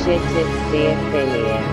shit, it's the affiliate.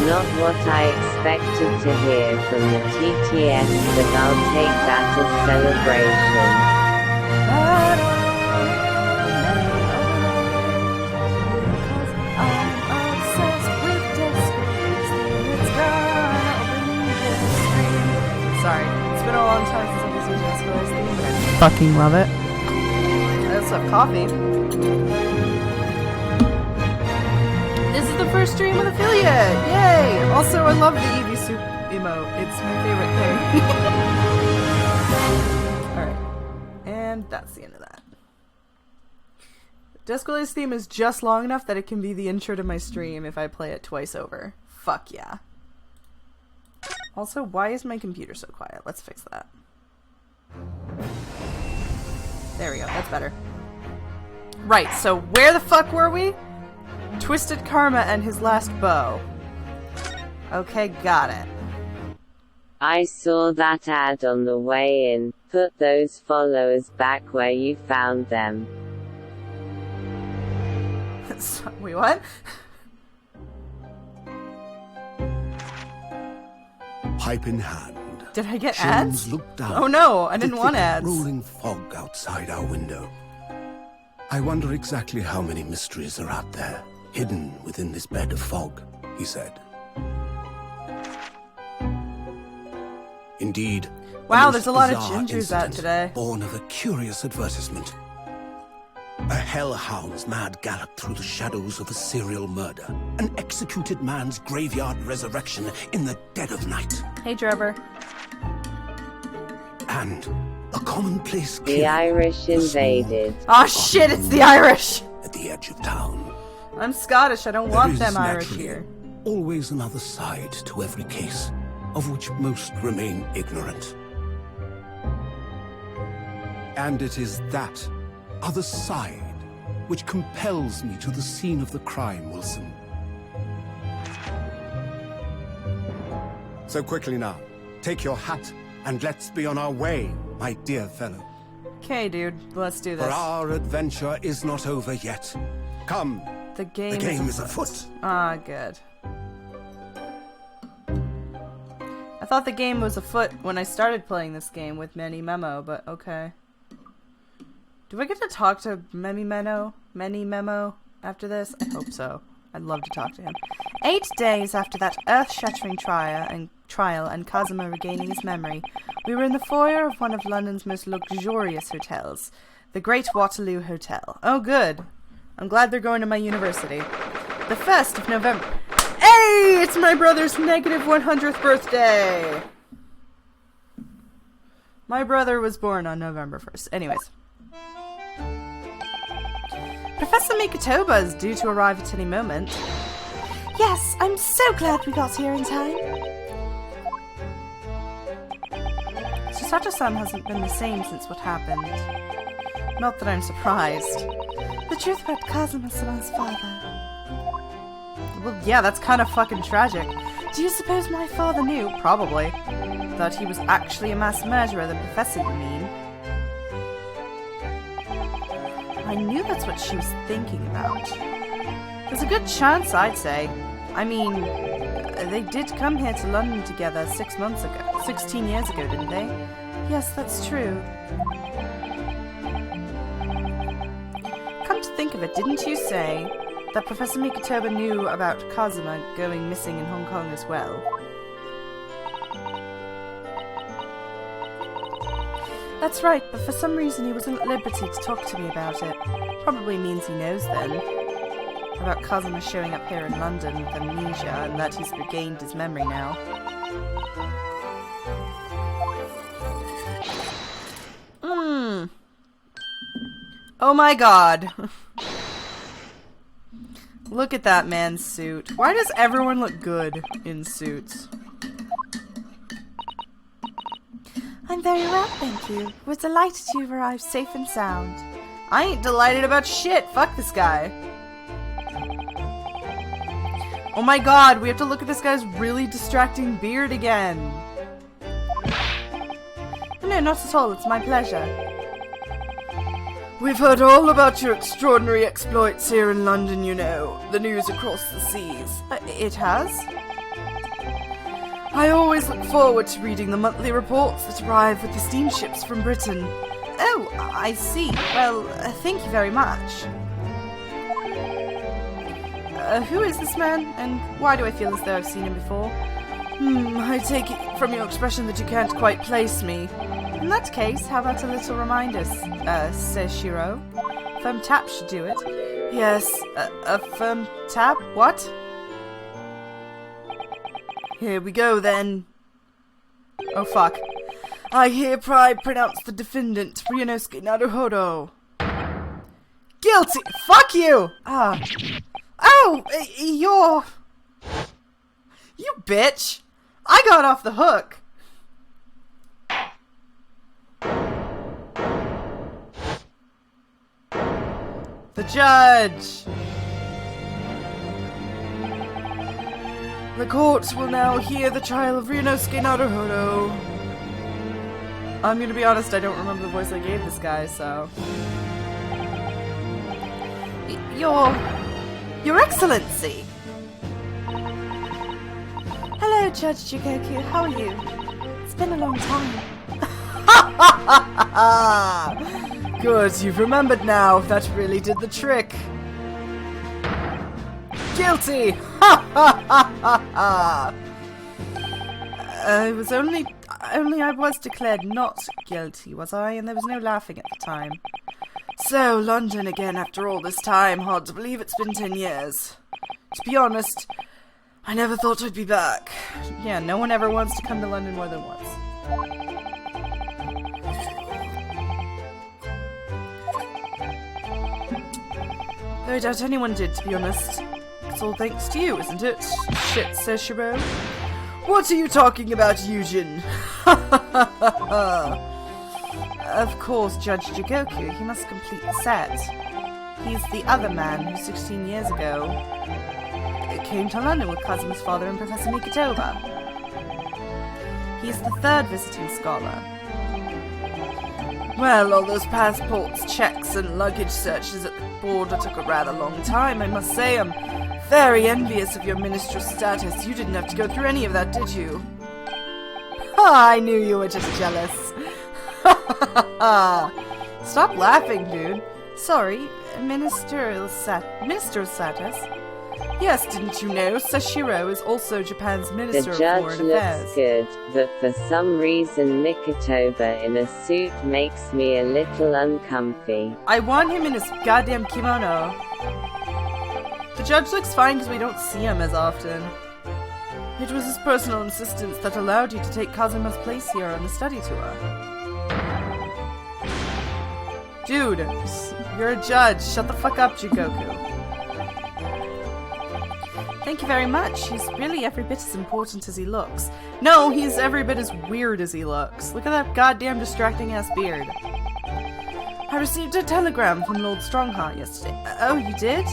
Not what I expected to hear from the TTS, but I'll take that as celebration. Sorry, it's been a long time since I've listened to Jessica's theme, but I fucking love it. I also have coffee. This is the first stream with affiliate! Yay! Also, I love the Eevee soup emote. It's my favorite thing. Alright. And that's the end of that. Descola's theme is just long enough that it can be the intro to my stream if I play it twice over. Fuck yeah. Also, why is my computer so quiet? Let's fix that. There we go, that's better. Right, so where the fuck were we? Twisted Karma and his last bow. Okay, got it. I saw that ad on the way in. Put those followers back where you found them. Wait, what? Pipe in hand. Did I get Sholmes ads? looked down Oh no, I at the didn't want thick ads. Rolling fog outside our window. I wonder exactly how many mysteries are out there, hidden within this bed of fog, he said. Indeed. Wow, a there's most a lot of bizarre gingers out incident today. Born of a curious advertisement. A hellhound's mad gallop through the shadows of a serial murder. An executed man's graveyard resurrection in the dead of night. Hey, Trevor. And a commonplace The killing, Irish a small, invaded. Aw, shit, it's the Irish! at the edge of town. I'm Scottish, I don't There want is them Irish naturally here. always another side to every case, of which most remain ignorant. And it is that other side which compels me to the scene of the crime, Wilson. So quickly now, take your hat and let's be on our way, my dear fellow. Okay, dude, let's do For this. our adventure is not over yet. Come, The game, the game is afoot. Ah, good. I thought the game was afoot when I started playing this game with Many Memo, but okay. Do I get to talk to Many Memo after this? I hope so. I'd love to talk to him. 8 days after that earth-shattering trial and Cosimo regaining his memory, we were in the foyer of one of London's most luxurious hotels, the Great Waterloo Hotel. Oh, good. I'm glad they're going to my university. The 1st of November. Hey! It's my brother's -100th birthday! My brother was born on November 1st. Anyways. Professor Mikotoba is due to arrive at any moment. Yes, I'm so glad we got here in time. Chisato-san hasn't been the same since what happened. Not that I'm surprised. The truth about Kazuma-sama's father. Well, yeah, that's kind of fucking tragic. Do you suppose my father knew, probably, that he was actually a mass murderer, the professor, you mean? I knew that's what she was thinking about. There's a good chance, I'd say. I mean, they did come here to London together 16 years ago, didn't they? Yes, that's true. Come to think of it, didn't you say that Professor Mikotoba knew about Kazuma going missing in Hong Kong as well? That's right, but for some reason he wasn't at liberty to talk to me about it. Probably means he knows then. About Kazuma showing up here in London with amnesia and that he's regained his memory now. Oh my god. Look at that man's suit. Why does everyone look good in suits? I'm very well, thank you. We're delighted you've arrived safe and sound. I ain't delighted about shit. Fuck this guy. Oh my god, we have to look at this guy's really distracting beard again. No, not at all. It's my pleasure. We've heard all about your extraordinary exploits here in London, you know. The news across the seas. It has? I always look forward to reading the monthly reports that arrive with the steamships from Britain. Oh, I see. Well, thank you very much. Who is this man, and why do I feel as though I've seen him before? I take it from your expression that you can't quite place me. In that case, how about a little reminder, says Shiro. Firm tap should do it. Yes, a firm tap? What? Here we go, then. Oh, fuck. I hereby pronounce the defendant, Ryunosuke Naruhodo. Guilty! Fuck you! Oh, you're... You bitch! I got off the hook! The judge! The court will now hear the trial of Ryunosuke Naruhodo. I'm gonna be honest, I don't remember the voice I gave this guy, so... Your Excellency! Hello, Judge Jigoku, how are you? It's been a long time. Good, you've remembered now. That really did the trick. Guilty! It was only I was declared not guilty, was I? And there was no laughing at the time. So, London again after all this time. Hard to believe it's been 10 years. To be honest, I never thought I'd be back. Yeah, no one ever wants to come to London more than once. Though I doubt anyone did, to be honest. It's all thanks to you, isn't it? Shit, says Shiro. What are you talking about, Eugen? Of course, Judge Jigoku. He must complete the set. He's the other man who 16 years ago came to London with Kazuma's father and Professor Mikotoba. He's the third visiting scholar. Well, all those passports, checks, and luggage searches at the border took a rather long time, I must say. I'm very envious of your ministerial status. You didn't have to go through any of that, did you? I knew you were just jealous. Stop laughing, dude. Sorry, ministerial status? Yes, didn't you know? Sashiro is also Japan's Minister of Foreign Affairs. The judge looks good, but for some reason Mikotoba in a suit makes me a little uncomfy. I want him in his goddamn kimono. The judge looks fine because we don't see him as often. It was his personal insistence that allowed you to take Kazuma's place here on the study tour. Dude, you're a judge. Shut the fuck up, Jikoku. Thank you very much. He's really every bit as important as he looks. No, he's every bit as weird as he looks. Look at that goddamn distracting-ass beard. I received a telegram from Lord Strongheart yesterday. Oh, you did?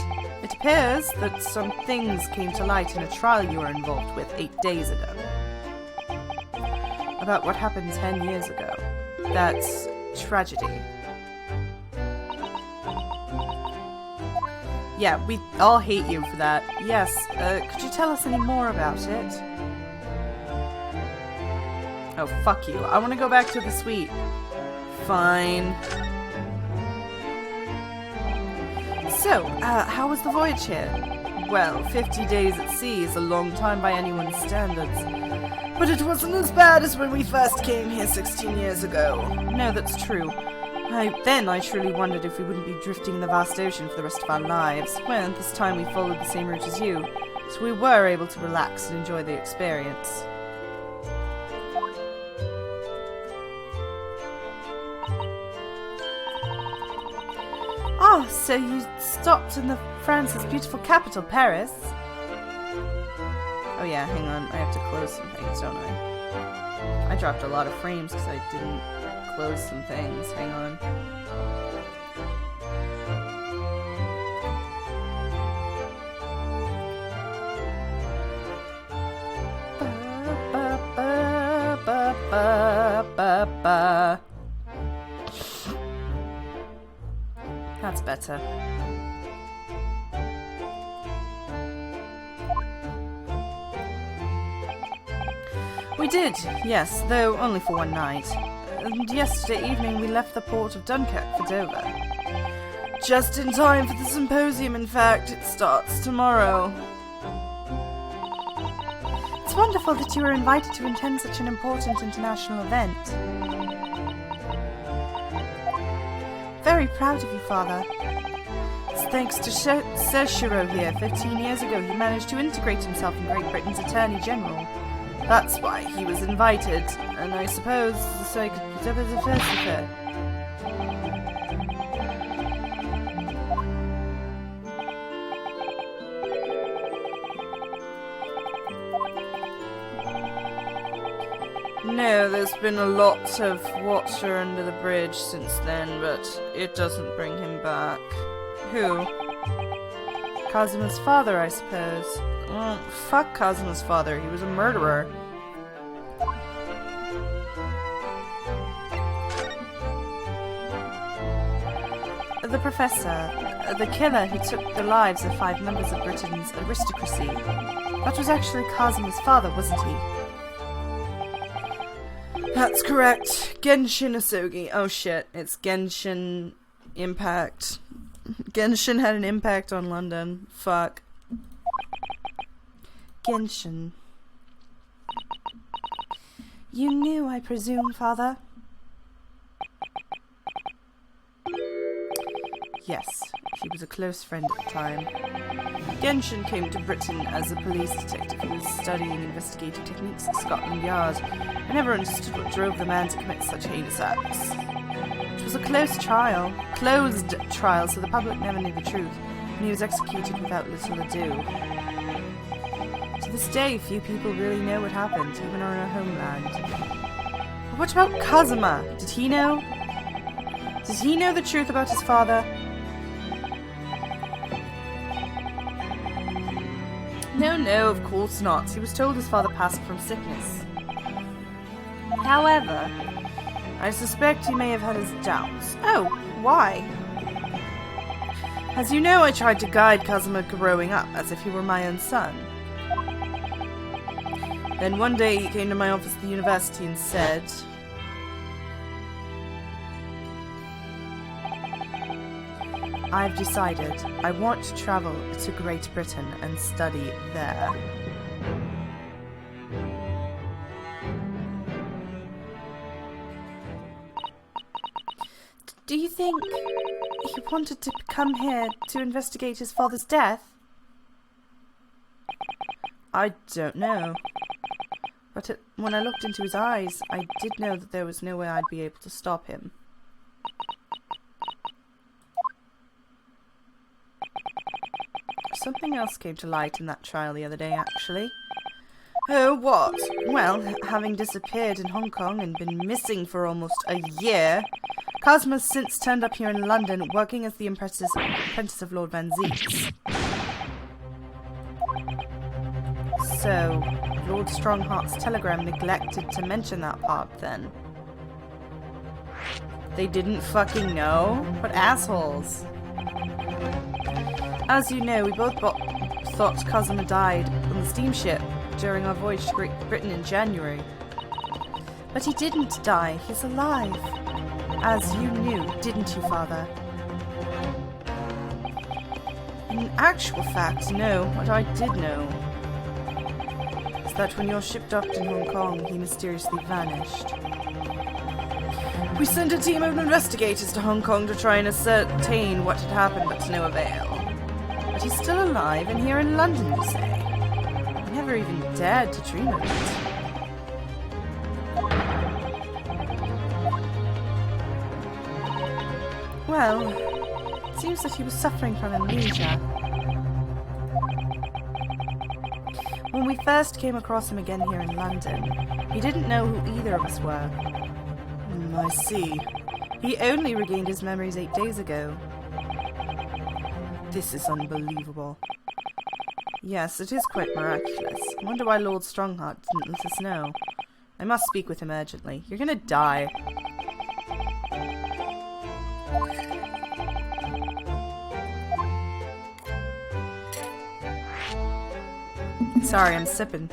It appears that some things came to light in a trial you were involved with 8 days ago. About what happened 10 years ago. That's tragedy. Yeah, we all hate you for that. Yes, could you tell us any more about it? Oh, fuck you. I want to go back to the suite. Fine. So, how was the voyage here? Well, 50 days at sea is a long time by anyone's standards. But it wasn't as bad as when we first came here 16 years ago. No, that's true. Then I truly wondered if we wouldn't be drifting in the vast ocean for the rest of our lives. Well, this time we followed the same route as you, so we were able to relax and enjoy the experience. Oh, so you stopped in France's beautiful capital, Paris? Oh yeah, hang on, I have to close some things, don't I? I dropped a lot of frames because I didn't close some things. Hang on. That's better. We did, yes, though only for one night. And yesterday evening we left the port of Dunkirk for Dover. Just in time for the symposium, in fact. It starts tomorrow. It's wonderful that you were invited to attend such an important international event. Very proud of you, Father. It's thanks to Sir Shiro here. 15 years ago he managed to integrate himself in Great Britain's Attorney General. That's why he was invited, and I suppose so I could put up as a first affair. No, there's been a lot of water under the bridge since then, but it doesn't bring him back. Who? Kazuma's father, I suppose. Well, fuck Kazuma's father, he was a murderer. The professor, the killer who took the lives of 5 members of Britain's aristocracy. That was actually Kazuma's father, wasn't he? That's correct. Genshin Asogi. Oh shit, it's Genshin Impact. Genshin had an impact on London. Fuck. Genshin. You knew, I presume, Father? Yes, he was a close friend at the time. Genshin came to Britain as a police detective who was studying investigative techniques at Scotland Yard. I never understood what drove the man to commit such heinous acts. It was a closed trial, so the public never knew the truth, and he was executed without little ado. To this day, few people really know what happened, even on our homeland. But what about Kazuma? Did he know? Did he know the truth about his father? No, of course not. He was told his father passed from sickness. However, I suspect he may have had his doubts. Oh, why? As you know, I tried to guide Kazuma growing up as if he were my own son. Then one day he came to my office at the university and said, I've decided I want to travel to Great Britain and study there. Do you think he wanted to come here to investigate his father's death? I don't know. But when I looked into his eyes, I did know that there was no way I'd be able to stop him. something else came to light in that trial the other day, actually. Oh, what? Well, having disappeared in Hong Kong and been missing for almost a year, Cosmo's since turned up here in London, working as the apprentice of Lord Van Zeeks. So, Lord Strongheart's telegram neglected to mention that part, then. They didn't fucking know? What assholes. As you know, we both thought Cosmo died on the steamship during our voyage to Great Britain in January. But he didn't die, he's alive. As you knew, didn't you, Father? In actual fact, no. What I did know is that when your ship docked in Hong Kong, he mysteriously vanished. We sent a team of investigators to Hong Kong to try and ascertain what had happened, but to no avail. But he's still alive and here in London, you say? I never even dared to dream of it. Well, it seems that he was suffering from amnesia. When we first came across him again here in London, he didn't know who either of us were. I see. He only regained his memories 8 days ago. This is unbelievable. Yes, it is quite miraculous. I wonder why Lord Strongheart didn't let us know. I must speak with him urgently. You're gonna die. Sorry, I'm sipping.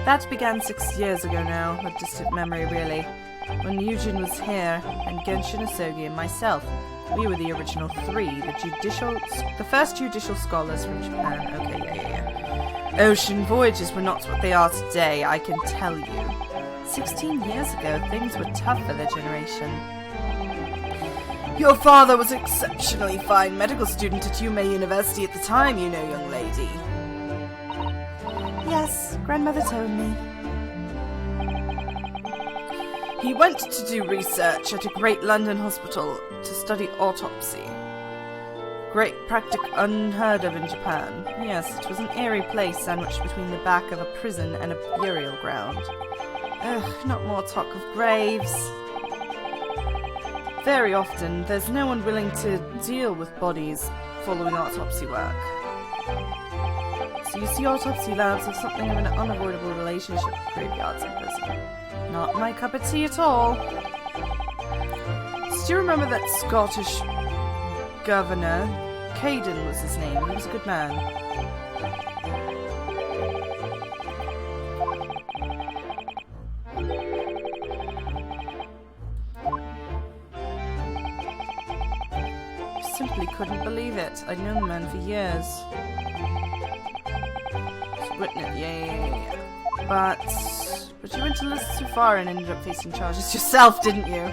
That began 6 years ago now, a distant memory really, when Eugene was here, and Genshin Asogi and myself. We were the original three, the first judicial scholars from Japan. Okay, yeah. Ocean voyages were not what they are today, I can tell you. 16 years ago, things were tough for their generation. Your father was an exceptionally fine medical student at Yume University at the time, you know, young lady. Yes, grandmother told me. He went to do research at a great London hospital to study autopsy. Great practice unheard of in Japan. Yes, it was an airy place sandwiched between the back of a prison and a burial ground. Ugh, not more talk of graves. Very often, there's no one willing to deal with bodies following autopsy work. So you see, autopsy labs have something of an unavoidable relationship with graveyards in prison. Not my cup of tea at all. Do you remember that Scottish governor? Caden was his name. He was a good man. I simply couldn't believe it. I'd known the man for years. Written it, yeah. But you went a little too far and ended up facing charges yourself, didn't you?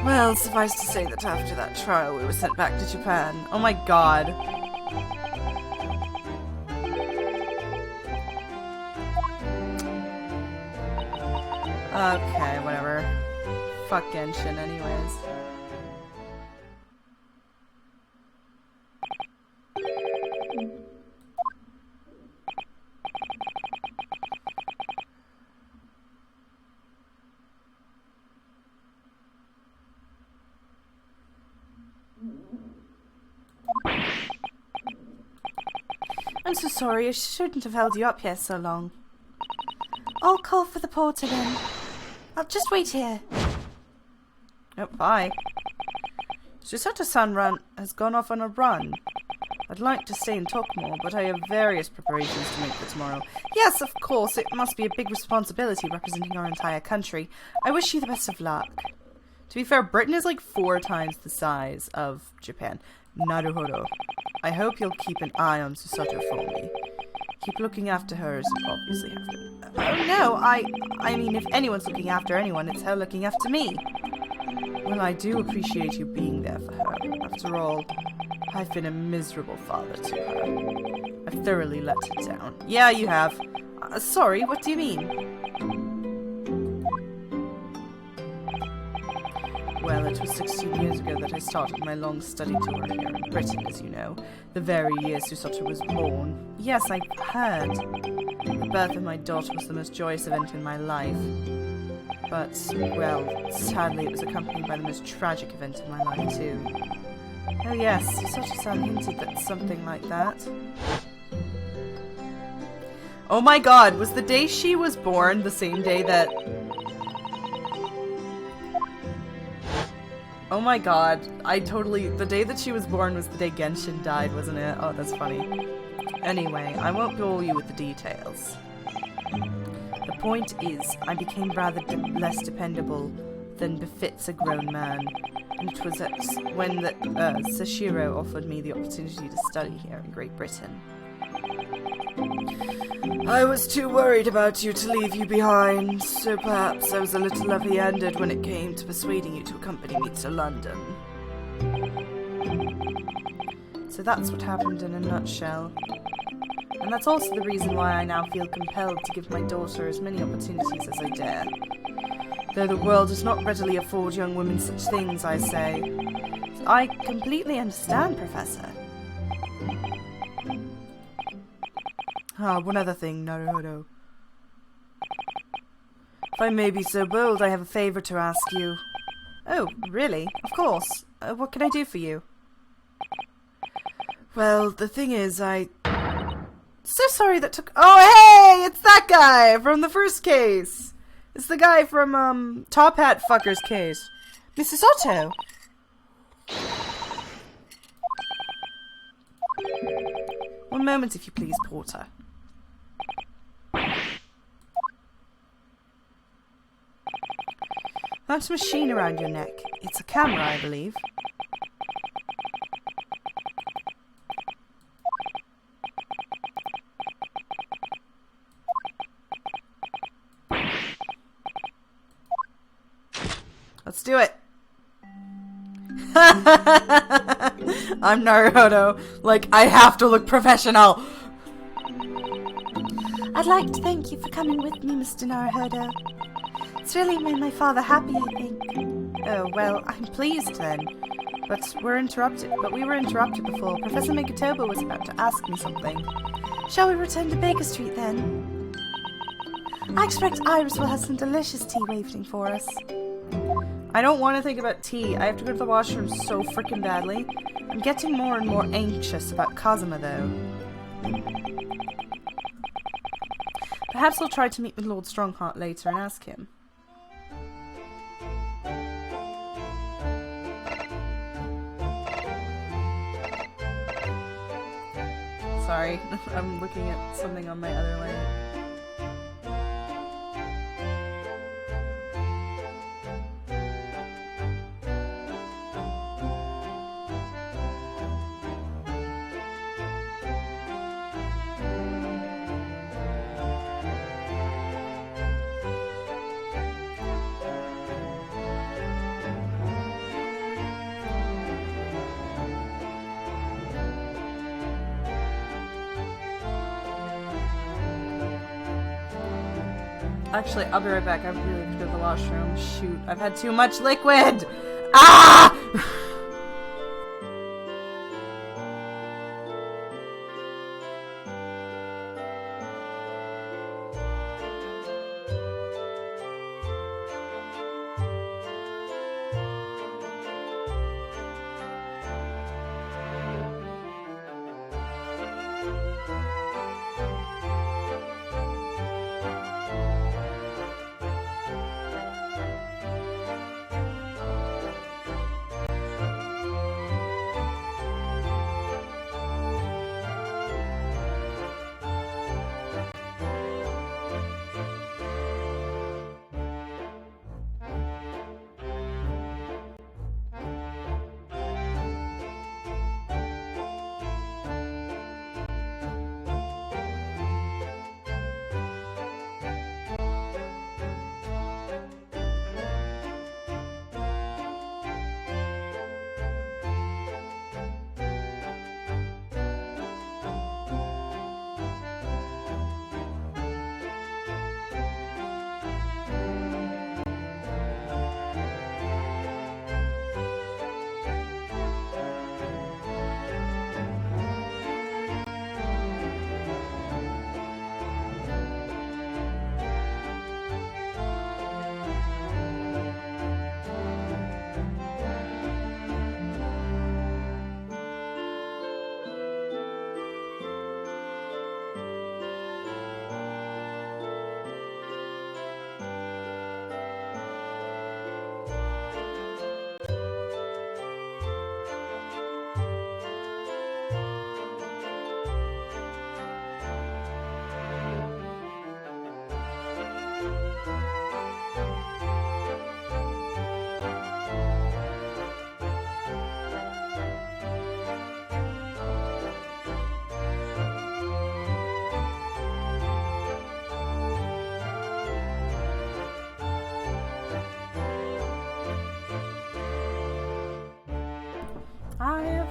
Well, suffice to say that after that trial, we were sent back to Japan. Oh my god. Okay, whatever. Fuck Genshin anyways. I'm so sorry, I shouldn't have held you up here so long. I'll call for the porter then. I'll just wait here. Oh, bye. Susato-san has gone off on a run. I'd like to stay and talk more, but I have various preparations to make for tomorrow. Yes, of course, it must be a big responsibility representing our entire country. I wish you the best of luck. To be fair, Britain is like 4 times the size of Japan. Naruhodo. I hope you'll keep an eye on Susato for me. Keep looking after her as you obviously have to. Oh no, I mean, if anyone's looking after anyone, it's her looking after me. Well, I do appreciate you being there for her. After all, I've been a miserable father to her. I've thoroughly let her down. Yeah, you have. Sorry, what do you mean? Well, it was 16 years ago that I started my long study tour here in Britain, as you know. The very year Susoto was born. Yes, I heard. The birth of my daughter was the most joyous event in my life. But, well, sadly it was accompanied by the most tragic event in my life, too. Oh yes, Susoto-san hinted that something like that. Oh my god, was the day she was born the same day that... Oh my god, the day that she was born was the day Genshin died, wasn't it? Oh, that's funny. Anyway, I won't bore you with the details. The point is, I became rather less dependable than befits a grown man. And it was when Sashiro offered me the opportunity to study here in Great Britain. I was too worried about you to leave you behind, so perhaps I was a little heavy-handed when it came to persuading you to accompany me to London. So that's what happened in a nutshell. And that's also the reason why I now feel compelled to give my daughter as many opportunities as I dare. Though the world does not readily afford young women such things, I say. I completely understand, Professor. Ah, one other thing, Naruhodo. If I may be so bold, I have a favor to ask you. Oh, really? Of course. What can I do for you? Well, the thing is, So sorry that took- Oh, hey! It's that guy from the first case! It's the guy from, Top Hat Fucker's case. Mrs. Otto! One moment, if you please, Porter. That's a machine around your neck. It's a camera, I believe. Let's do it. I'm Naruto. Like, I have to look professional. I'd like to thank you for coming with me, Mr. Naruhodo. It's really made my father happy, I think. Oh, well, I'm pleased then. But we were interrupted before. Professor Megatoba was about to ask me something. Shall we return to Baker Street then? I expect Iris will have some delicious tea waiting for us. I don't want to think about tea. I have to go to the washroom so freaking badly. I'm getting more and more anxious about Kazuma, though. Perhaps I'll try to meet with Lord Strongheart later and ask him. Sorry, I'm looking at something on my other light. Actually, I'll be right back. I really have to go to the washroom. Shoot, I've had too much liquid! Ah!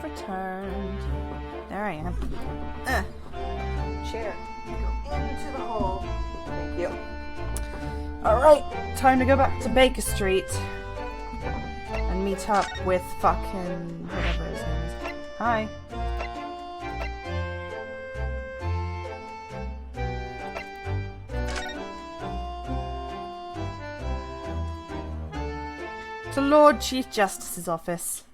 have returned. There I am. Chair. Go into the hole. Thank you. Alright, time to go back to Baker Street. And meet up with fucking whatever his name is. Hi. To Lord Chief Justice's office.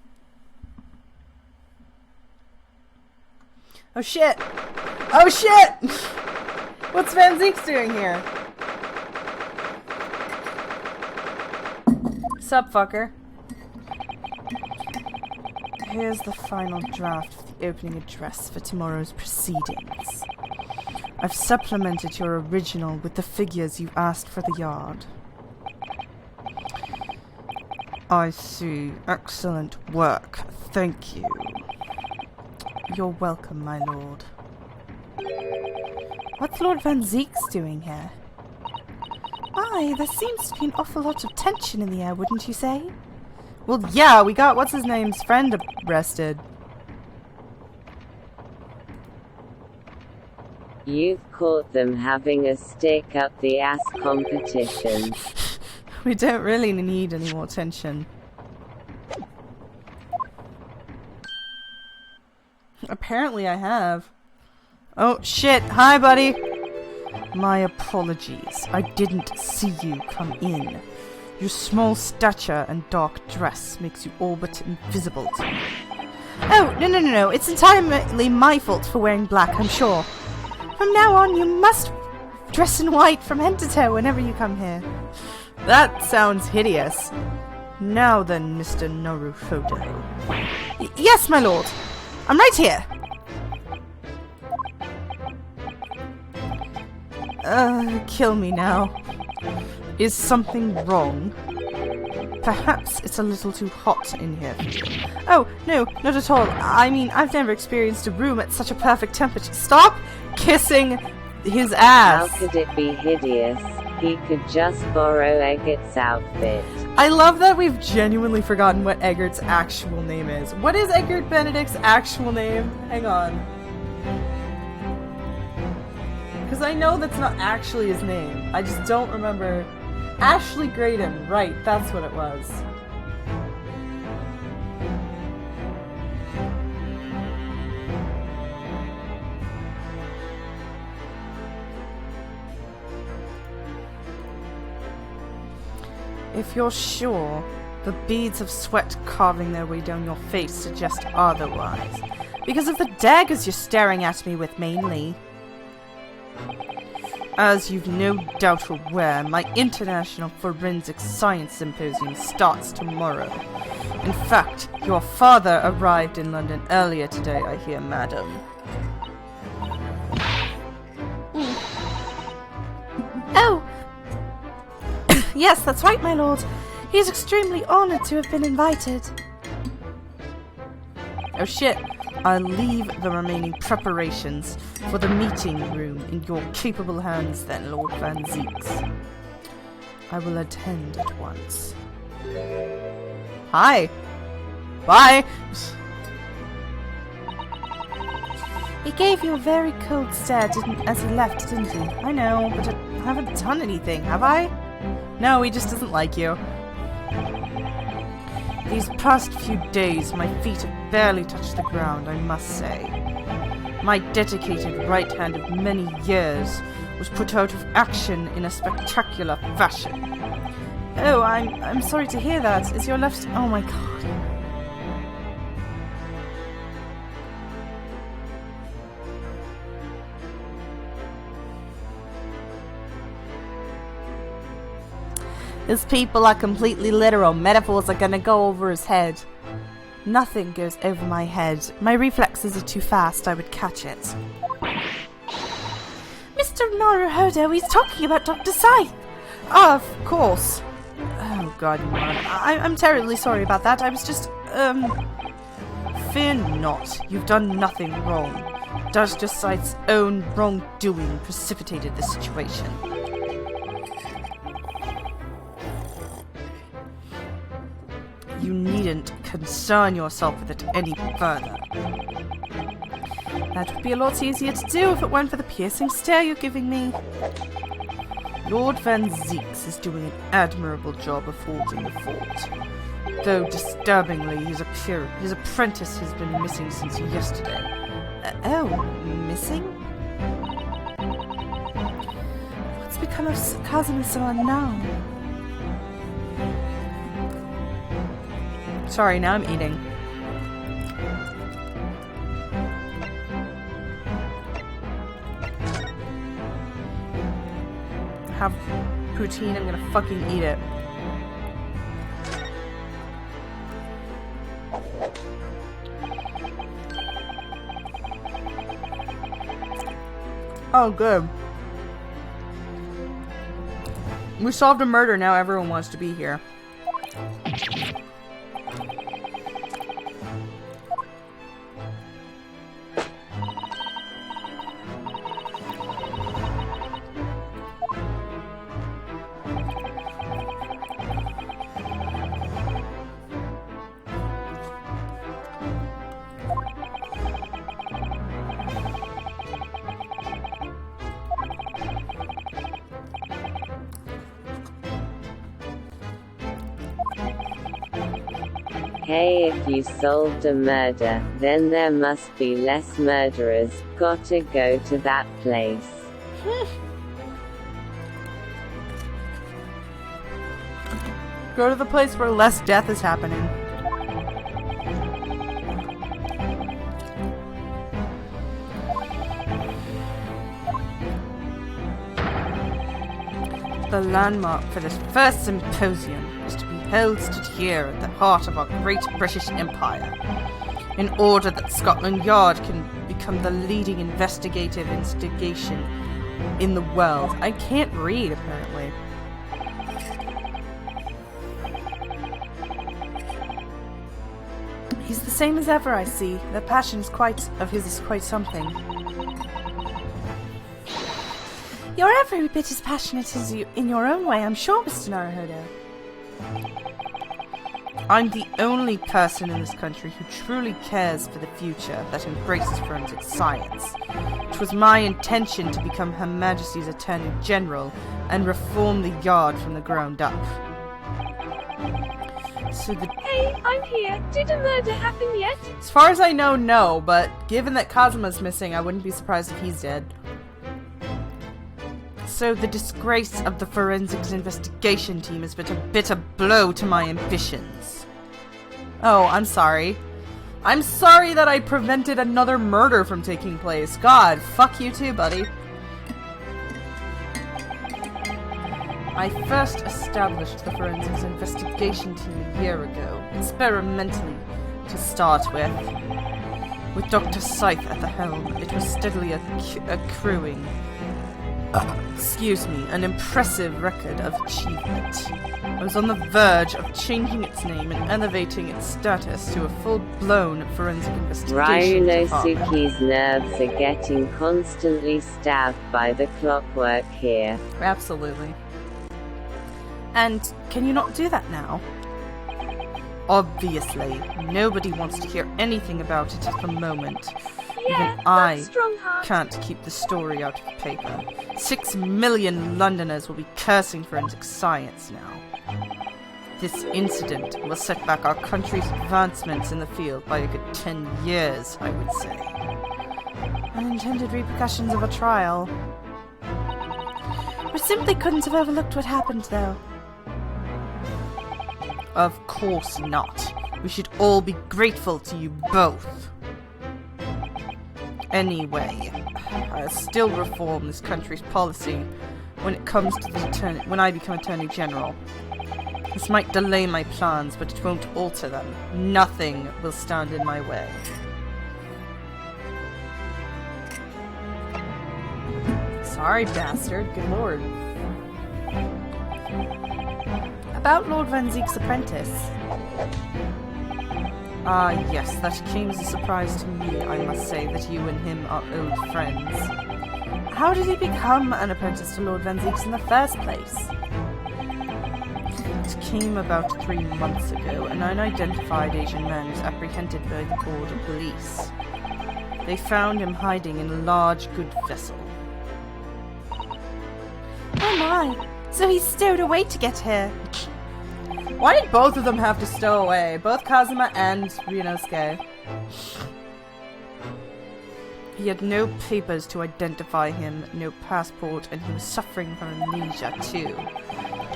Oh shit! Oh shit! What's Van Zeek's doing here? Sup, fucker? Here's the final draft of the opening address for tomorrow's proceedings. I've supplemented your original with the figures you asked for the yard. I see. Excellent work. Thank you. You're welcome, my lord. What's Lord Van Zeek's doing here? Aye, there seems to be an awful lot of tension in the air, wouldn't you say? Well, yeah, we got what's-his-name's friend arrested. You've caught them having a stick-up-the-ass competition. We don't really need any more tension. Apparently I have. Oh, shit. Hi, buddy. My apologies. I didn't see you come in. Your small stature and dark dress makes you all but invisible to me. Oh, no. It's entirely my fault for wearing black, I'm sure. From now on, you must dress in white from head to toe whenever you come here. That sounds hideous. Now then, Mr. Naruhodo. Yes, my lord. I'm right here. Kill me now. Is something wrong? Perhaps it's a little too hot in here for you. Oh, no, not at all. I mean, I've never experienced a room at such a perfect temperature. Stop kissing his ass. How could it be hideous? He could just borrow Eggert's outfit. I love that we've genuinely forgotten what Eggert's actual name is. What is Eggert Benedict's actual name? Hang on. Because I know that's not actually his name. I just don't remember. Ashley Graydon. Right, that's what it was. If you're sure, the beads of sweat carving their way down your face suggest otherwise. Because of the daggers you're staring at me with mainly. As you've no doubt aware, my International Forensic Science Symposium starts tomorrow. In fact, your father arrived in London earlier today, I hear, madam. Oh! Yes, that's right, my lord. He's extremely honored to have been invited. Oh shit. I'll leave the remaining preparations for the meeting room in your capable hands then, Lord Van Zeeks. I will attend at once. Hi. Bye. He gave you a very cold stare as he left, didn't he? I know, but I haven't done anything, have I? No, he just doesn't like you. These past few days, my feet have barely touched the ground, I must say. My dedicated right hand of many years was put out of action in a spectacular fashion. Oh, I'm sorry to hear that. Is your left... Oh my god. His people are completely literal. Metaphors are gonna go over his head. Nothing goes over my head. My reflexes are too fast. I would catch it. Mr. Naruhodo, he's talking about Dr. Scythe. Oh, of course. Oh, God, I'm terribly sorry about that. I was just, Fear not. You've done nothing wrong. Dr. Scythe's own wrongdoing precipitated the situation. You needn't concern yourself with it any further. That would be a lot easier to do if it weren't for the piercing stare you're giving me. Lord Van Zeeks is doing an admirable job of holding the fort. Though, disturbingly, his apprentice has been missing since yesterday. Missing? What's become of Kazum and Saman now? Sorry, now I'm eating. Have poutine, I'm gonna fucking eat it. Oh, good. We solved a murder, now everyone wants to be here. Hey, if you solved a murder, then there must be less murderers. Gotta go to that place. Go to the place where less death is happening. The landmark for this first symposium is to be held stood here at the heart of our great British Empire, in order that Scotland Yard can become the leading investigative instigation in the world. I can't read, apparently. He's the same as ever, I see. The passion of his is quite something. You're every bit as passionate as you in your own way, I'm sure, Mr. Naruhodo. I'm the only person in this country who truly cares for the future that embraces forensic science. It was my intention to become Her Majesty's Attorney General and reform the Yard from the ground up. So Hey, I'm here. Did a murder happen yet? As far as I know, no, but given that Kazuma's missing, I wouldn't be surprised if he's dead. So the disgrace of the forensics investigation team has been a bitter blow to my ambitions. Oh, I'm sorry. I'm sorry that I prevented another murder from taking place. God, fuck you too, buddy. I first established the forensics investigation team a year ago, experimentally to start with. With Dr. Scythe at the helm, it was steadily accruing an impressive record of achievement. I was on the verge of changing its name and elevating its status to a full-blown forensic investigation department. Ryunosuke's nerves are getting constantly stabbed by the clockwork here. Absolutely. And can you not do that now? Obviously, nobody wants to hear anything about it at the moment. Yeah, even I strong heart. Can't keep the story out of paper. 6 million Londoners will be cursing forensic science now. This incident will set back our country's advancements in the field by a good 10 years, I would say. Unintended repercussions of a trial. We simply couldn't have overlooked what happened, though. Of course not. We should all be grateful to you both. Anyway, I'll still reform this country's policy when it comes to when I become Attorney General. This might delay my plans, but it won't alter them. Nothing will stand in my way. Sorry, bastard. Good lord. About Lord Van Zeek's apprentice. Ah, yes, that came as a surprise to me, I must say, that you and him are old friends. How did he become an apprentice to Lord Van Zeek's in the first place? It came about 3 months ago. An unidentified Asian man was apprehended by the Board of Police. They found him hiding in a large good vessel. Oh my! So he stowed away to get here. Why did both of them have to stow away? Both Kazuma and Ryunosuke. He had no papers to identify him, no passport, and he was suffering from amnesia too.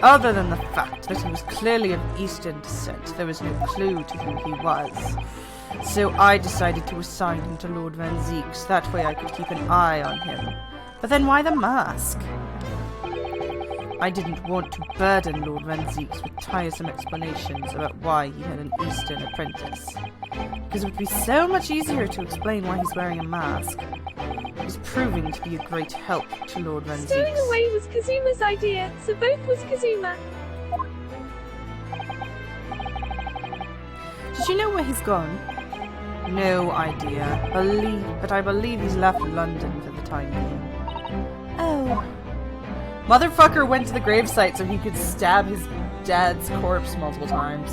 Other than the fact that he was clearly of Eastern descent, there was no clue to who he was. So I decided to assign him to Lord Van Zeeks, that way I could keep an eye on him. But then why the mask? I didn't want to burden Lord Van Zeeks with tiresome explanations about why he had an Eastern apprentice. Because it would be so much easier to explain why he's wearing a mask. It was proving to be a great help to Lord Van Zeeks. Stowing away was Kazuma's idea, so both was Kazuma. Did you know where he's gone? No idea. But I believe he's left London for the time being. Oh. Motherfucker went to the gravesite so he could stab his dad's corpse multiple times.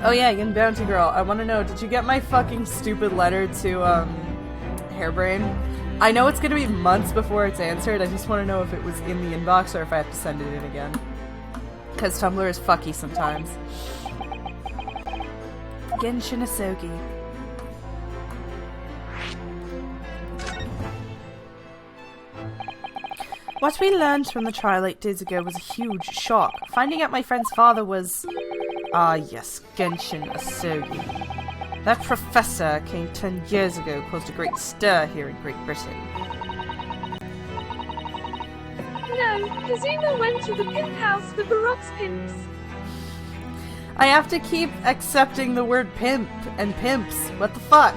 Oh yeah, young bounty girl, I want to know, did you get my fucking stupid letter to, Hairbrain? I know it's gonna be months before it's answered, I just want to know if it was in the inbox or if I have to send it in again. Because Tumblr is fucky sometimes. Genshin Asogi. What we learned from the trial 8 days ago was a huge shock. Finding out my friend's father was... Ah yes, Genshin Asogi. That professor came 10 years ago, caused a great stir here in Great Britain. No, Kazuma went to the pimp house with the rocks pimps. I have to keep accepting the word pimp and pimps. What the fuck?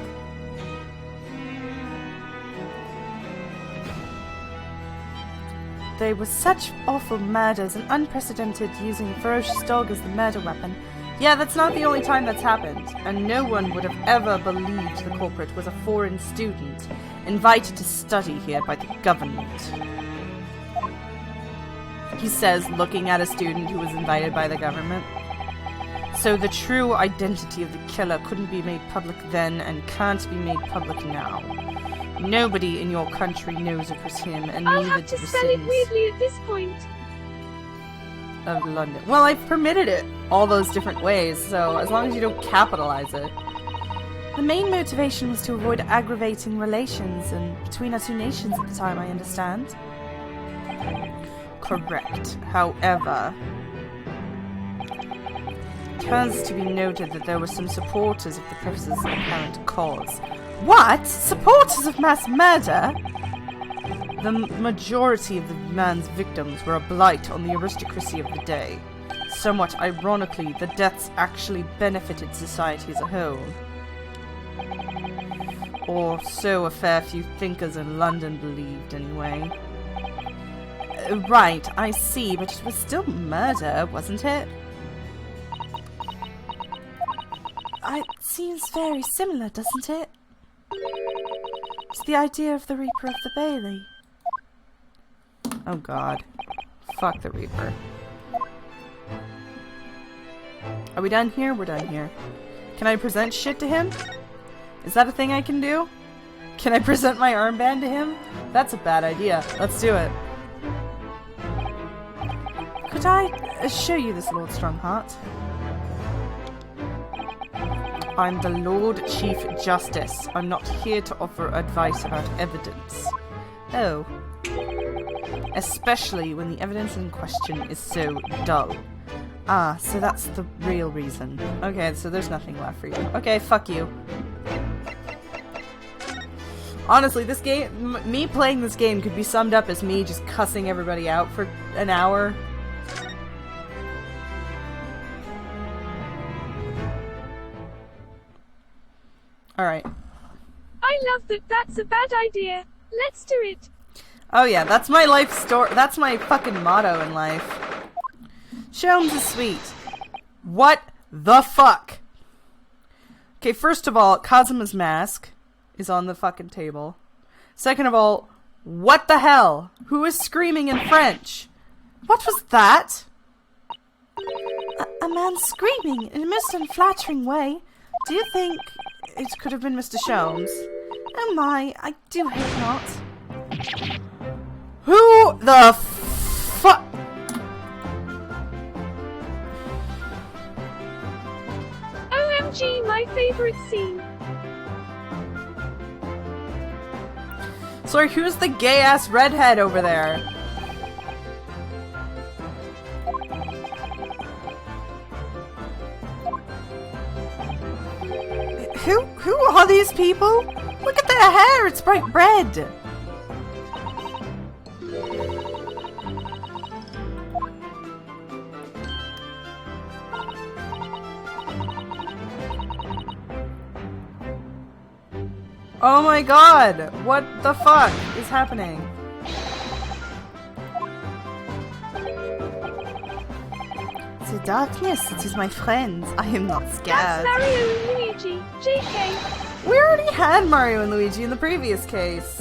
There were such awful murders and unprecedented using a ferocious dog as the murder weapon. Yeah, that's not the only time that's happened, and no one would have ever believed the culprit was a foreign student, invited to study here by the government. He says, looking at a student who was invited by the government. So the true identity of the killer couldn't be made public then and can't be made public now. Nobody in your country knows it was him, and I'll neither have do to the spell it citizens weirdly at this point. of London. Well, I've permitted it all those different ways, so as long as you don't capitalize it. The main motivation was to avoid aggravating relations and between our two nations at the time, I understand. Correct. However, it has to be noted that there were some supporters of the professor's apparent cause. What? Supporters of mass murder? The majority of the man's victims were a blight on the aristocracy of the day. Somewhat ironically, the deaths actually benefited society as a whole. Or so a fair few thinkers in London believed, anyway. Right, I see, but it was still murder, wasn't it? It seems very similar, doesn't it? It's the idea of the Reaper of the Bailey. Oh god. Fuck the Reaper. Are we done here? We're done here. Can I present shit to him? Is that a thing I can do? Can I present my armband to him? That's a bad idea. Let's do it. Could I show you this, Lord Strongheart? I'm the Lord Chief Justice. I'm not here to offer advice about evidence. Oh. Especially when the evidence in question is so dull. Ah, so that's the real reason. Okay, so there's nothing left for you. Okay, fuck you. Honestly, this game, me playing this game could be summed up as me just cussing everybody out for an hour. Alright. I love that. That's a bad idea. Let's do it. Oh yeah, that's my life story. That's my fucking motto in life. Shelms is sweet. What the fuck? Okay, first of all, Kazuma's mask is on the fucking table. Second of all, what the hell? Who is screaming in French? What was that? a man screaming in a most unflattering way. Do you think it could have been Mr. Sholmes? Oh my, I do hope not. Who the fuck? OMG, my favorite scene. Sorry, who's the gay-ass redhead over there? Who are these people? Look at their hair, it's bright red. Oh my god! What the fuck is happening? The darkness, it is my friends. I am not That's scared. Mario and Luigi. JK. We already had Mario and Luigi in the previous case.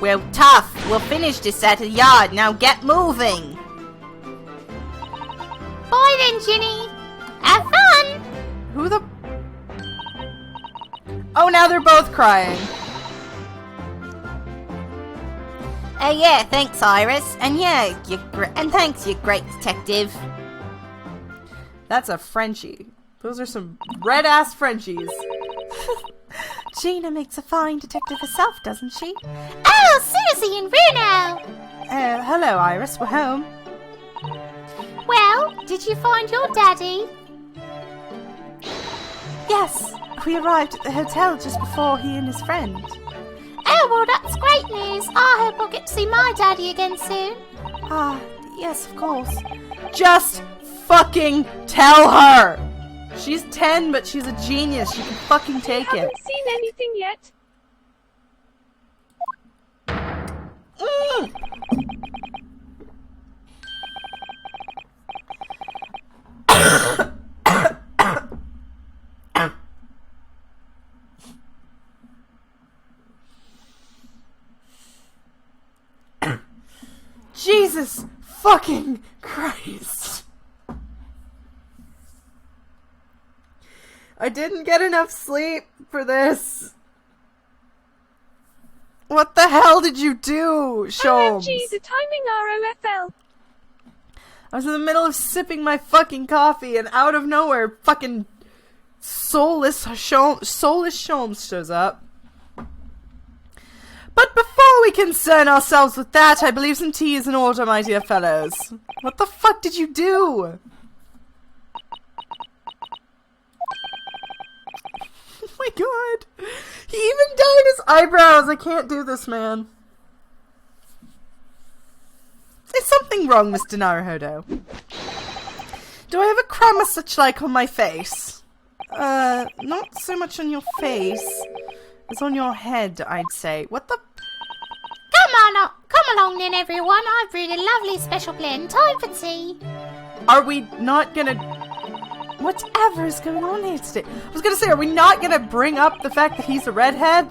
Well, tough. We'll finish this at the yard. Now get moving. Bye then, Ginny. Have fun. Who the... Oh, now they're both crying. Yeah, thanks, Iris. And yeah, and thanks, you great detective. That's a Frenchie. Those are some red-ass Frenchies. Gina makes a fine detective herself, doesn't she? Oh, Susie and Bruno. Hello, Iris. We're home. Well, did you find your daddy? Yes, we arrived at the hotel just before he and his friend. Oh, well, that's great news. I hope I'll get to see my daddy again soon. Ah, yes, of course. Just fucking tell her! She's 10, but she's a genius. She can fucking take I it. haven't seen anything yet. Jesus fucking Christ. I didn't get enough sleep for this. What the hell did you do, Sholmes? OMG, the timing ROFL. I was in the middle of sipping my fucking coffee and out of nowhere fucking soulless Sholmes shows up. But before we concern ourselves with that, I believe some tea is in order, my dear fellows. What the fuck did you do? Oh my god. He even dyed his eyebrows. I can't do this, man. Is something wrong, Mr. Naruhodo? Do I have a crumb of such like on my face? Not so much on your face as on your head, I'd say. What the... Come along then, everyone. I've brewed a lovely special blend. Time for tea. Are we not gonna... Whatever is going on here today? I was gonna say, are we not gonna bring up the fact that he's a redhead?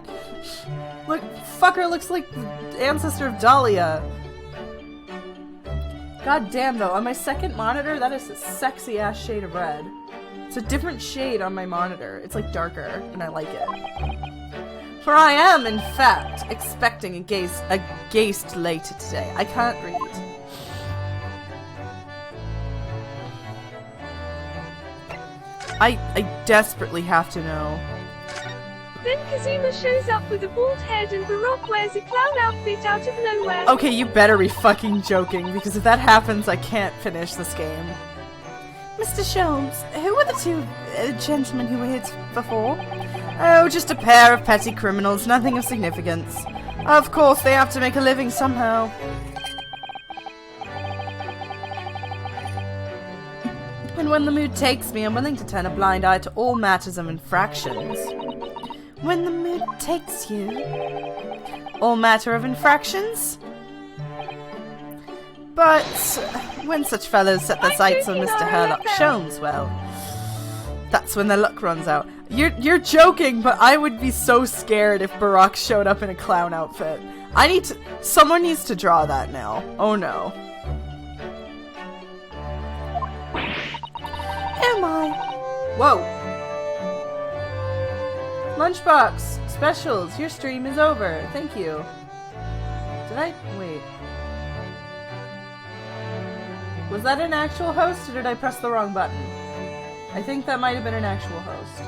Look, fucker looks like the ancestor of Dahlia. God damn, though, on my second monitor, that is a sexy-ass shade of red. It's a different shade on my monitor. It's, like, darker, and I like it. For I am, in fact, expecting a gaste later today. I can't read. I desperately have to know. Then Kazuma shows up with a bald head and Baroque wears a clown outfit out of nowhere. Okay, you better be fucking joking, because if that happens, I can't finish this game. Mr. Sholmes, who were the two gentlemen who were here before? Oh, just a pair of petty criminals, nothing of significance. Of course, they have to make a living somehow. And when the mood takes me, I'm willing to turn a blind eye to all matters of infractions. When the mood takes you? All matter of infractions? But when such fellows set their sights on Mr. Herlock Sholmes, well, that's when their luck runs out. You're joking, but I would be so scared if Barack showed up in a clown outfit. Someone needs to draw that now. Oh no. Oh my. Whoa. Lunchbox, specials, your stream is over. Thank you. Wait. Was that an actual host, or did I press the wrong button? I think that might have been an actual host.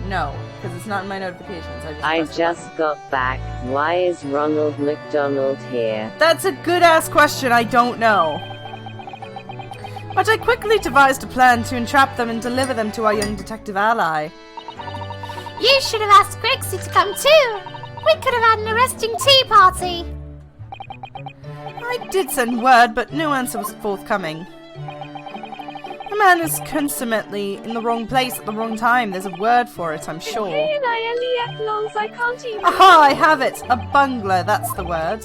No, because it's not in my notifications. I just got back. Why is Ronald McDonald here? That's a good-ass question, I don't know. But I quickly devised a plan to entrap them and deliver them to our young detective ally. You should have asked Grexy to come too. We could have had an arresting tea party. I did send word, but no answer was forthcoming. A man is consummately in the wrong place at the wrong time. There's a word for it, I'm sure. K-N-I-L-E-F, I can't even. Aha, I have it! A bungler, that's the word.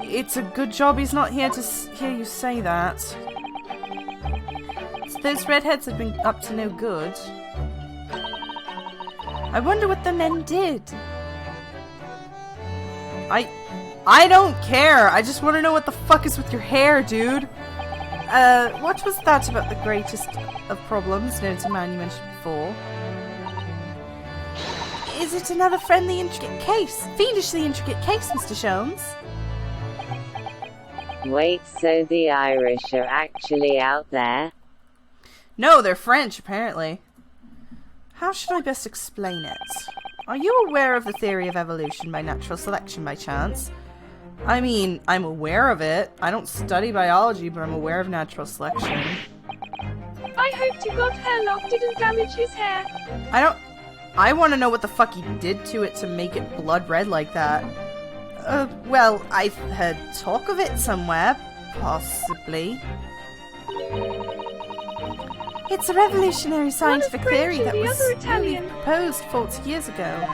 It's a good job he's not here to hear you say that. So those redheads have been up to no good. I wonder what the men did. I don't care. I just want to know what the fuck is with your hair, dude. What was that about the greatest of problems known to man you mentioned before? Is it another friendly intricate case? Fiendishly intricate case, Mr. Sholmes? Wait, so the Irish are actually out there? No, they're French, apparently. How should I best explain it? Are you aware of the theory of evolution by natural selection by chance? I mean, I'm aware of it. I don't study biology, but I'm aware of natural selection. I hope to God Herlock didn't damage his hair. I want to know what the fuck he did to it to make it blood red like that. Well, I've heard talk of it somewhere. Possibly. It's a revolutionary scientific theory that was really proposed 40 years ago.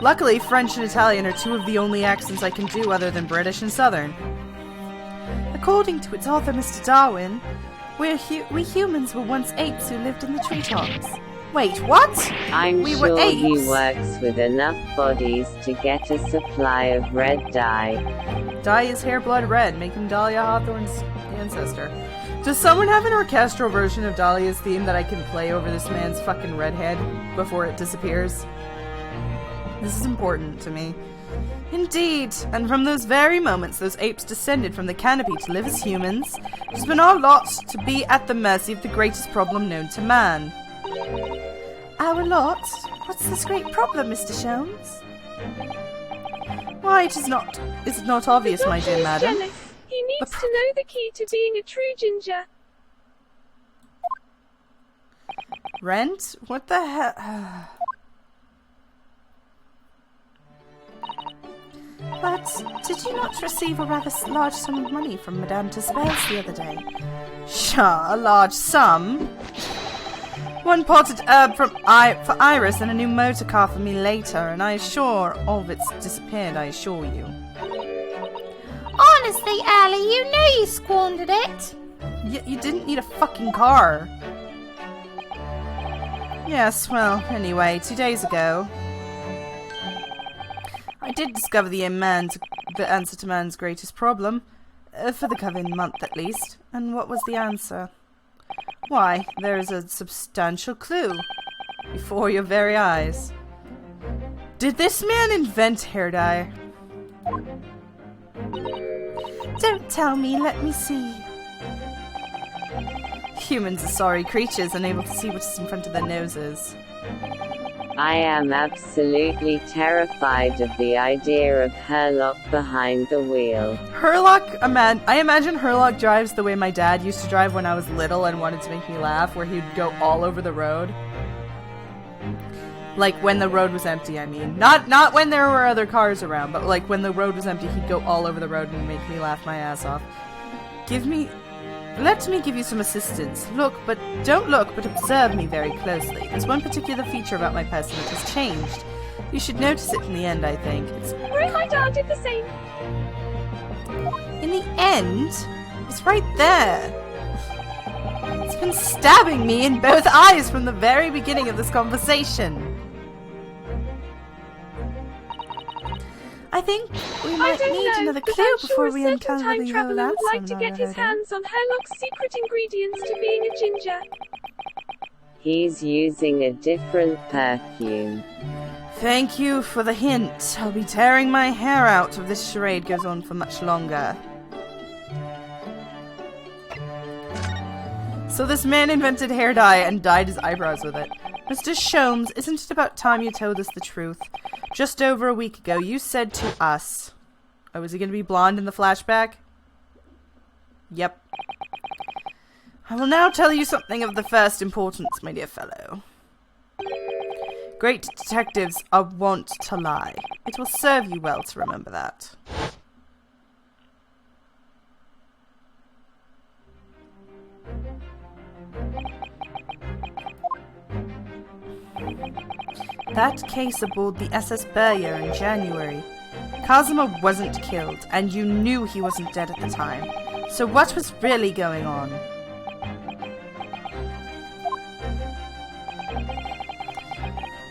Luckily, French and Italian are two of the only accents I can do other than British and Southern. According to its author, Mr. Darwin, we humans were once apes who lived in the treetops. Wait, what? I'm we sure were apes? he works with enough bodies to get a supply of red dye. Dye his hair blood red, make him Dahlia Hawthorne's ancestor. Does someone have an orchestral version of Dahlia's theme that I can play over this man's fucking redhead before it disappears? This is important to me. Indeed, and from those very moments those apes descended from the canopy to live as humans, it has been our lot to be at the mercy of the greatest problem known to man. Our lot? What's this great problem, Mr. Sholmes? Why, it is not obvious, my dear madam. Jealous. He needs to know the key to being a true ginger. Rent? What the hell? But did you not receive a rather large sum of money from Madame Tisbez the other day? Pshaw, a large sum? One potted herb for Iris and a new motor car for me later, and I assure all of it's disappeared, I assure you. Honestly, Allie, you know you squandered it. You didn't need a fucking car. Yes, well, anyway, 2 days ago, I did discover the answer to man's greatest problem, for the coming month at least. And what was the answer? Why, there is a substantial clue before your very eyes. Did this man invent hair dye? Don't tell me, let me see. Humans are sorry creatures, unable to see what's in front of their noses. I am absolutely terrified of the idea of Herlock behind the wheel. I imagine Herlock drives the way my dad used to drive when I was little and wanted to make me laugh, where he'd go all over the road. Like when the road was empty, I mean. Not when there were other cars around, but like when the road was empty, he'd go all over the road and make me laugh my ass off. Let me give you some assistance. Don't look, but observe me very closely. There's one particular feature about my person that has changed. You should notice it in the end, I think. My dad did the same. In the end? It's right there. It's been stabbing me in both eyes from the very beginning of this conversation. I think we might need another clue before we uncover the whole traveler would like to answer, get his hands on Herlock's secret ingredients to being a ginger. He's using a different perfume. Thank you for the hint. I'll be tearing my hair out if this charade goes on for much longer. So this man invented hair dye and dyed his eyebrows with it. Mr. Sholmes, isn't it about time you told us the truth? Just over a week ago, you said to us... Oh, is he going to be blonde in the flashback? Yep. I will now tell you something of the first importance, my dear fellow. Great detectives are wont to lie. It will serve you well to remember that. That case aboard the SS Berger in January. Kazuma wasn't killed, and you knew he wasn't dead at the time. So what was really going on?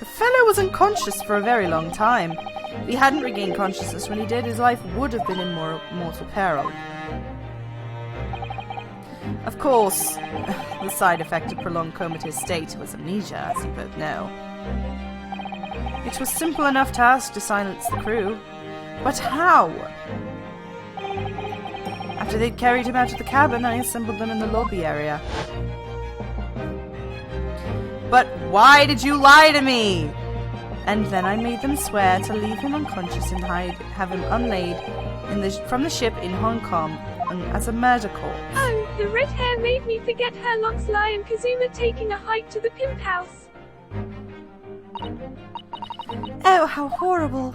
The fellow was unconscious for a very long time. If he hadn't regained consciousness when he did, his life would have been in mortal peril. Of course, the side effect of prolonged comatose state was amnesia, as you both know. It was simple enough task to silence the crew. But how? After they'd carried him out of the cabin, I assembled them in the lobby area. But why did you lie to me? And then I made them swear to leave him unconscious and have him unlaid from the ship in Hong Kong as a murder corpse. Oh, the red hair made me forget Herlock's lie and Kazuma taking a hike to the pimp house. Oh, how horrible.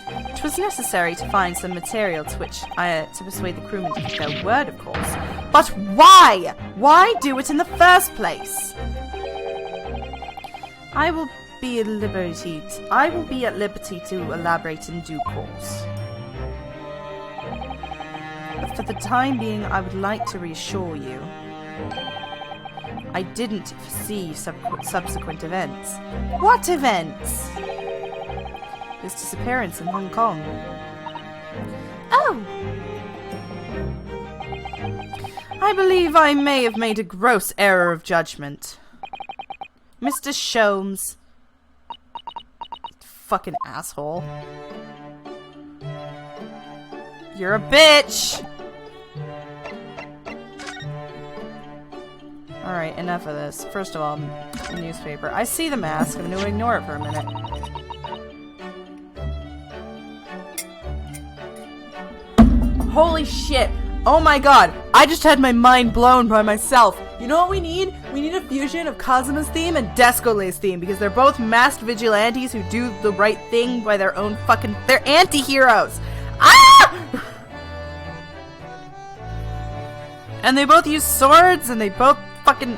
It was necessary to find some material to persuade the crewmen to keep their word, of course. But why? Why do it in the first place? I will be at liberty to elaborate in due course. But for the time being, I would like to reassure you. I didn't foresee subsequent events. What events? His disappearance in Hong Kong. Oh! I believe I may have made a gross error of judgment. Mr. Sholmes. Fucking asshole. You're a bitch! Alright, enough of this. First of all, newspaper. I see the mask. I'm gonna ignore it for a minute. Holy shit! Oh my god! I just had my mind blown by myself. You know what we need? We need a fusion of Kazuma's theme and Descole's theme, because they're both masked vigilantes who do the right thing by their own fucking... They're anti-heroes! Ah! And they both use swords, and they both fucking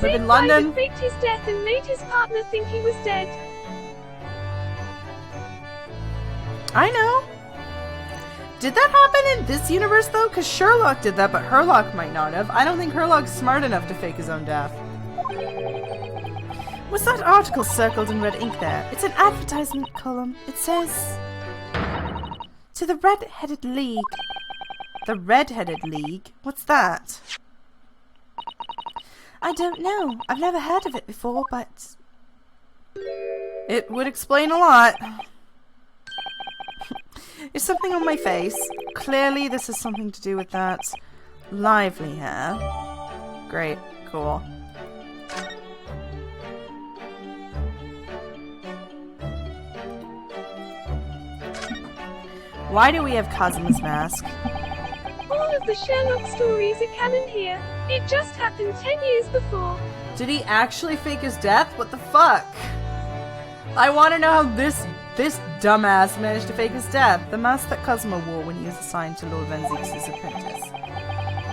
live in London. Faked his death and made his partner think he was dead. I know. Did that happen in this universe, though? Because Sherlock did that, but Herlock might not have. I don't think Herlock's smart enough to fake his own death. Was that article circled in red ink there? It's an advertisement column. It says... To the Red-Headed League. The Red-Headed League? What's that? I don't know. I've never heard of it before, but... It would explain a lot. Is something on my face? Clearly this has something to do with that. Lively hair. Great. Cool. Why do we have Kazuma's mask? All of the Sherlock stories are canon here. It just happened 10 years before. Did he actually fake his death? What the fuck? I want to know how this dumbass managed to fake his death. The mask that Kazuma wore when he was assigned to Lord Van Zieks' apprentice.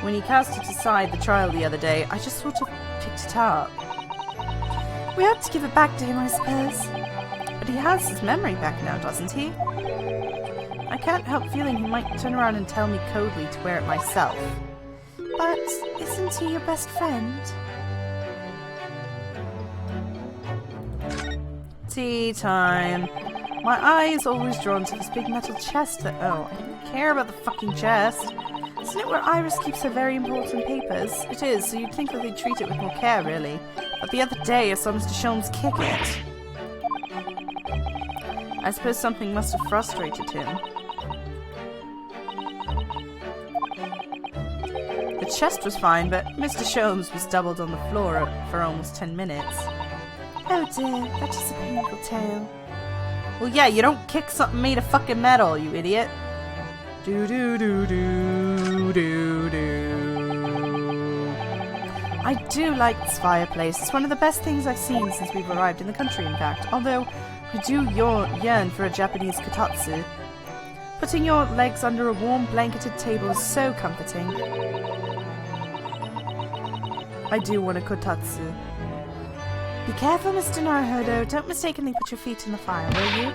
When he cast it aside the trial the other day, I just sort of picked it up. We ought to give it back to him, I suppose. But he has his memory back now, doesn't he? I can't help feeling he might turn around and tell me coldly to wear it myself. But isn't he your best friend? Tea time. My eye is always drawn to this big metal chest that— oh, I don't care about the fucking chest. Isn't it where Iris keeps her very important papers? It is, so you'd think that they'd treat it with more care, really. But the other day I saw Mr. Sholmes kick it. I suppose something must have frustrated him. The chest was fine, but Mr. Sholmes was doubled on the floor for almost 10 minutes. Oh dear, that is a painful tale. Well, yeah, you don't kick something made of fucking metal, you idiot. Do do do do do do. I do like this fireplace. It's one of the best things I've seen since we've arrived in the country, in fact. Although, I do yearn for a Japanese kotatsu. Putting your legs under a warm blanketed table is so comforting. I do want a kotatsu. Be careful, Mr. Naruhodo. Don't mistakenly put your feet in the fire, will you?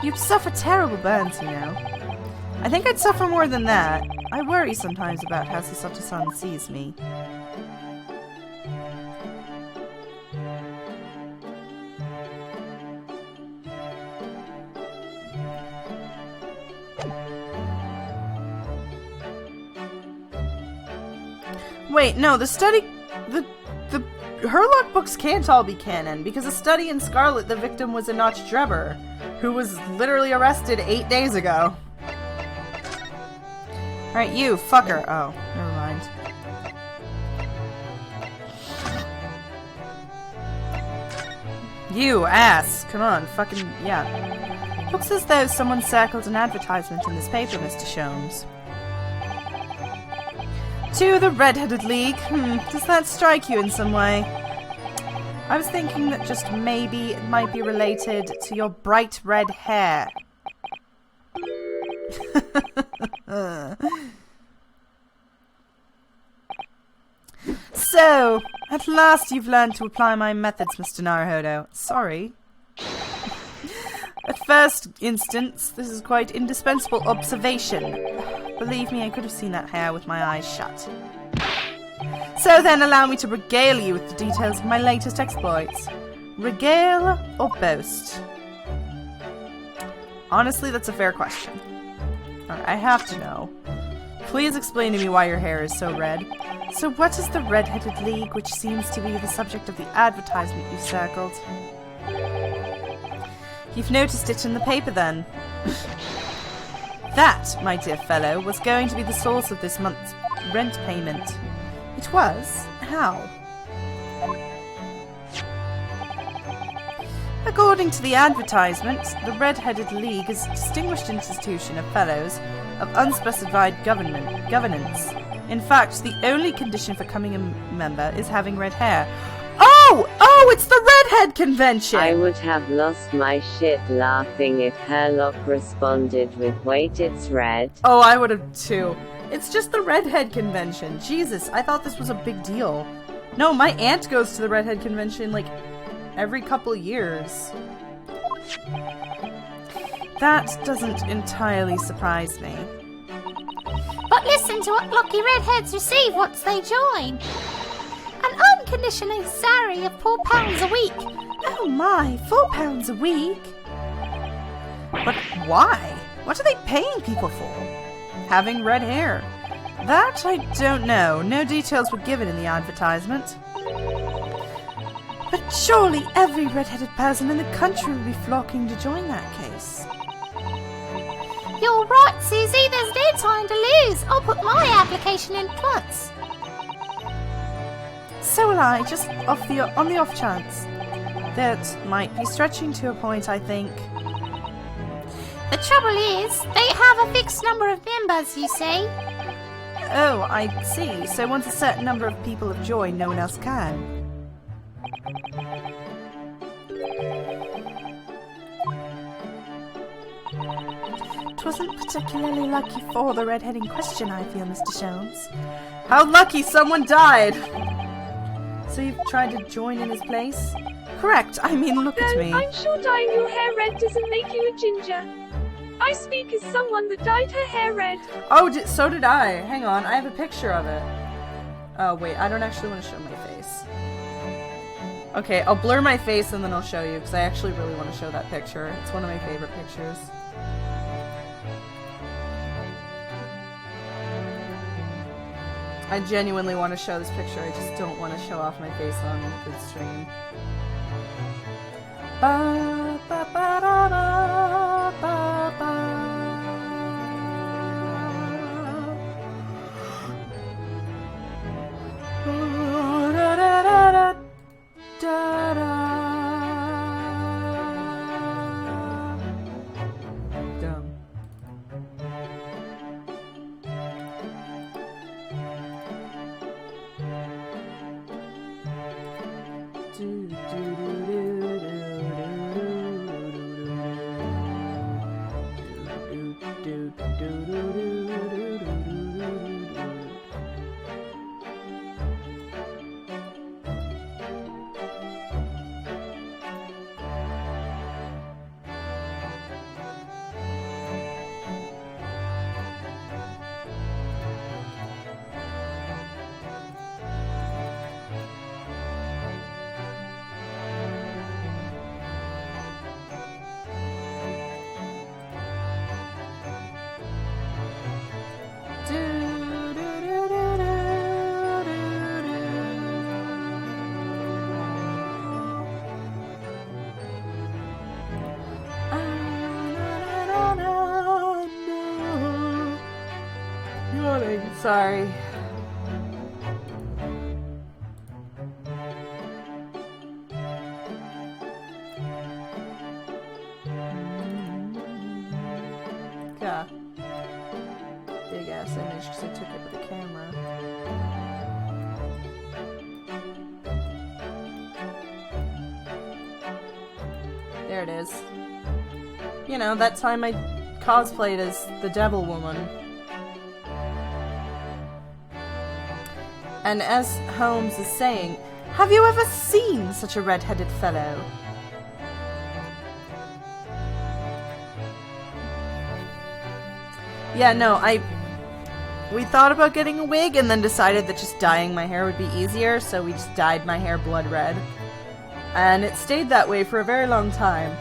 You'd suffer terrible burns, you know. I think I'd suffer more than that. I worry sometimes about how Sasato-san sees me. Wait, no, the study... The Herlock books can't all be canon, because a study in Scarlet, the victim was a Notch Drebber, who was literally arrested 8 days ago. Alright, you, fucker. Oh, never mind. You, ass. Come on, fucking, yeah. Looks as though someone circled an advertisement in this paper, Mr. Sholmes. To the Red-Headed League. Does that strike you in some way? I was thinking that just maybe it might be related to your bright red hair. So, at last you've learned to apply my methods, Mr. Naruhodo. Sorry. At first instance, this is quite indispensable observation. Believe me, I could have seen that hair with my eyes shut. So then, allow me to regale you with the details of my latest exploits. Regale or boast? Honestly, that's a fair question. I have to know. Please explain to me why your hair is so red. So what is the Red-Headed League, which seems to be the subject of the advertisement you've circled? You've noticed it in the paper, then? That, my dear fellow, was going to be the source of this month's rent payment. It was? How? According to the advertisement, the Red-Headed League is a distinguished institution of fellows of unspecified governance. In fact, the only condition for becoming a member is having red hair. Oh, it's the Redhead Convention! I would have lost my shit laughing if Herlock responded with, wait, it's red. Oh, I would have too. It's just the Redhead Convention. Jesus, I thought this was a big deal. No, my aunt goes to the Redhead Convention, like, every couple years. That doesn't entirely surprise me. But listen to what lucky redheads receive once they join. An unconditional salary of £4 a week. Oh my, £4 a week? But why? What are they paying people for? Having red hair. That I don't know. No details were given in the advertisement. But surely every red-headed person in the country will be flocking to join that case. You're right, Susie. There's no time to lose. I'll put my application in at once. So will I, just on the off chance. That might be stretching to a point, I think. The trouble is, they have a fixed number of members, you see. Oh, I see. So once a certain number of people have joined, no one else can. It wasn't particularly lucky for the redhead in question, I feel, Mr. Sholmes. How lucky someone died! So you've tried to join in his place? Correct. I mean, look at me. I'm sure dyeing your hair red doesn't make you a ginger. I speak as someone that dyed her hair red. Oh, so did I. Hang on, I have a picture of it. Oh, wait, I don't actually want to show my face. Okay, I'll blur my face and then I'll show you, because I actually really want to show that picture. It's one of my favorite pictures. I genuinely want to show this picture, I just don't want to show off my face on the stream. Ba, ba, ba, da, da, ba, ba. Da, da, da, da, da, da. Dumb. Do, do, do, do, do, do, do, do, do. Sorry. Yeah. Big ass image because I took it with a camera. There it is. You know, that time I cosplayed as the Devil Woman. And as Holmes is saying, have you ever seen such a red-headed fellow? Yeah, no, we thought about getting a wig and then decided that just dyeing my hair would be easier, so we just dyed my hair blood red. And it stayed that way for a very long time.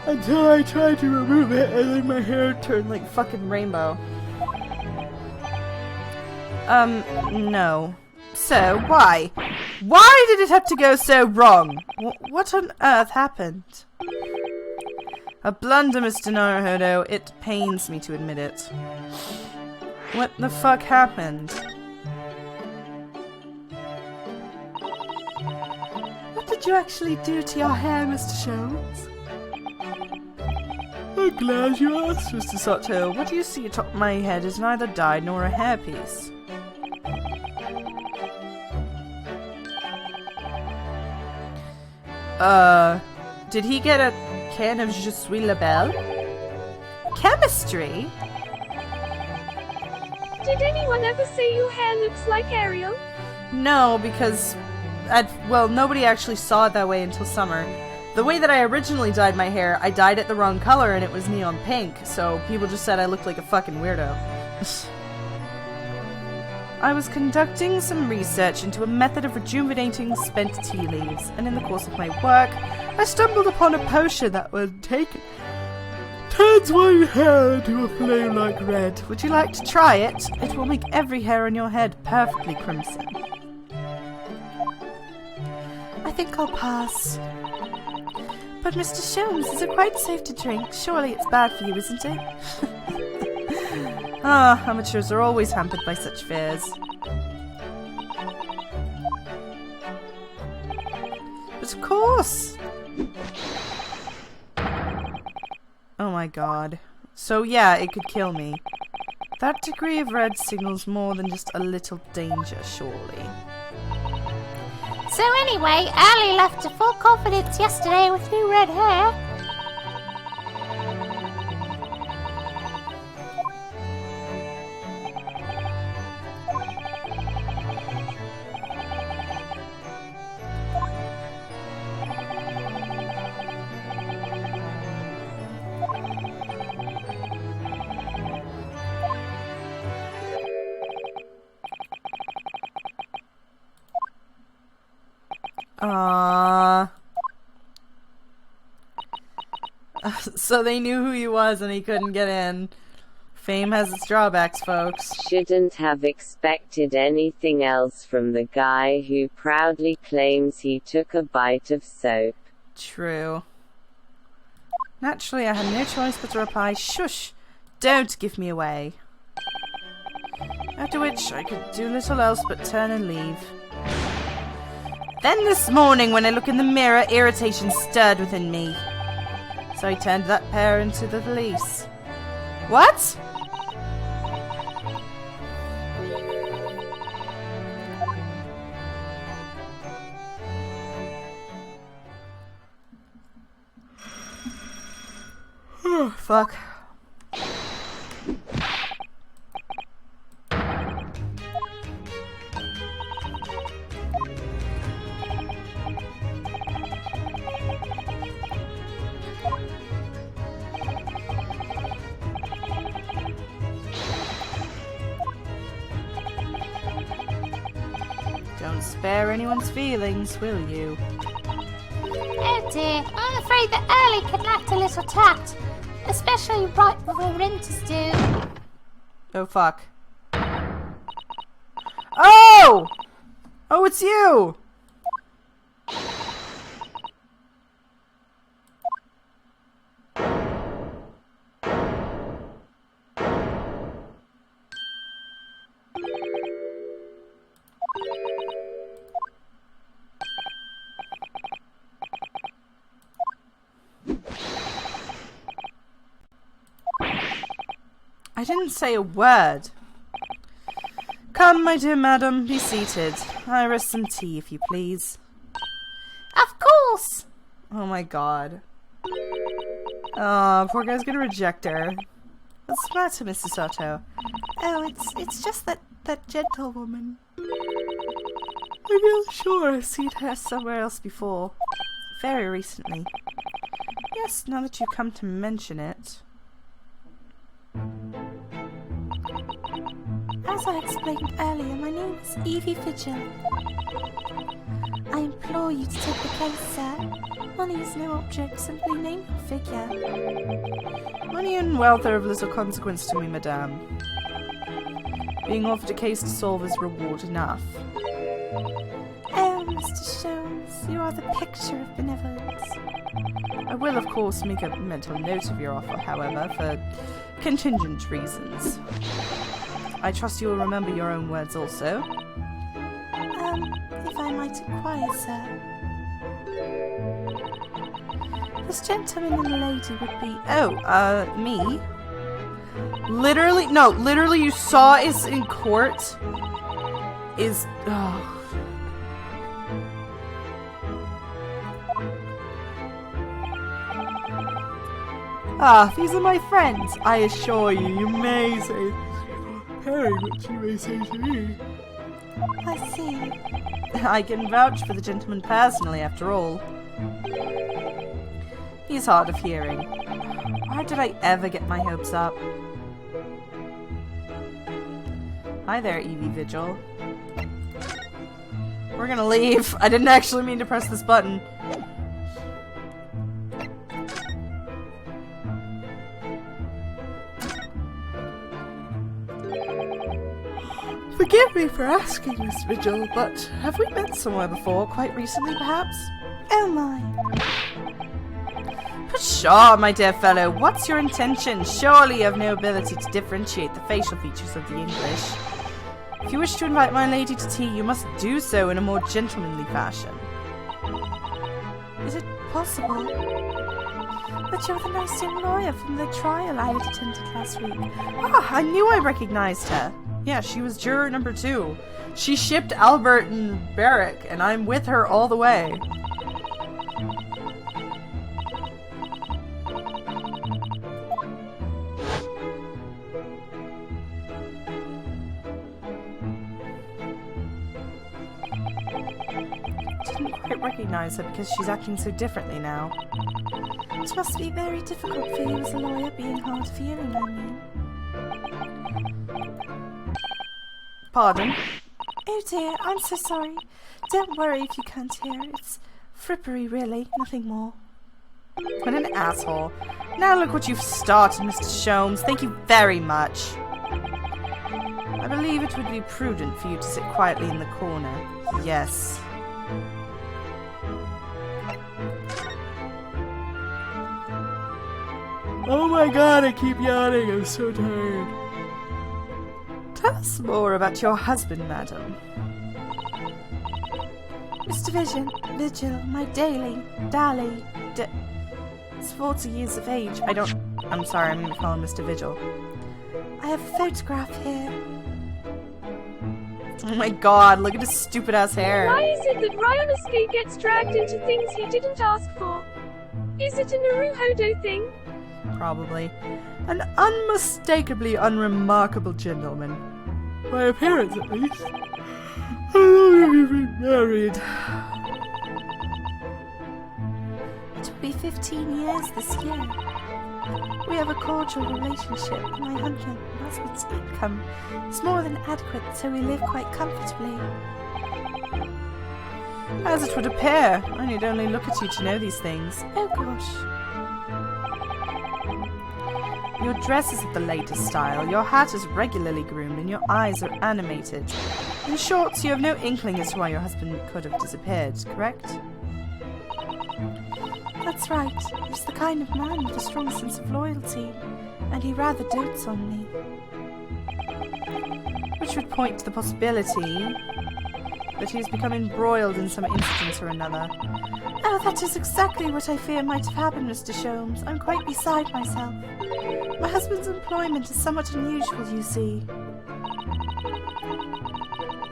Until I tried to remove it and then my hair turned like fucking rainbow. No. So, why? Why did it have to go so wrong? What on earth happened? A blunder, Mr. Naruhodo. It pains me to admit it. What the fuck happened? What did you actually do to your hair, Mr. Sholmes? I'm glad you asked, Mr. Sotto. What you see atop my head is neither dyed nor a hairpiece. Did he get a can of Je suis la belle? Chemistry? Did anyone ever say your hair looks like Ariel? No, because, well, nobody actually saw it that way until summer. The way that I originally dyed my hair, I dyed it the wrong color and it was neon pink, so people just said I looked like a fucking weirdo. I was conducting some research into a method of rejuvenating spent tea leaves, and in the course of my work, I stumbled upon a potion that would turns white hair into a flame-like red. Would you like to try it? It will make every hair on your head perfectly crimson. I think I'll pass. But Mr. Sholmes, is it quite safe to drink? Surely it's bad for you, isn't it? Ah, amateurs are always hampered by such fears. But of course! Oh my god. So yeah, it could kill me. That degree of red signals more than just a little danger, surely. So anyway, Ali left to full confidence yesterday with new red hair. Aww. So they knew who he was and he couldn't get in. Fame has its drawbacks, folks. Shouldn't have expected anything else from the guy who proudly claims he took a bite of soap. True. Naturally, I had no choice but to reply, "Shush! Don't give me away." After which, I could do little else but turn and leave. Then this morning, when I look in the mirror, irritation stirred within me. So I turned that pair into the police. What? Fuck. Don't spare anyone's feelings, will you? Oh dear, I'm afraid that Early can lack a little tact, especially right before Renters do. Oh fuck. Oh! Oh, it's you! I didn't say a word. Come, my dear madam, be seated. I rest some tea, if you please. Of course! Oh my god. Oh, poor guy's gonna reject her. What's the matter, Mrs. Soto? Oh, it's just that gentlewoman. I'm not sure I've seen her somewhere else before. Very recently. Yes, now that you come to mention it. As I explained earlier, my name is Evie Vigil. I implore you to take the case, sir. Money is no object, simply name your figure. Money and wealth are of little consequence to me, madame. Being offered a case to solve is reward enough. Oh, Mr. Sholmes, you are the picture of benevolence. I will, of course, make a mental note of your offer, however, for contingent reasons. I trust you will remember your own words also. If I might inquire, sir. This gentleman and the lady would be... Oh, me? Literally you saw us in court? These are my friends. I assure you, you may say what you may say to me. I see. I can vouch for the gentleman personally, after all. He's hard of hearing. Why did I ever get my hopes up? Hi there, Evie Vigil. We're gonna leave. I didn't actually mean to press this button. Forgive me for asking, Miss Vigil, but have we met somewhere before? Quite recently, perhaps? Oh my. Pshaw, my dear fellow, what's your intention? Surely you have no ability to differentiate the facial features of the English. If you wish to invite my lady to tea, you must do so in a more gentlemanly fashion. Is it possible that you're the nice young lawyer from the trial I had attended last week? I knew I recognized her. Yeah, she was juror number 2. She shipped Albert and Barrick, and I'm with her all the way. Didn't quite recognize her because she's acting so differently now. It must be very difficult for you as a lawyer, being hard of hearing, I mean. Pardon? Oh dear, I'm so sorry. Don't worry if you can't hear. It's frippery, really, nothing more. What an asshole. Now look what you've started, Mr. Sholmes. Thank you very much. I believe it would be prudent for you to sit quietly in the corner. Yes. Oh my god, I keep yawning. I'm so tired. Tell us more about your husband, madam. Mr. Vigil, my Dally, is 40 years of age. I'm sorry, I'm going to call him Mr. Vigil. I have a photograph here. Oh my god, look at his stupid ass hair. Why is it that Ryunosuke gets dragged into things he didn't ask for? Is it a Naruhodo thing? Probably. An unmistakably unremarkable gentleman. By appearance, at least. How long have you been married? It will be 15 years this year. We have a cordial relationship. My husband's income is more than adequate, so we live quite comfortably. As it would appear. I need only look at you to know these things. Oh gosh. Your dress is of the latest style, your hat is regularly groomed, and your eyes are animated. In short, you have no inkling as to why your husband could have disappeared, correct? That's right. He's the kind of man with a strong sense of loyalty, and he rather dotes on me. Which would point to the possibility that he has become embroiled in some incident or another. Oh, that is exactly what I fear might have happened, Mr. Sholmes. I'm quite beside myself. My husband's employment is somewhat unusual, you see.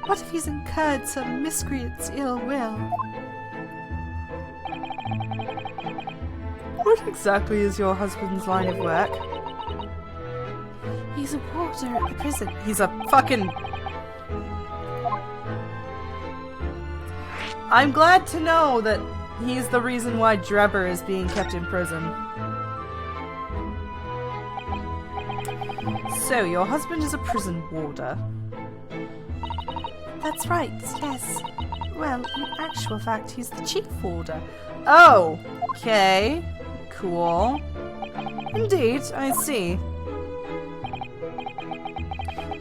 What if he's incurred some miscreant's ill will? What exactly is your husband's line of work? He's a warder at the prison. He's a fucking... I'm glad to know that he's the reason why Drebber is being kept in prison. So, your husband is a prison warder. That's right, yes. Well, in actual fact, he's the chief warder. Oh! Okay. Cool. Indeed, I see.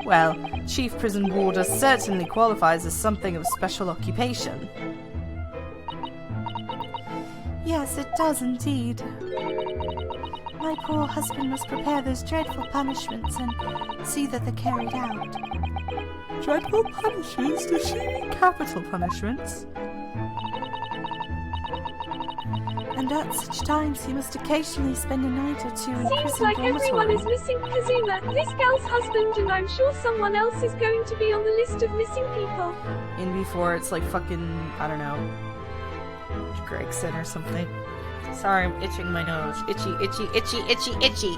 Well, chief prison warder certainly qualifies as something of special occupation. Yes, it does indeed. My poor husband must prepare those dreadful punishments and see that they're carried out. Dreadful punishments? Does she mean capital punishments? And at such times he must occasionally spend a night or two in Seems prison like everyone dormitory. is missing Kazuma, this gal's husband, and I'm sure someone else is going to be on the list of missing people. In before it's like fucking, I don't know, Gregson or something. Sorry, I'm itching my nose. Itchy, itchy, itchy, itchy, itchy.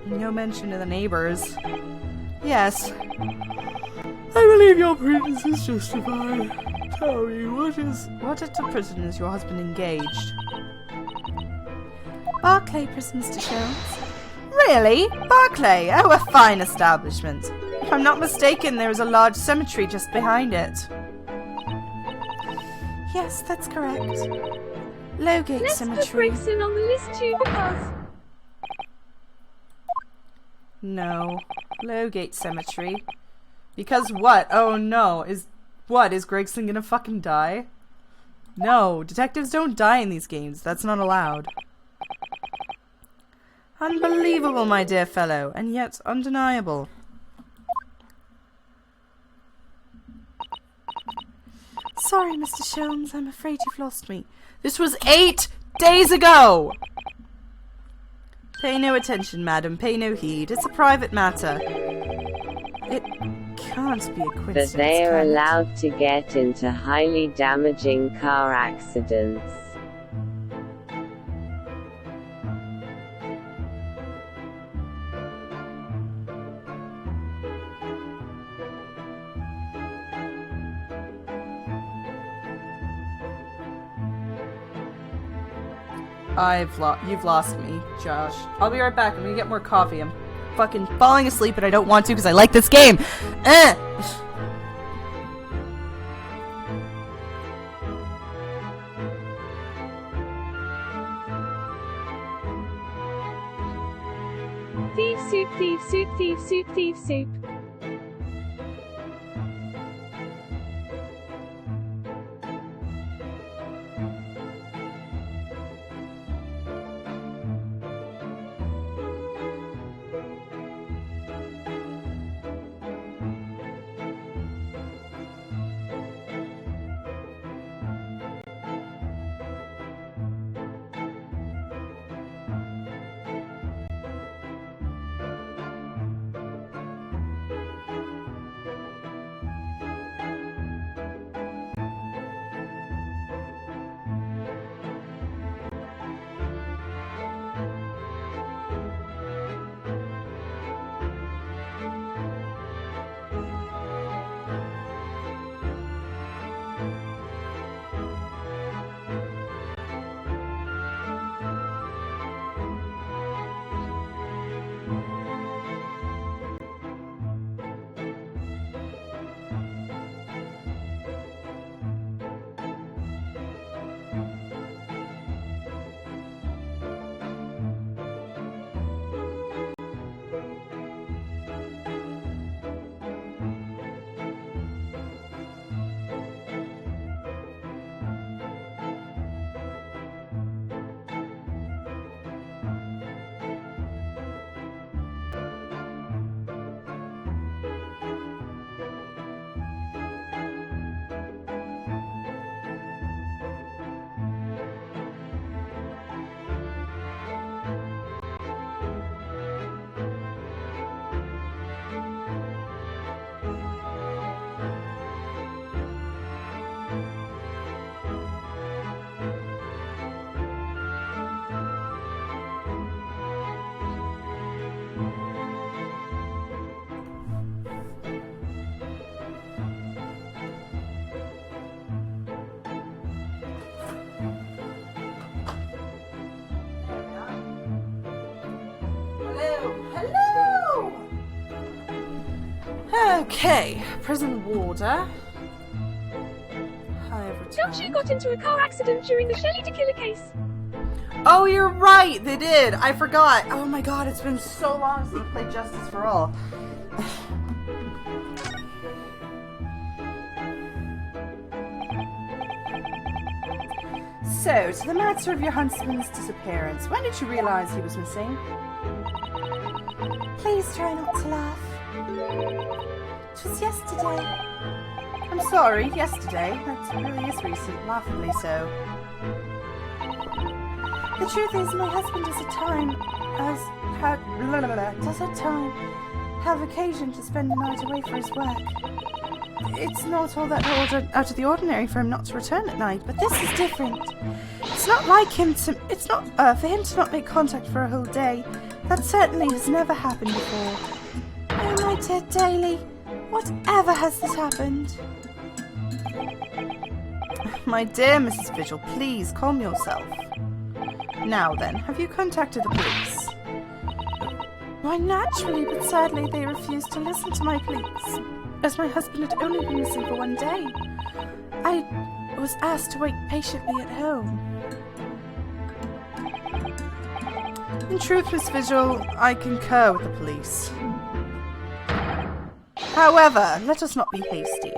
No mention of the neighbors. Yes. I believe your prudence is justified. Tell me, what at the prison is your husband engaged? Barclay prison, Mr. Sholmes. Really? Barclay? Oh, a fine establishment. If I'm not mistaken, there is a large cemetery just behind it. Yes, that's correct. Lowgate Let's put Cemetery. Gregson on the list too because... No. Lowgate Cemetery. Because what? Oh no. Is Gregson gonna fucking die? No. Detectives don't die in these games. That's not allowed. Unbelievable, my dear fellow. And yet undeniable. Sorry, Mr. Sholmes, I'm afraid you've lost me. This was 8 days ago! Pay no attention, madam. Pay no heed. It's a private matter. It can't be a coincidence. But they are can it? allowed to get into highly damaging car accidents. You've lost me, Josh. I'll be right back. I'm gonna get more coffee. I'm fucking falling asleep and I don't want to because I like this game. Thief soup, thief soup, thief soup, thief soup. Okay, prison warder. I have returned. Josh, you got into a car accident during the Shelley to Killer case. Oh, you're right, they did. I forgot. Oh my god, it's been so long since I played Justice for All. So, to the matter of your huntsman's disappearance, when did you realize he was missing? Please try not to laugh. It was yesterday. I'm sorry, yesterday. That really is recent, laughably so. The truth is, my husband does at time have occasion to spend the night away for his work. It's not all that out of the ordinary for him not to return at night, but This is different. it's not like him to. It's not for him to not make contact for a whole day. That certainly has never happened before. Oh, my dear Daly, whatever has this happened? My dear Mrs. Vigil, please calm yourself. Now then, have you contacted the police? Why, naturally, but sadly they refused to listen to my pleas, as my husband had only been missing for one day. I was asked to wait patiently at home. In truth, Miss Vigil, I concur with the police. However, let us not be hasty.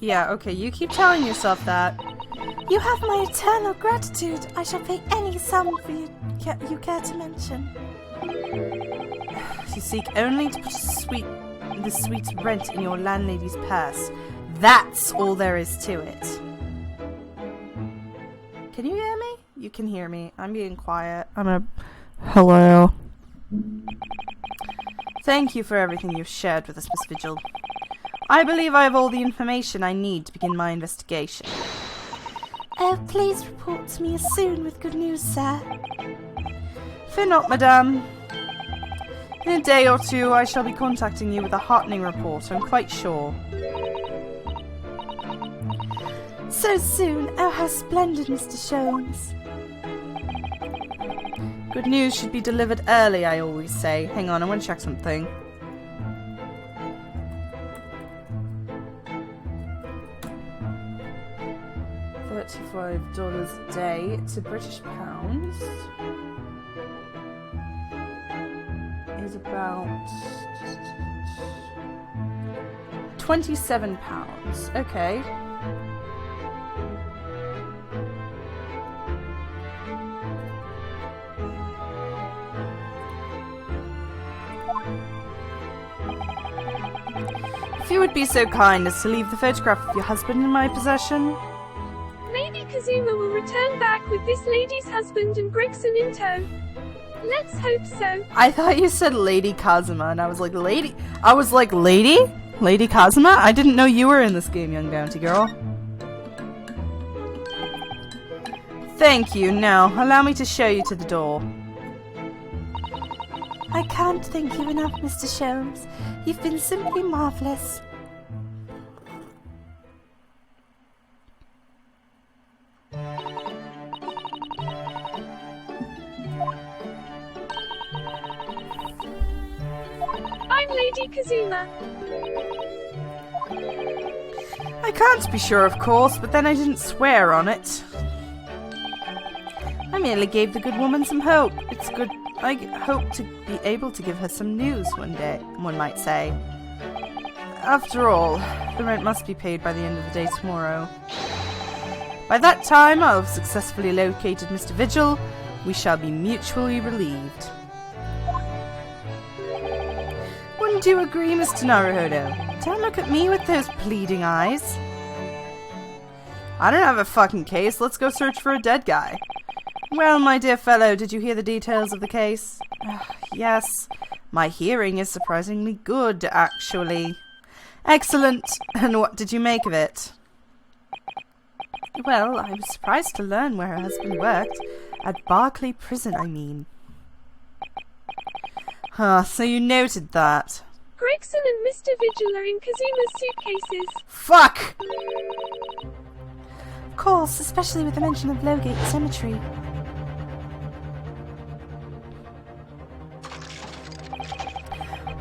Yeah, okay, you keep telling yourself that. You have my eternal gratitude. I shall pay any sum for you care to mention. You seek only to put the sweet rent in your landlady's purse. That's all there is to it. Can you hear me? You can hear me. I'm being quiet. Hello. Thank you for everything you've shared with us, Miss Vigil. I believe I have all the information I need to begin my investigation. Please report to me as soon with good news, sir. Fear not, madame. In a day or two, I shall be contacting you with a heartening report, I'm quite sure. So soon? Oh, how splendid, Mr. Sholmes. Good news should be delivered early, I always say. Hang on, I want to check something. $35 a day to British pounds is about £27. Okay. If you would be so kind as to leave the photograph of your husband in my possession. Maybe Kazuma will return back with this lady's husband and Gregson in tow. Let's hope so. I thought you said Lady Kazuma, and I was like, lady? I was like, lady? Lady Kazuma? I didn't know you were in this game, young bounty girl. Thank you. Now, allow me to show you to the door. I can't thank you enough, Mr. Sholmes. You've been simply marvellous. I'm Lady Kazuma. I can't be sure, of course, but then I didn't swear on it. I merely gave the good woman some hope. It's good. I hope to be able to give her some news one day, one might say. After all, the rent must be paid by the end of the day tomorrow. By that time, I'll have successfully located Mr. Vigil. We shall be mutually relieved. Wouldn't you agree, Mr. Naruhodo? Don't look at me with those pleading eyes. I don't have a fucking case. Let's go search for a dead guy. Well, my dear fellow, did you hear the details of the case? Yes. My hearing is surprisingly good, actually. Excellent. And what did you make of it? Well, I was surprised to learn where her husband worked. At Barclay Prison, I mean. So you noted that. Gregson and Mr. Vigil are in Kazuma's suitcases. Fuck! Of course, especially with the mention of Lowgate Cemetery.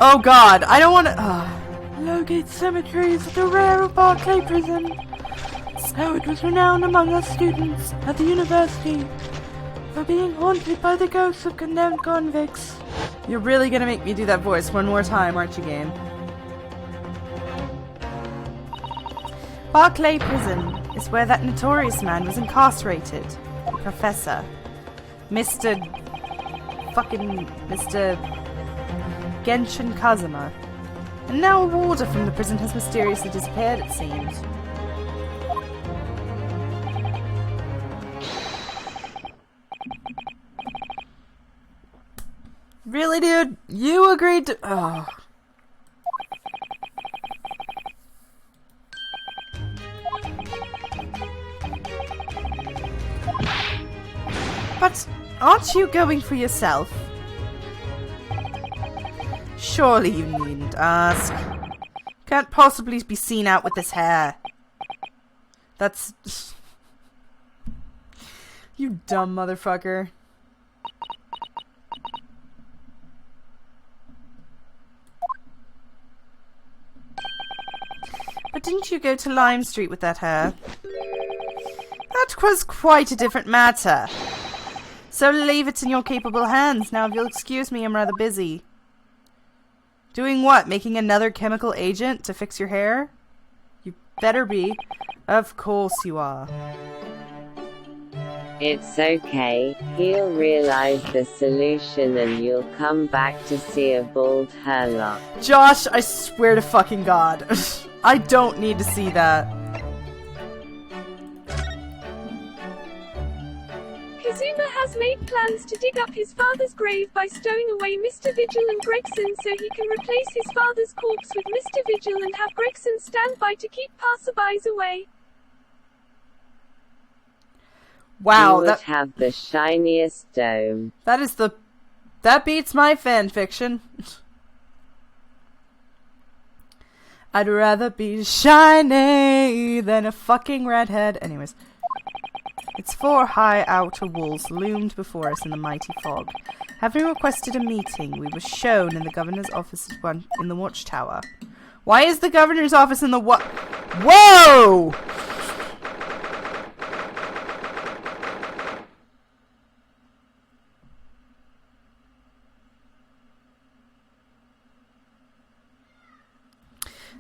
Oh god, I don't want to... Lowgate Cemetery is at the rear of Barclay Prison. So it was renowned among us students at the university for being haunted by the ghosts of condemned convicts. You're really gonna make me do that voice one more time, aren't you, game? Barclay Prison is where that notorious man was incarcerated. The professor. Mr. Genshin Kazuma. And now a warder from the prison has mysteriously disappeared, it seems. Really, dude? You agreed to... Oh. But aren't you going for yourself? Surely you needn't ask. Can't possibly be seen out with this hair. That's... You dumb motherfucker. But didn't you go to Lime Street with that hair? That was quite a different matter. So leave it in your capable hands. Now, if you'll excuse me, I'm rather busy. Doing what? Making another chemical agent to fix your hair? You better be. Of course you are. It's okay. He'll realize the solution and you'll come back to see a bald hairlock. Josh, I swear to fucking God. I don't need to see that. Kazuma has made plans to dig up his father's grave by stowing away Mr. Vigil and Gregson so he can replace his father's corpse with Mr. Vigil and have Gregson stand by to keep passerbys away. Wow, He would have the shiniest dome. That beats my fan fiction. I'd rather be shiny than a fucking redhead. Anyways. Its 4 high outer walls loomed before us in the mighty fog. Having requested a meeting, we were shown in the governor's office in the watchtower. Why is the governor's office in the Whoa!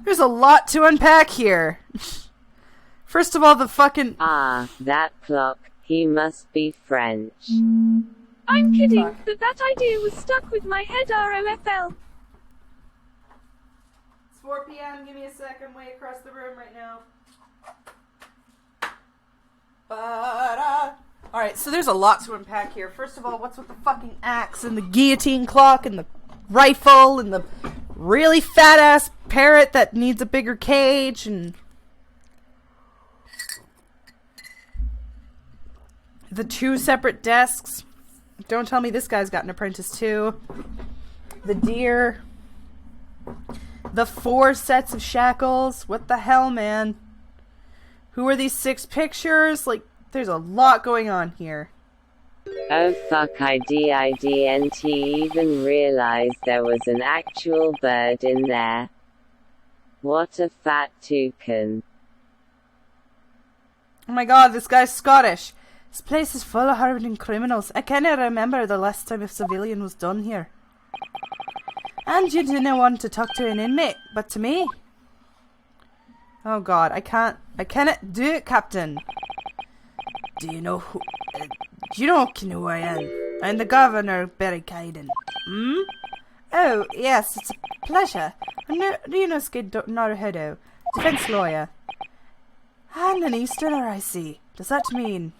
There's a lot to unpack here. First of all, the fucking... Ah, that clock. He must be French. I'm kidding, but that idea was stuck with my head ROFL. It's 4 p.m. Give me a sec. I'm way across the room right now. Alright, so there's a lot to unpack here. First of all, what's with the fucking axe and the guillotine clock and the rifle and the really fat-ass parrot that needs a bigger cage and... the 2 separate desks. Don't tell me this guy's got an apprentice too. The deer. The 4 sets of shackles. What the hell, man? Who are these 6 pictures? Like, there's a lot going on here. Oh fuck, I didn't even realize there was an actual bird in there. What a fat toucan. Oh my god, this guy's Scottish. This place is full of hardened criminals. I cannot remember the last time a civilian was done here. And you didn't want to talk to an inmate, but to me? Oh god, I cannot do it, Captain. Do you know who I am? I'm the Governor Barricading. Hmm? Oh, yes, it's a pleasure. I'm Ryunosuke Naruhodo, defense lawyer. And an Easterner, I see. Does that mean...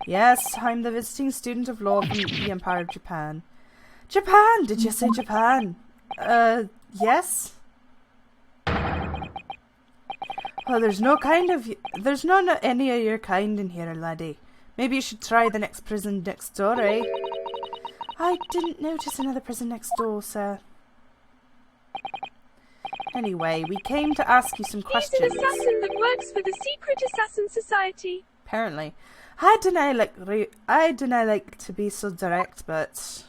Yes, I'm the visiting student of law from the Empire of Japan. Japan! Did you say Japan? Yes? Well, there's no any of your kind in here, laddie. Maybe you should try the next prison next door, eh? I didn't notice another prison next door, sir. Anyway, we came to ask you some questions. He's an assassin that works for the Secret Assassin Society. Apparently. I dunno like to be so direct, but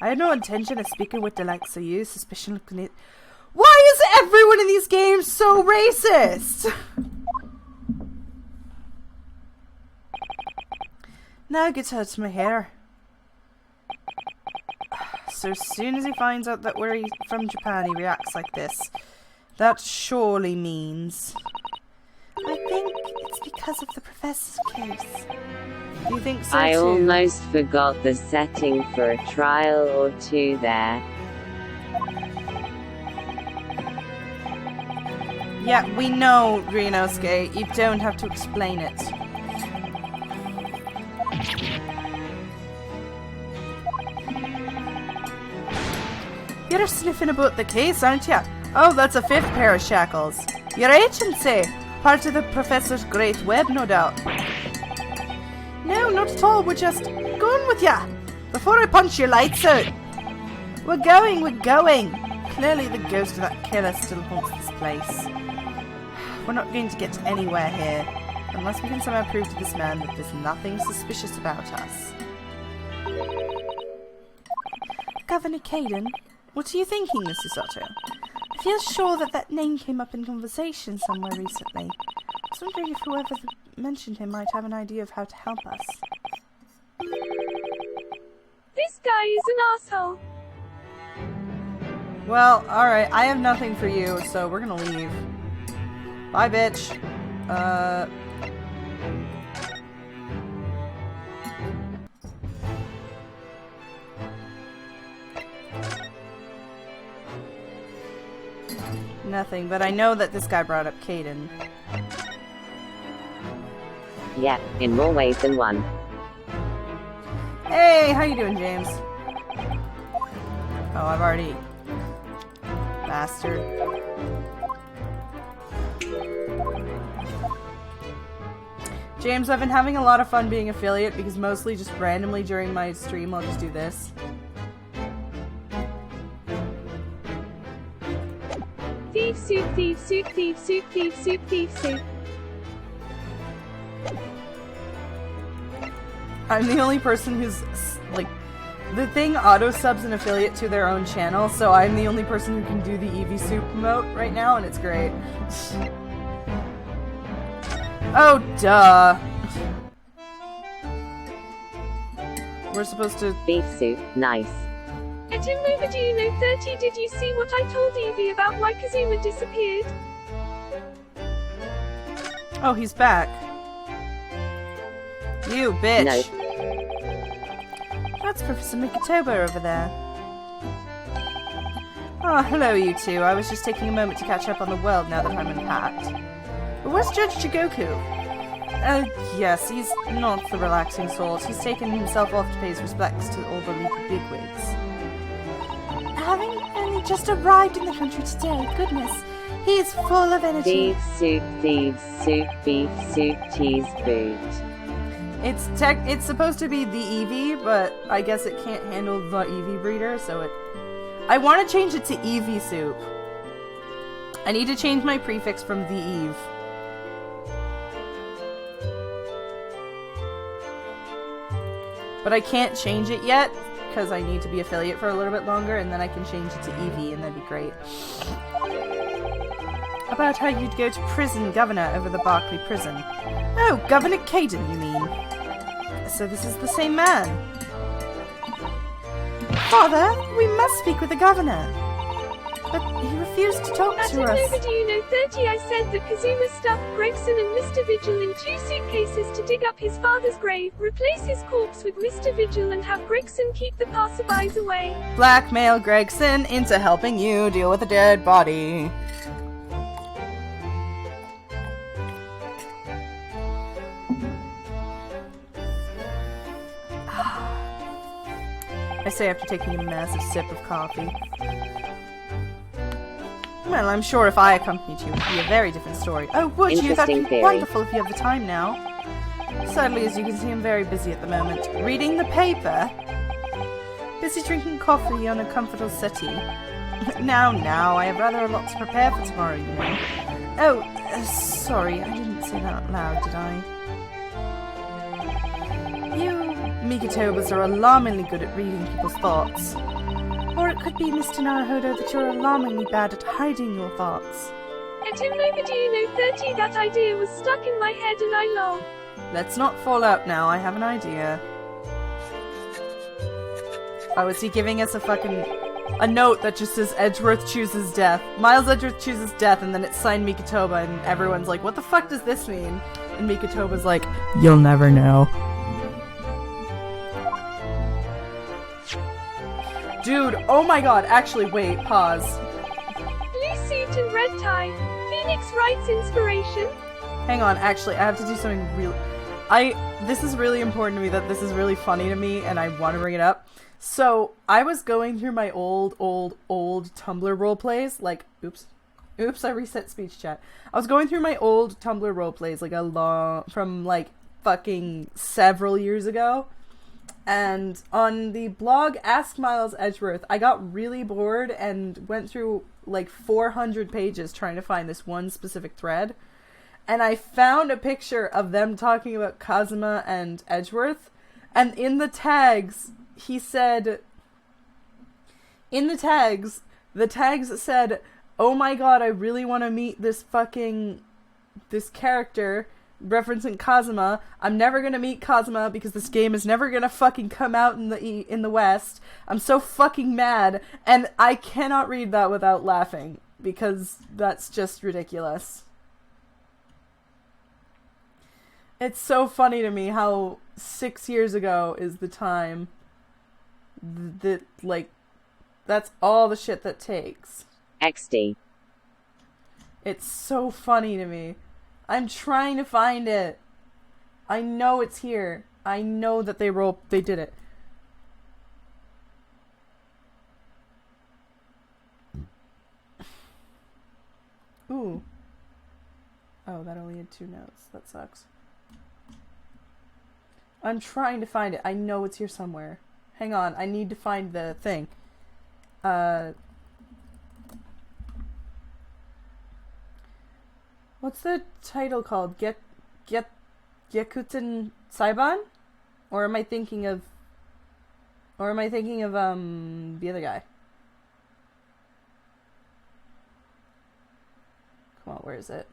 I had no intention of speaking with the likes of you. Suspicion looking at... Why is everyone in these games so racist? Now gets hurt to my hair. So as soon as he finds out that we're from Japan, he reacts like this. That surely means... I think it's because of the professor's case. You think so I too? almost forgot the setting for a trial or 2 there. Yeah, we know, Ryunosuke. You don't have to explain it. You're sniffing about the case, aren't you? Oh, that's a 5th pair of shackles. Your agency! Part of the professor's great web, no doubt. No, not at all. We're just going with ya. Before I punch your lights out. We're going. Clearly the ghost of that killer still haunts this place. We're not going to get anywhere here. Unless we can somehow prove to this man that there's nothing suspicious about us. Governor Caden, What are you thinking, Mr. Soto? I feel sure that name came up in conversation somewhere recently. I was wondering if whoever mentioned him might have an idea of how to help us. This guy is an asshole. Well, alright, I have nothing for you, so we're gonna leave. Bye, bitch. Nothing, but I know that this guy brought up Caden. Yeah, in more ways than one. Hey, how you doing, James? Oh, I've already... Bastard. James, I've been having a lot of fun being affiliate because mostly just randomly during my stream I'll just do this. Thief soup, thief soup, thief soup, thief soup, thief soup. I'm the only person who's, like, the thing auto-subs an affiliate to their own channel, so I'm the only person who can do the Eevee soup emote right now, and it's great. Oh, duh. We're supposed to... Beef soup, nice. At him over, do you know 30? Did you see what I told Eevee about why Kazuma disappeared? Oh, he's back. You bitch. No. That's Professor Mikitoba over there. Oh, hello you two. I was just taking a moment to catch up on the world now that I'm unpacked. But where's Judge Chigoku? Yes, he's not the relaxing sort. He's taken himself off to pay his respects to all the legal bigwigs. Having only just arrived in the country today, goodness, he is full of energy. Beef soup, thieves soup, beef soup, cheese boot. It's supposed to be the Eevee, but I guess it can't handle the Eevee breeder, so it... I want to change it to Eevee soup. I need to change my prefix from the Eve. But I can't change it yet, because I need to be affiliate for a little bit longer, and then I can change it to Eevee, and that'd be great. About how you'd go to prison governor over the Barclay prison. Oh, Governor Caden, you mean? So this is the same man. Father, we must speak with the governor. But he refused to talk to us. At do you know 30? I said that Kazuma stuffed Gregson and Mr. Vigil in 2 suitcases to dig up his father's grave, replace his corpse with Mr. Vigil, and have Gregson keep the passerbys away. Blackmail Gregson into helping you deal with a dead body. I say after taking a massive sip of coffee. Well, I'm sure if I accompanied you, it would be a very different story. Oh, would you? That'd be theory. wonderful if you have the time now. Sadly, as you can see, I'm very busy at the moment. Reading the paper? Busy drinking coffee on a comfortable settee. Now, I have rather a lot to prepare for tomorrow, you know. Oh, sorry, I didn't say that out loud, did I? You Mikitobas are alarmingly good at reading people's thoughts. Or it could be, Mr. Naruhodo, that you're alarmingly bad at hiding your thoughts. At him over, do you know 30? That idea was stuck in my head and I long. Let's not fall out now, I have an idea. Oh, is he giving us a note that just says Edgeworth chooses death? Miles Edgeworth chooses death, and then it's signed Mikitoba, and everyone's like, what the fuck does this mean? And Mikitoba's like, you'll never know. Dude, oh my god, actually, wait, pause. Blue suit and red tie. Phoenix Wright's inspiration. Hang on, actually, I have to do something real. This is really important to me, that this is really funny to me, and I want to bring it up. So, I was going through my old Tumblr roleplays, like, oops, I reset speech chat. I was going through my old Tumblr roleplays, like, from, like, fucking several years ago. And on the blog Ask Miles Edgeworth, I got really bored and went through like 400 pages trying to find this one specific thread. And I found a picture of them talking about Kazuma and Edgeworth. And in the tags, he said... the tags said, oh my god, I really want to meet this character... referencing Kazuma. I'm never gonna meet Kazuma because this game is never gonna fucking come out in the West. I'm so fucking mad, and I cannot read that without laughing because that's just ridiculous. It's so funny to me how 6 years ago is the time that, like, that's all the shit that takes. XD. It's so funny to me. I'm trying to find it. I know it's here. I know that they did it. Ooh. Oh, that only had 2 notes. That sucks. I'm trying to find it. I know it's here somewhere. Hang on, I need to find the thing. What's the title called? Gyakuten Saiban? Or am I thinking of the other guy? Come on, where is it?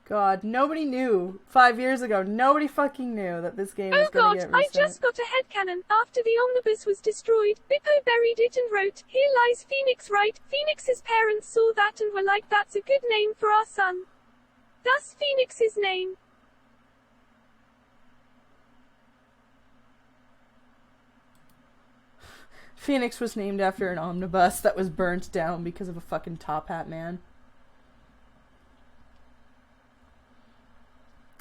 God, nobody knew 5 years ago. Nobody fucking knew that this game was going to get I reset. just got a headcanon. After the omnibus was destroyed, Bippo buried it and wrote, "Here lies Phoenix Wright." Phoenix's parents saw that and were like, "That's a good name for our son." Thus Phoenix's name. Phoenix was named after an omnibus that was burnt down because of a fucking Top Hat man.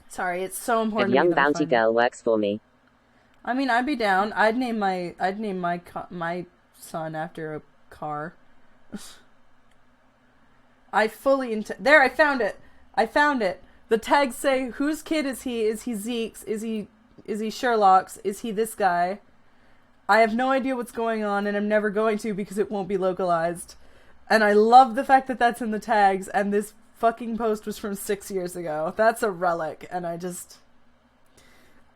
Sorry, it's so important. If young bounty girl works for me. I mean, I'd be down. I'd name my son after a car. I fully there. I found it. The tags say, whose kid is he? Is he Zeke's? Is he Sherlock's? Is he this guy? I have no idea what's going on, and I'm never going to because it won't be localized. And I love the fact that that's in the tags, and this fucking post was from 6 years ago. That's a relic, and I just...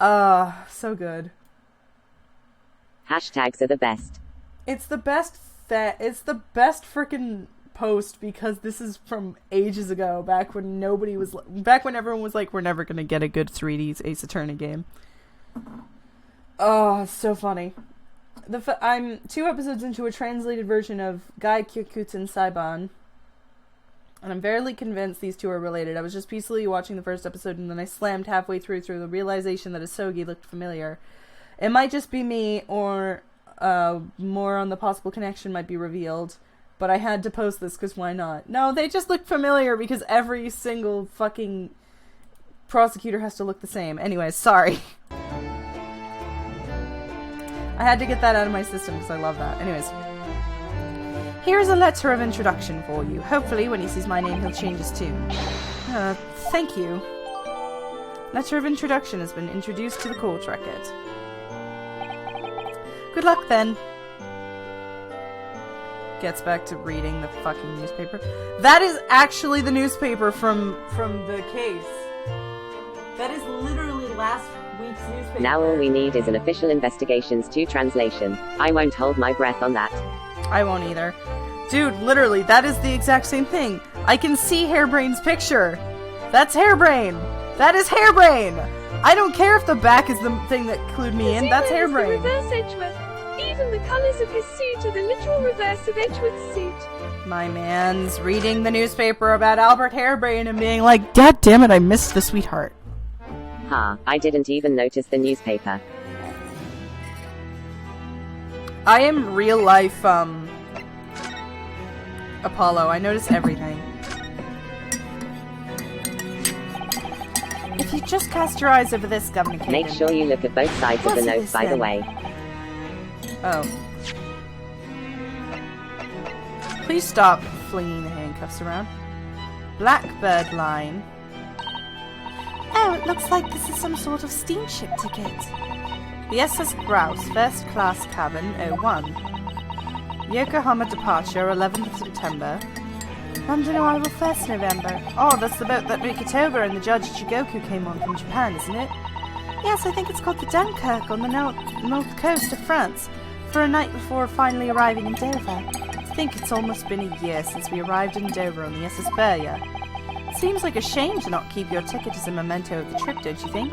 so good. Hashtags are the best. It's the best frickin' post because this is from ages ago, back when everyone was like, we're never gonna get a good 3D Ace Attorney game. Oh, it's so funny. I'm 2 episodes into a translated version of Gai Kyokuten Saiban, and I'm fairly convinced these two are related. I was just peacefully watching the first episode, and then I slammed halfway through the realization that Asogi looked familiar. It might just be me, or more on the possible connection might be revealed, but I had to post this because why not? No, they just look familiar because every single fucking prosecutor has to look the same. Anyways, sorry. I had to get that out of my system because I love that. Anyways. Here's a letter of introduction for you. Hopefully when he sees my name he'll change his tune. Thank you. Letter of introduction has been introduced to the court record. Good luck then. Gets back to reading the fucking newspaper. That is actually the newspaper from the case. That is literally last week's newspaper. Now all we need is an official Investigations 2 translation. I won't hold my breath on that. I won't either. Dude, literally, that is the exact same thing. I can see Hairbrain's picture. That's Hairbrain. That is Hairbrain. I don't care if the back is the thing that clued me in. That's Hairbrain. Reverse Edgeworth. Even the colours of his suit are the literal reverse of Edgeworth's suit. My man's reading the newspaper about Albert Hairbrain and being like, God damn it, I missed the sweetheart. Ha, I didn't even notice the newspaper. I am real life, Apollo. I notice everything. If you just cast your eyes over this, Governor Kagan. Make sure you look at both sides of the note, by the way. Oh. Please stop flinging the handcuffs around. Blackbird line. Oh, it looks like this is some sort of steamship ticket. The SS Grouse, first class cabin, 01. Yokohama departure, 11th of September. London arrival 1st November. Oh, that's the boat that Rikitoga and the Judge Chigoku came on from Japan, isn't it? Yes, I think it's called the Dunkirk on the north coast of France, for a night before finally arriving in Dover. I think it's almost been a year since we arrived in Dover on the SS Berya. Seems like a shame to not keep your ticket as a memento of the trip, don't you think?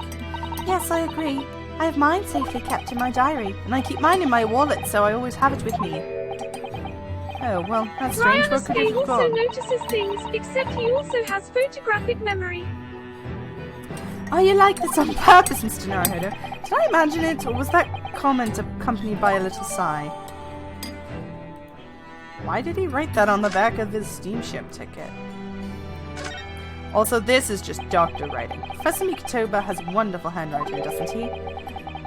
Yes, I agree. I have mine safely kept in my diary. And I keep mine in my wallet, so I always have it with me. Oh, well, that's strange. What could Ryan have also gone? notices things, except he also has photographic memory. Oh, you like this on purpose, Mr. Naruhodo. Did I imagine it, or was that comment accompanied by a little sigh? Why did he write that on the back of his steamship ticket? Also, this is just doctor writing. Professor Mikotoba has wonderful handwriting, doesn't he?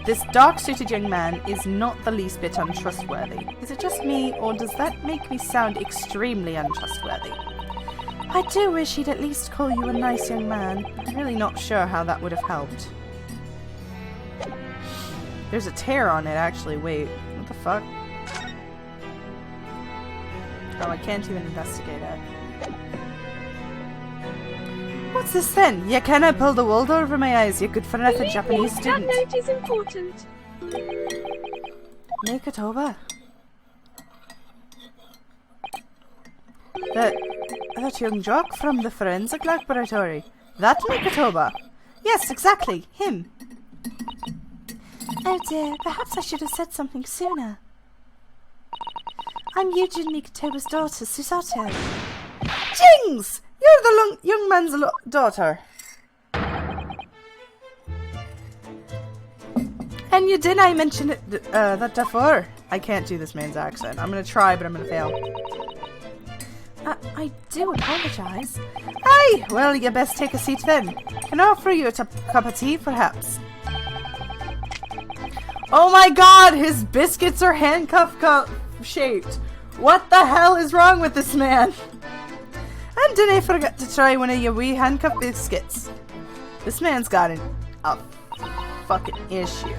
This dark-suited young man is not the least bit untrustworthy. Is it just me, or does that make me sound extremely untrustworthy? I do wish he'd at least call you a nice young man. I'm really not sure how that would have helped. There's a tear on it, actually. Wait, what the fuck? Oh, I can't even investigate it. What's this then? You cannot pull the wool over my eyes, you good for nothing Japanese student. That note is important. Make it over. That young jock from the forensic laboratory. That Mikatoba. Yes, exactly. Him. Oh dear, perhaps I should have said something sooner. I'm Eugene Mikatoba's daughter, Susato. Jings! You're the young man's daughter. And you didn't I mention it that before? I can't do this man's accent. I'm gonna try, but I'm gonna fail. I do apologise. Aye, well, you best take a seat then. Can I offer you a cup of tea, perhaps? Oh my god, his biscuits are handcuff shaped. What the hell is wrong with this man? And didn't I forget to try one of your wee handcuff biscuits? This man's got a fucking issue.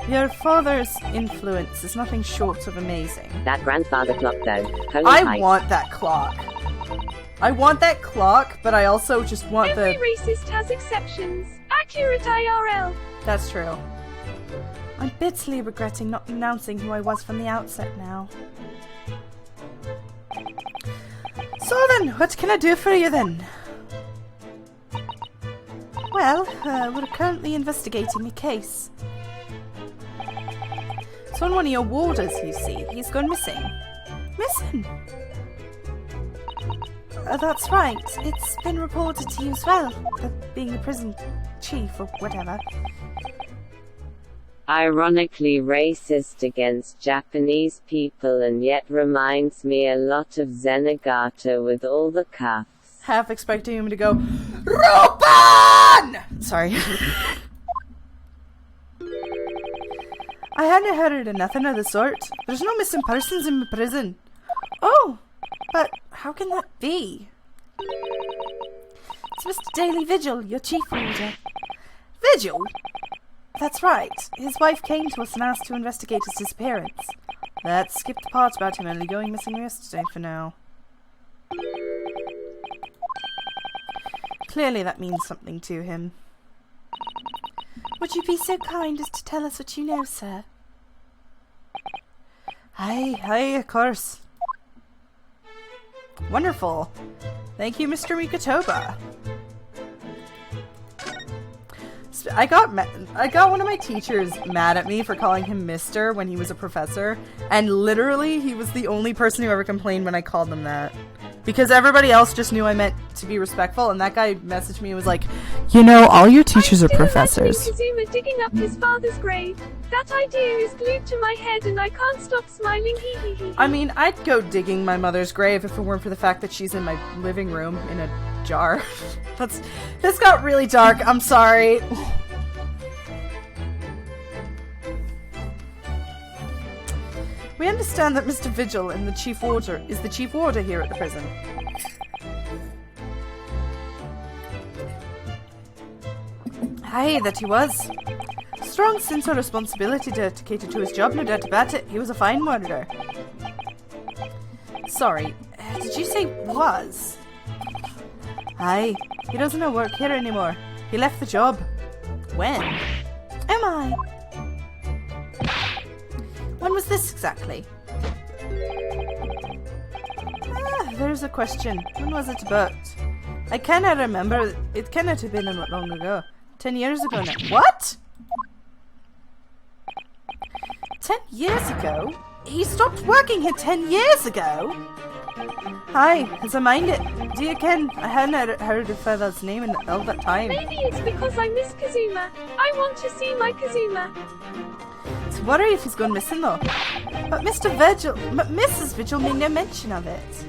Your father's influence is nothing short of amazing. That grandfather clock, though. Holy I pipe. want that clock. I want that clock, but I also just want Every racist has exceptions. Accurate IRL. That's true. I'm bitterly regretting not announcing who I was from the outset now. So then, what can I do for you then? Well, we're currently investigating the case. It's on one of your warders, you see. He's gone missing. Missing? That's right. It's been reported to you as well, being the prison chief or whatever. Ironically racist against Japanese people and yet reminds me a lot of Zenigata with all the cuffs. Half expecting him to go, Rupan! Sorry. I hadn't heard of nothing of the sort. There's no missing persons in my prison. Oh, but how can that be? It's Mr. Daily Vigil, your chief warder. Vigil? That's right. His wife came to us and asked to investigate his disappearance. Let's skip the part about him only going missing yesterday for now. Clearly that means something to him. Would you be so kind as to tell us what you know, sir? Aye, of course. Wonderful. Thank you, Mr. Mikatoba. I got one of my teachers mad at me for calling him Mr. when he was a professor, and literally he was the only person who ever complained when I called him that. Because everybody else just knew I meant to be respectful, and that guy messaged me and was like, you know, all your teachers are professors. Kazuma digging up his father's grave. That idea is glued to my head and I can't stop smiling. Hee hee hee. I mean, I'd go digging my mother's grave if it weren't for the fact that she's in my living room in a jar. This got really dark. I'm sorry. We understand that Mr. Vigil is the chief warder here at the prison. Aye, that he was. Strong sense of responsibility dedicated to his job, no doubt about it. He was a fine warder. Sorry, did you say was? Aye, he doesn't work here anymore. He left the job. When? Am I? When was this exactly? There's a question. When was it about? I cannot remember. It cannot have been that long ago. 10 years ago now. What? 10 years ago? He stopped working here 10 years ago? Hi, as I mind it. Do you ken? I hadn't heard the feather's name in all that time. Maybe it's because I miss Kazuma. I want to see my Kazuma. It's a worry if he's gone missing though. But Mrs. Vigil made no mention of it.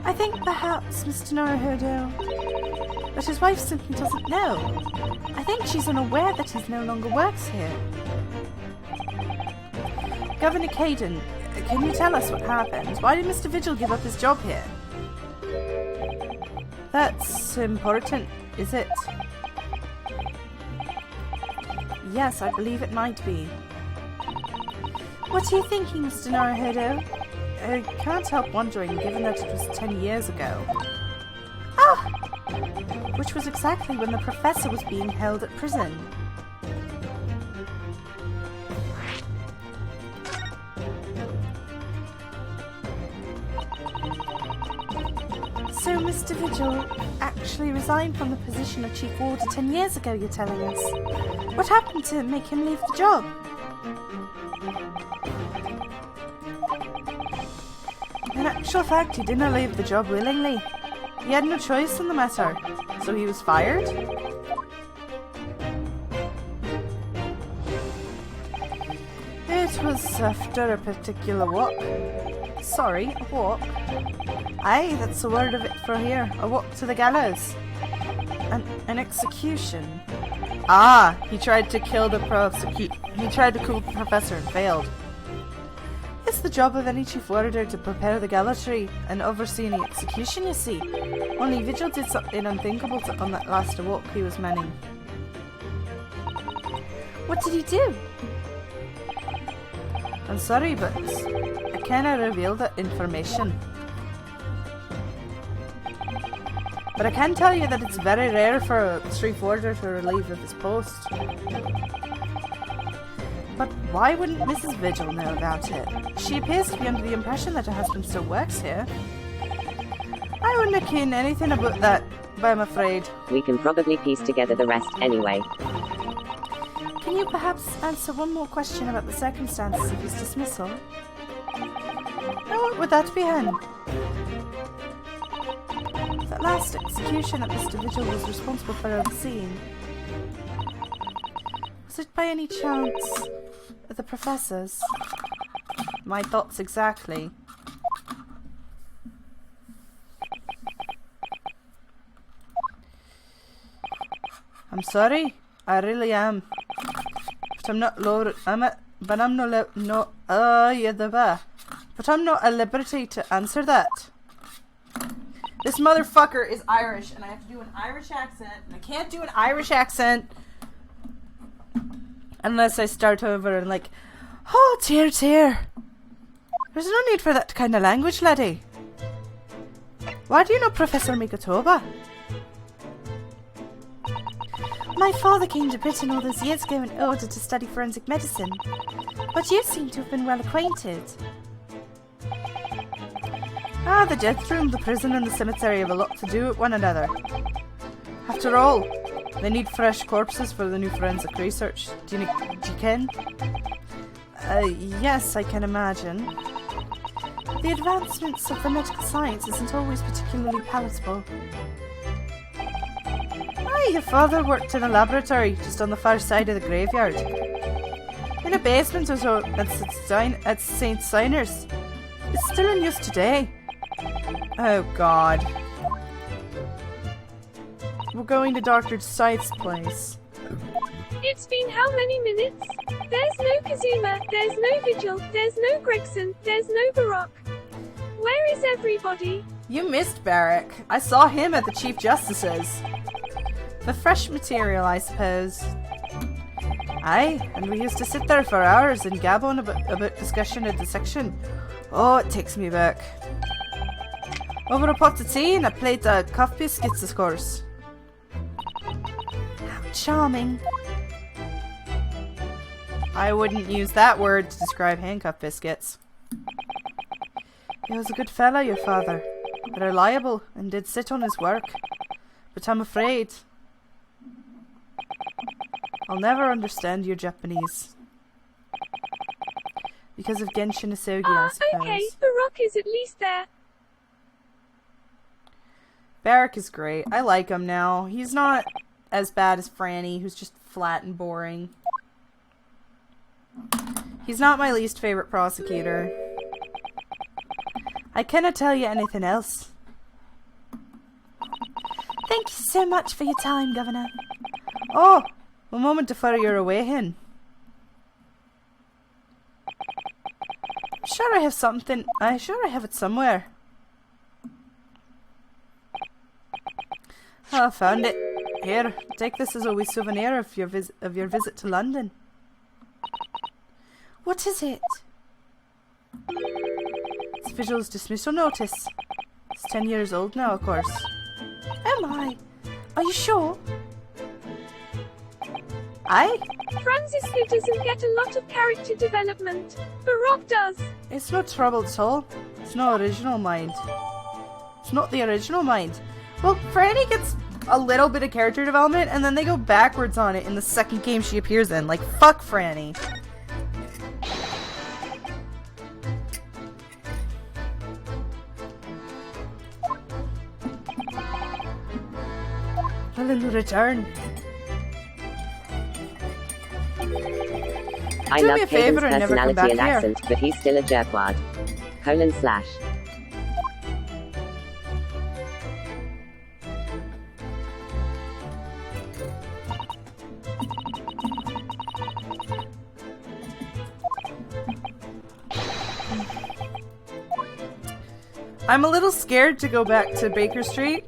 I think perhaps, Mr. Naruhodo, but his wife simply doesn't know. I think she's unaware that he no longer works here. Governor Caden, can you tell us what happened? Why did Mr. Vigil give up his job here? That's important, is it? Yes, I believe it might be. What are you thinking, Mr. Naruhodo? I can't help wondering, given that it was 10 years ago. Ah! Which was exactly when the professor was being held at prison. So Mr. Vigil actually resigned from the position of Chief Warder 10 years ago, you're telling us. What happened to make him leave the job? In actual fact, he didn't leave the job willingly. He had no choice in the matter, so he was fired. It was after a particular walk. Sorry, a walk. Aye, that's the word of it for here. A walk to the gallows. An execution. Ah, he tried to kill the professor and failed. It's the job of any chief warder to prepare the gallatry and oversee any execution, you see. Only Vigil did something unthinkable on that last walk he was manning. What did he do? I'm sorry, but I cannot reveal that information. But I can tell you that it's very rare for a chief warder to relieve of his post. But why wouldn't Mrs. Vigil know about it? She appears to be under the impression that her husband still works here. I wouldn't have known anything about that, but I'm afraid. We can probably piece together the rest anyway. Can you perhaps answer one more question about the circumstances of his dismissal? Now what would that be, Hen? That last execution that Mr. Vigil was responsible for overseeing. Was it by any chance the professor's? My thoughts exactly. I'm sorry, I really am. But I'm not but I'm not at liberty to answer that. This motherfucker is Irish, and I have to do an Irish accent, and I can't do an Irish accent unless I start over and like, oh dear dear. There's no need for that kind of language, laddie. Why do you know Professor Migatoba? My father came to Britain all those years ago in order to study forensic medicine, but you seem to have been well acquainted. Ah, the death room, the prison and the cemetery have a lot to do with one another. After all, they need fresh corpses for the new forensic research. Do you ken? Yes, I can imagine. The advancements of the medical science isn't always particularly palatable. Aye, your father worked in a laboratory just on the far side of the graveyard. In a basement at St. Signers. It's still in use today. Oh god. We're going to Dr. Scythe's place. It's been how many minutes? There's no Kazuma, there's no Vigil, there's no Gregson, there's no Baroque. Where is everybody? You missed Barrack. I saw him at the Chief Justice's. The fresh material, I suppose. Aye, and we used to sit there for hours and gab on about discussion and dissection. Oh, it takes me back. Over a pot of tea and a plate of cuff biscuits, of course. How charming. I wouldn't use that word to describe handcuff biscuits. He was a good fellow, your father. Reliable and did sit on his work. But I'm afraid I'll never understand your Japanese. Because of Genshin Isogi, I suppose. Okay, Baroque is at least there. Barrack is great. I like him now. He's not as bad as Franny, who's just flat and boring. He's not my least favorite prosecutor. I cannot tell you anything else. Thank you so much for your time, Governor. Oh, one moment to furry your away hen. Sure I have something. I sure I have it somewhere. Oh, I found it. Here, take this as a wee souvenir of your visit to London. What is it? It's Vigil's dismissal notice. It's 10 years old now, of course. Oh my. Are you sure? Aye? Francis who doesn't get a lot of character development, but Rock does. It's no trouble at all. It's no original mind. It's not the original mind. Well, Franny gets a little bit of character development, and then they go backwards on it in the second game she appears in. Like, fuck Franny. Hallelujah, return. I Do love me a favour Caden's and never come personality and back here. accent, but he's still a jerkwad. // I'm a little scared to go back to Baker Street.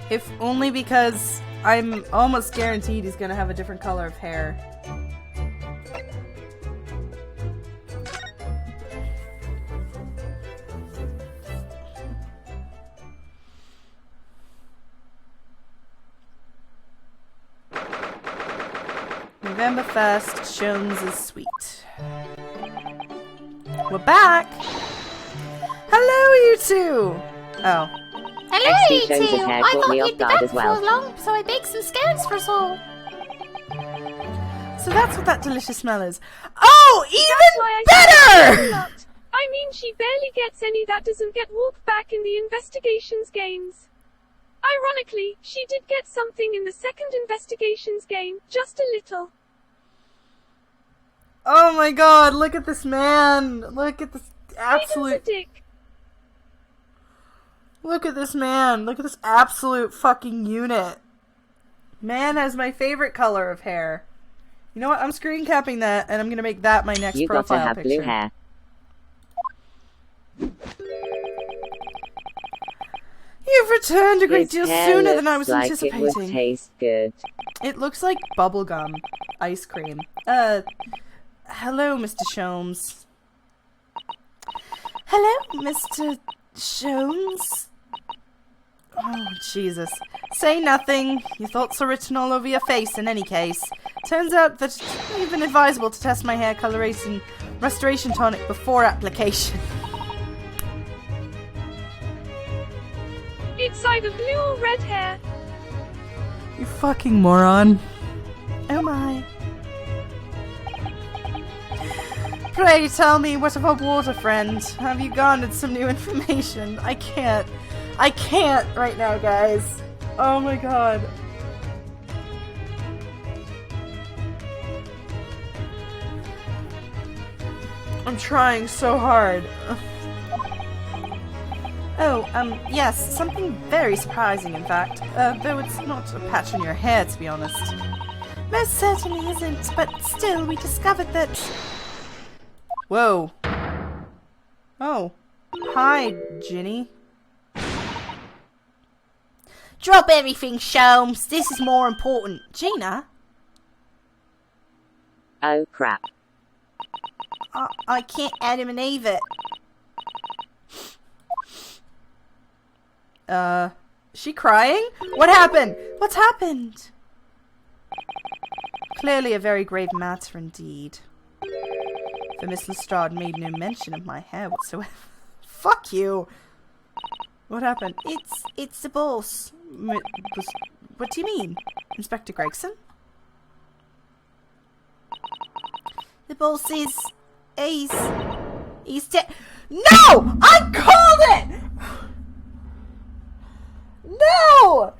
If only because I'm almost guaranteed he's gonna have a different color of hair. November 1st, Jones is sweet. We're back! Hello, you two! Oh. Hello, XD you Jones's two. hair I caught thought me off you'd be guard back as well. before long, so I baked some scones for us all. So that's what that delicious smell is. Oh, That's why even I a better! lot. I mean, she barely gets any that doesn't get walked back in the investigations games. Ironically, she did get something in the second investigations game, just a little. Oh my god, look at this man! Look at this Aiden's a absolute... dick. Look at this man! Look at this absolute fucking unit! Man has my favorite color of hair. You know what? I'm screen capping that, and I'm gonna make that my next You got to profile have picture. blue hair. You've returned a great His deal hair sooner than I was looks like anticipating. it would taste good. It looks like bubblegum ice cream. Hello, Mr. Sholmes. Hello, Mr. Jones. Oh, Jesus. Say nothing. Your thoughts are written all over your face in any case. Turns out that it's even advisable to test my hair coloration restoration tonic before application. It's either blue or red hair. You fucking moron. Oh my. Pray tell me, what of our water friend? Have you garnered some new information? I can't right now, guys. Oh my god. I'm trying so hard. Oh, yes, something very surprising, in fact. Though it's not a patch on your hair, to be honest. Most certainly isn't, but still we discovered that... Whoa. Oh. Hi, Ginny. Drop everything, Sholmes. This is more important. Gina? Oh crap. I can't eliminate it. She crying? What happened? What's happened? Clearly a very grave matter indeed. For Miss Lestrade made no mention of my hair whatsoever. Fuck you! What happened? It's the boss. What do you mean? Inspector Gregson? The boss is... He's dead. No! I called it! No!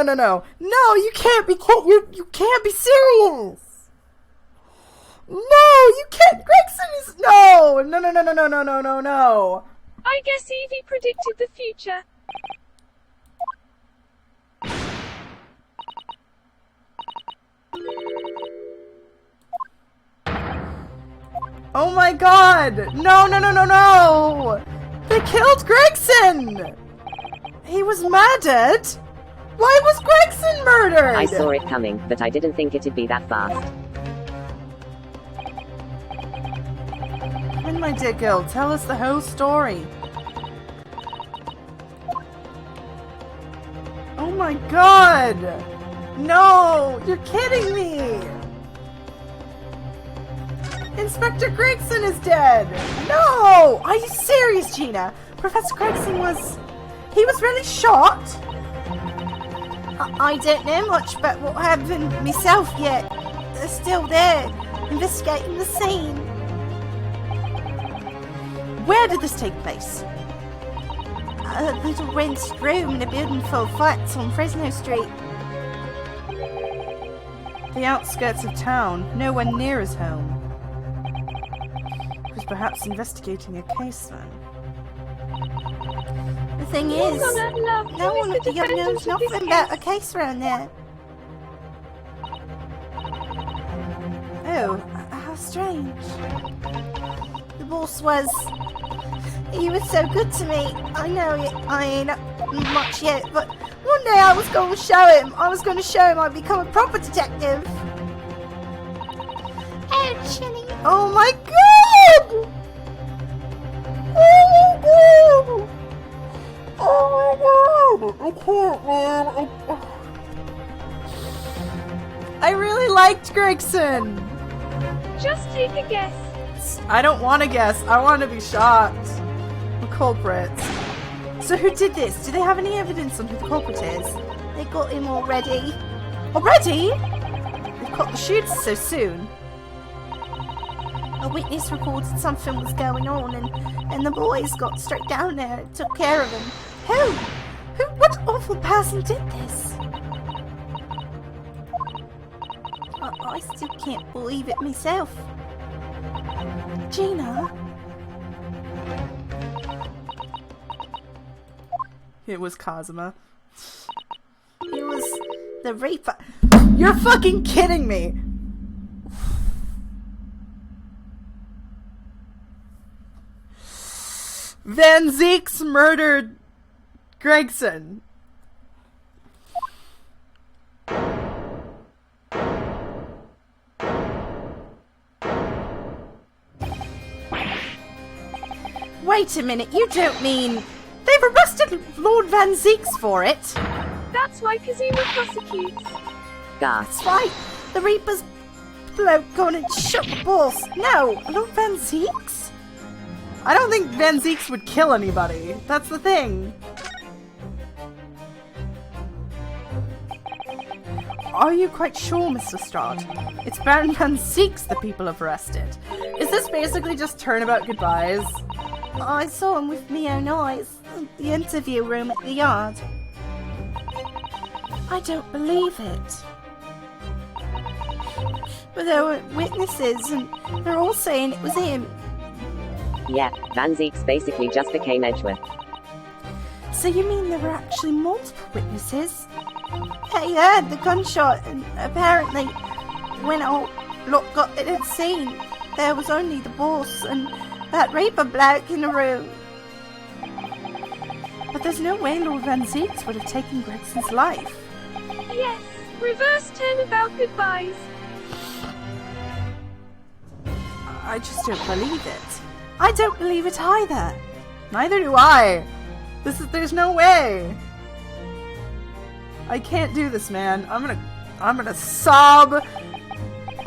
No, no! No, you can't be, you can't be serious! No, you can't. Gregson is no. No. I guess Evie predicted the future. Oh my god! No! They killed Gregson! He was murdered? Why was Gregson murdered? I saw it coming, but I didn't think it'd be that fast. Come in, my dear girl, tell us the whole story. Oh my god! No! You're kidding me! Inspector Gregson is dead! No! Are you serious, Gina? Professor Gregson was... He was really shot? I don't know much about what happened myself yet. They're still there, investigating the scene. Where did this take place? A little rented room in a building full of flats on Fresno Street. The outskirts of town, nowhere near his home. He was perhaps investigating a case then. The thing is, no one at the Young knows nothing about a case around there. Oh, how strange. The boss was... He was so good to me. I know I ain't up much yet, but one day I was going to show him. I'd become a proper detective. Oh, Chilly. Oh my god! Oh my god! I can't, man. I really liked Gregson. Just take a guess. I don't want to guess. I want to be shocked. The culprits. So who did this? Do they have any evidence on who the culprit is? They got him already. Already? They've caught the shooters so soon. A witness reported something was going on, and the boys got straight down there and took care of him. Who? What awful person did this? I still can't believe it myself. Gina? It was Kazuma. It was the Reaper. You're fucking kidding me! Van Zeeks murdered Gregson. Wait a minute, you don't mean... They've arrested Lord Van Zeeks for it? That's why Kazuma prosecutes. Gasp. That's right. The Reaper's bloke gone and shot the boss. No, Lord Van Zeeks? I don't think Van Zeeks would kill anybody. That's the thing. Are you quite sure, Mr. Strahd? It's Baron Van Zeeks the people have arrested. Is this basically just turnabout goodbyes? I saw him with my own eyes in the interview room at the yard. I don't believe it. But there were witnesses, and they're all saying it was him. Yeah, Van Zeeks basically just became Edgeworth. So you mean there were actually multiple witnesses? I heard the gunshot, and apparently, when all lot got to the scene, there was only the boss and that Reaper bloke in the room. But there's no way Lord Van Zeeks would have taken Gregson's life. Yes, reverse turnabout goodbyes. I just don't believe it. I don't believe it either. Neither do I. There's no way. I can't do this, man. I'm gonna sob.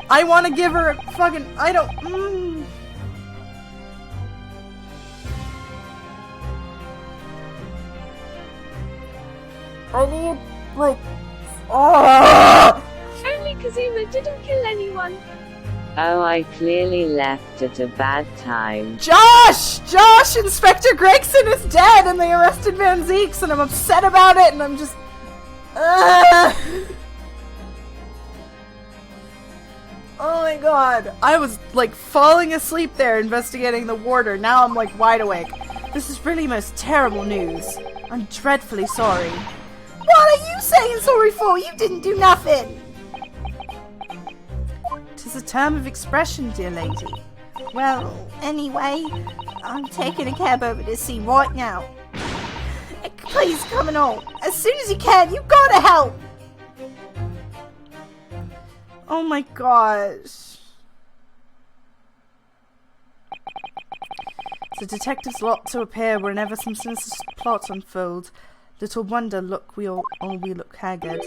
I want to give her a fucking... I don't... I need, like... Oh! Only Kazuma didn't kill anyone. Oh, I clearly left at a bad time. Josh! Inspector Gregson is dead and they arrested Van Zeeks and I'm upset about it and I'm just... Oh my god. god! I was like falling asleep there investigating the warder. Now I'm like wide awake. This is really most terrible news. I'm dreadfully sorry. What are you saying sorry for? You didn't do nothing! 'Tis a term of expression, dear lady. Well, anyway, I'm taking a cab over to see right now. Please come along. As soon as you can, you gotta help! Oh my gosh. The detectives lot to appear whenever some sinister plot unfolds. Little wonder we look haggard.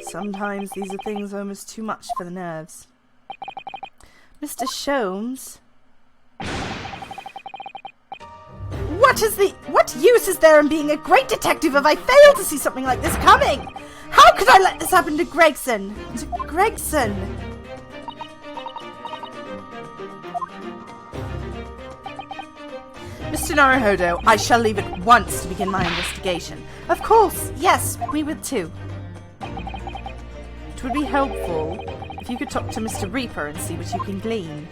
Sometimes these are things almost too much for the nerves. Mr. Sholmes? What use is there in being a great detective if I fail to see something like this coming? How could I let this happen to Gregson? To Gregson? Mr. Naruhodo, I shall leave at once to begin my investigation. Of course, yes, we would too. It would be helpful if you could talk to Mr. Reaper and see what you can glean.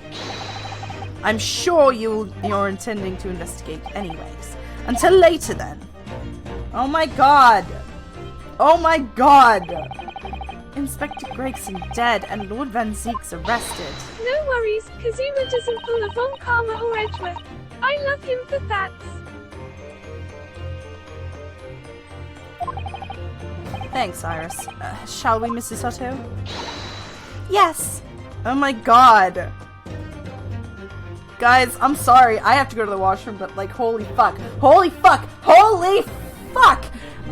I'm sure you're intending to investigate anyways. Until later then. Oh my god! Oh my god! Inspector Gregson dead and Lord Van Zeek's arrested. No worries, Kazuma doesn't pull a Von Karma or Edgeworth. I love him for that. Thanks, Iris. Shall we, Mrs. Otto? Yes! Oh my god! Guys, I'm sorry. I have to go to the washroom, but like, holy fuck. Holy fuck! Holy fuck!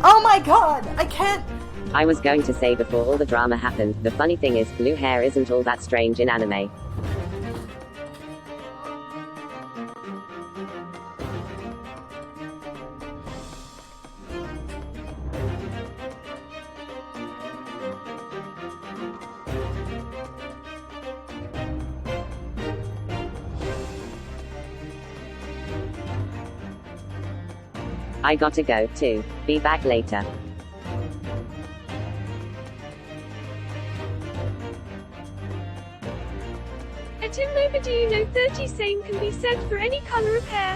Oh my god! I can't... I was going to say before all the drama happened, the funny thing is, blue hair isn't all that strange in anime. I gotta go, too. Be back later. At Imnova, do you know 30 same can be said for any color of hair?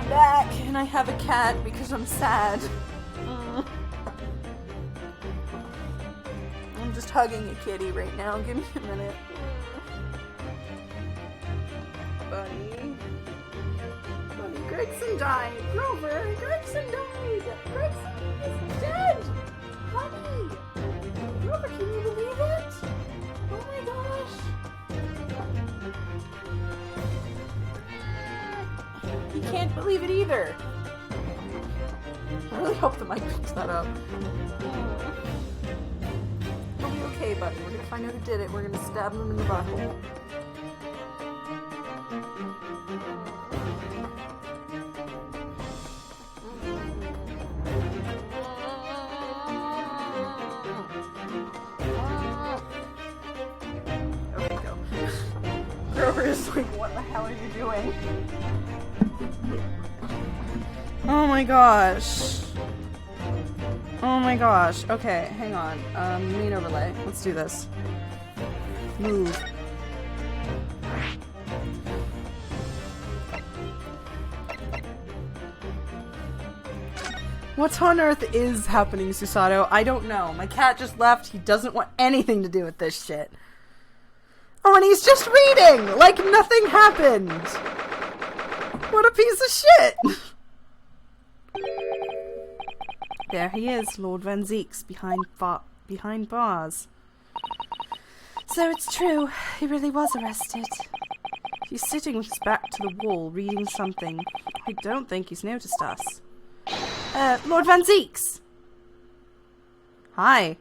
Back, and I have a cat because I'm sad. I'm just hugging a kitty right now. Give me a minute. Bunny. Bunny, Gregson died. Grover, Gregson died. Gregson is dead. Bunny. Grover, can you believe it? Oh my gosh. He can't believe it either. I really hope the mic picks that up. It'll be okay, buddy. We're gonna find out who did it. We're gonna stab him in the butthole. There we go. Grover is like, what the hell are you doing? Oh my gosh. Oh my gosh. Okay, hang on. Main overlay. Let's do this. Move. What on earth is happening, Susato? I don't know. My cat just left. He doesn't want anything to do with this shit. Oh, and he's just reading! Like nothing happened! What a piece of shit! There he is, Lord Van Zeeks, behind bars. So it's true, he really was arrested. He's sitting with his back to the wall, reading something. I don't think he's noticed us. Lord Van Zeeks! Hi.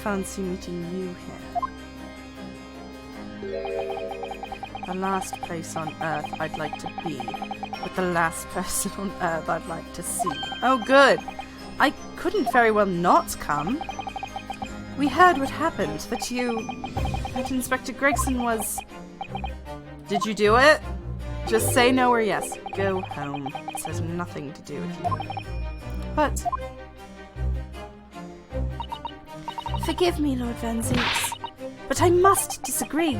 Fancy meeting you here. The last place on Earth I'd like to be, but the last person on Earth I'd like to see. Oh good! I couldn't very well not come. We heard what happened, that Inspector Gregson was... Did you do it? Just say no or yes. Go home. This has nothing to do with you. But... Forgive me, Lord Van Zeeks, but I must disagree.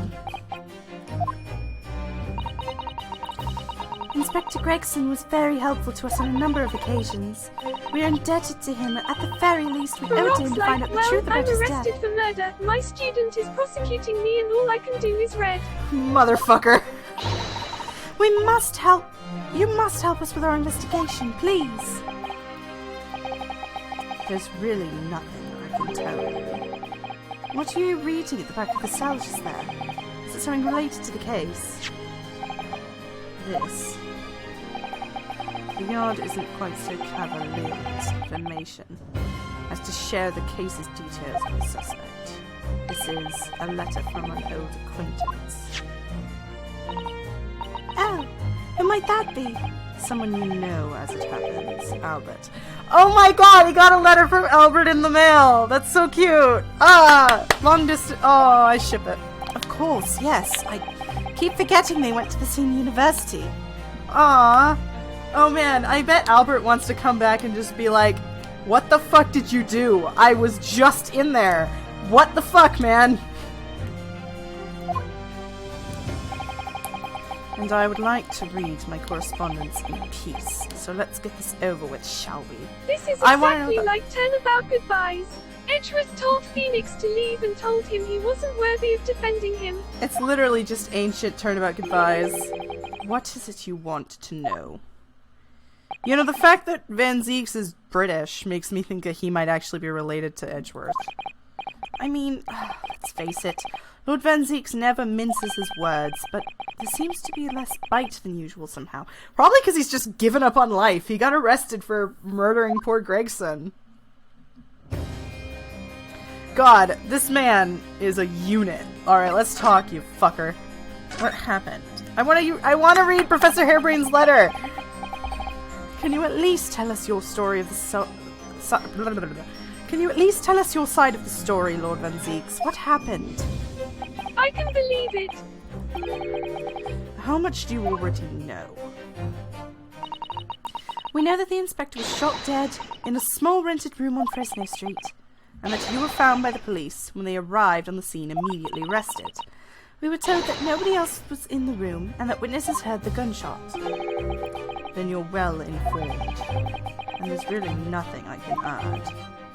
Inspector Gregson was very helpful to us on a number of occasions. We are indebted to him, at the very least we owe to him to find out the truth about his death. I'm arrested for murder. My student is prosecuting me and all I can do is read. Motherfucker. We must help. You must help us with our investigation, please. There's really nothing I can tell you. What are you reading at the back of the slouches there? Is it something related to the case? This. The Yard isn't quite so cavalier in its information as to share the case's details with the suspect. This is a letter from an old acquaintance. Oh, who might that be? Someone you know, as it happens, Albert. Oh my god, he got a letter from Albert in the mail! That's so cute! Ah! Long distance. Oh, I ship it. Of course, yes. I keep forgetting they went to the same university. Ah. Oh man, I bet Albert wants to come back and just be like, what the fuck did you do? I was just in there. What the fuck, man? And I would like to read my correspondence in peace. So let's get this over with, shall we? This is exactly like Turnabout Goodbyes. Edgeworth told Phoenix to leave and told him he wasn't worthy of defending him. It's literally just ancient Turnabout Goodbyes. What is it you want to know? You know, the fact that Van Zeeks is British makes me think that he might actually be related to Edgeworth. I mean, let's face it, Lord Van Zeeks never minces his words, but there seems to be less bite than usual somehow. Probably because he's just given up on life. He got arrested for murdering poor Gregson. God, this man is a unit. Alright, let's talk, you fucker. What happened? I want to read Professor Hairbrain's letter! Can you at least tell us your story of the Can you at least tell us your side of the story, Lord Van Zeeks? What happened? I can believe it. How much do you already know? We know that the inspector was shot dead in a small rented room on Fresno Street, and that you were found by the police when they arrived on the scene immediately arrested. We were told that nobody else was in the room and that witnesses heard the gunshot. Then you're well informed, and there's really nothing I can add.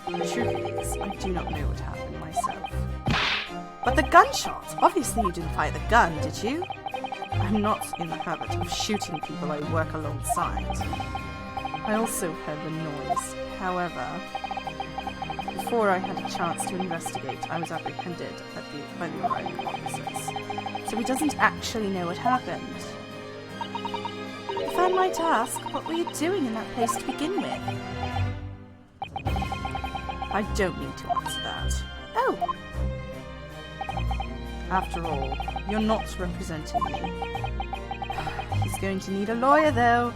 The truth is, I do not know what happened myself. But the gunshot! Obviously you didn't fire the gun, did you? I'm not in the habit of shooting people I work alongside. I also heard the noise. However, before I had a chance to investigate, I was apprehended by the arriving officers. So he doesn't actually know what happened. If I might ask, what were you doing in that place to begin with? I don't need to answer that. Oh! After all, you're not representing me. He's going to need a lawyer, though.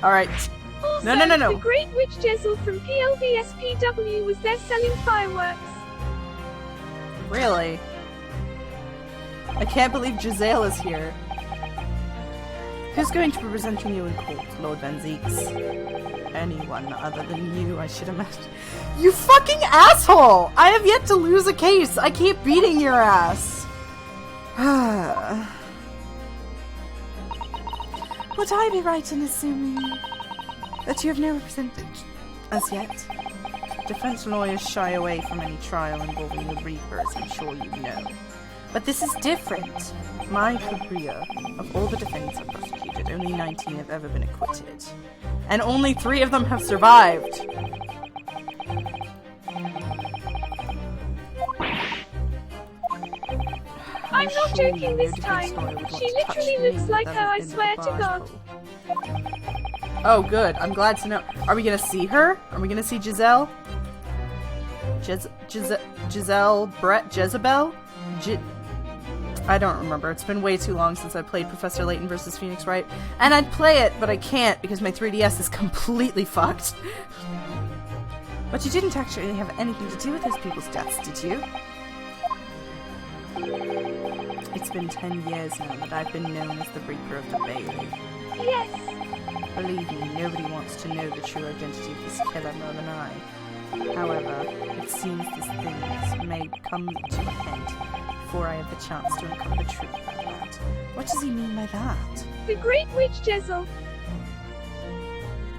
Alright. Also, No. The Great Witch Jezzel from PLVSPW was there selling fireworks. Really? I can't believe Giselle is here. Who's going to be presenting you in court, Lord Van Zeeks? Anyone other than you, I should imagine. You fucking asshole! I have yet to lose a case. I keep beating your ass. Would I be right in assuming that you have no represented as yet? Defense lawyers shy away from any trial involving the Reaper, as I'm sure you know. But this is different. My career, of all the defendants I've prosecuted, only 19 have ever been acquitted. And only 3 of them have survived. I'm not joking this time. She literally looks like her, I swear to God. Oh, good. I'm glad to know. Are we gonna see her? Are we gonna see Giselle? Giselle Brett Jezebel? I don't remember. It's been way too long since I played Professor Layton vs. Phoenix Wright. And I'd play it, but I can't because my 3DS is completely fucked. But you didn't actually have anything to do with those people's deaths, did you? It's been 10 years now that I've been known as the Reaper of the Bailey. Yes. Believe me, nobody wants to know the true identity of this killer more than I. However, it seems these things may come to an end before I have the chance to uncover the truth about that. What does he mean by that? The Great Witch Jezzel.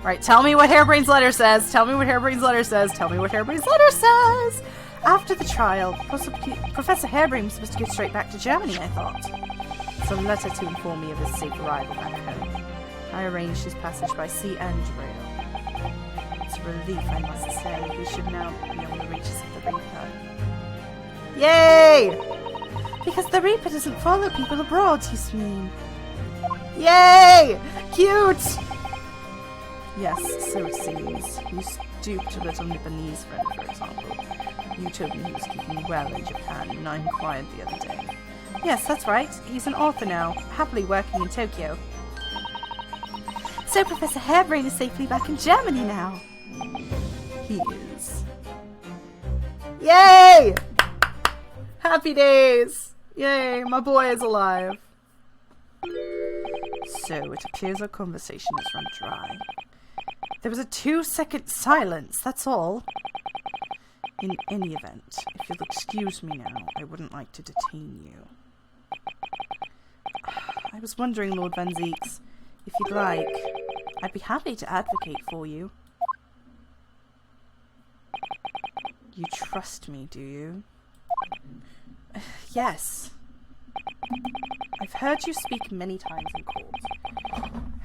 Right, tell me what Harebrain's letter says. Tell me what Harebrain's letter says. Tell me what Harebrain's letter says. After the trial, Professor Harebrain was supposed to go straight back to Germany, I thought. Some letter to inform me of his safe arrival back home. I arranged his passage by sea and rail. It's a relief, I must say. We should now be on the reaches of the Reaper. Yay! Because the Reaper doesn't follow people abroad, you mean? Yay! Cute! Yes, so it seems. You stooped to little Nipponese friend, for example. You told me he was keeping well in Japan, and I inquired the other day. Yes, that's right. He's an author now, happily working in Tokyo. So Professor Harebrain is safely back in Germany now. He is. Yay! Happy days! Yay, my boy is alive. So, it appears our conversation has run dry. There was a 2-second silence, that's all. In any event, if you'll excuse me now, I wouldn't like to detain you. I was wondering, Lord Van Zieks, if you'd like, I'd be happy to advocate for you. You trust me, do you? Yes. I've heard you speak many times in court.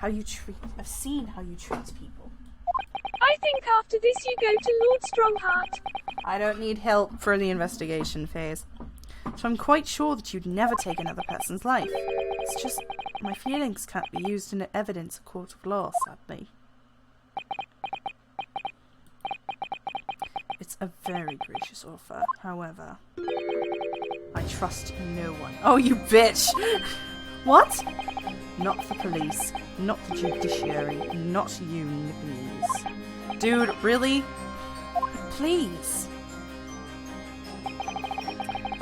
I've seen how you treat people. I think after this you go to Lord Strongheart. I don't need help for the investigation phase. So I'm quite sure that you'd never take another person's life. It's just, my feelings can't be used in evidence in a court of law, sadly. It's a very gracious offer, however. I trust no one. Oh, you bitch! What? Not the police, not the judiciary, not you, Nipponese. Dude, really? Please.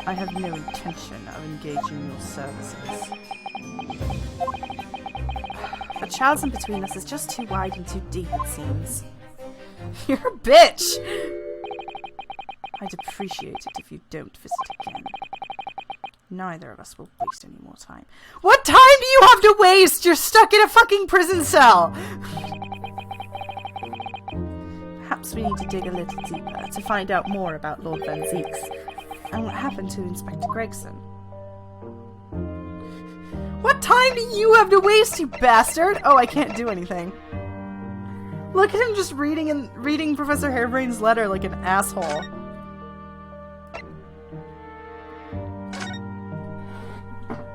I have no intention of engaging your services. The chasm between us is just too wide and too deep, it seems. You're a bitch! I'd appreciate it if you don't visit again. Neither of us will waste any more time. What time do you have to waste? You're stuck in a fucking prison cell! Perhaps we need to dig a little deeper to find out more about Lord Van Zieks and what happened to Inspector Gregson. What time do you have to waste, you bastard? Oh, I can't do anything. Look at him just reading Professor Harebrain's letter like an asshole.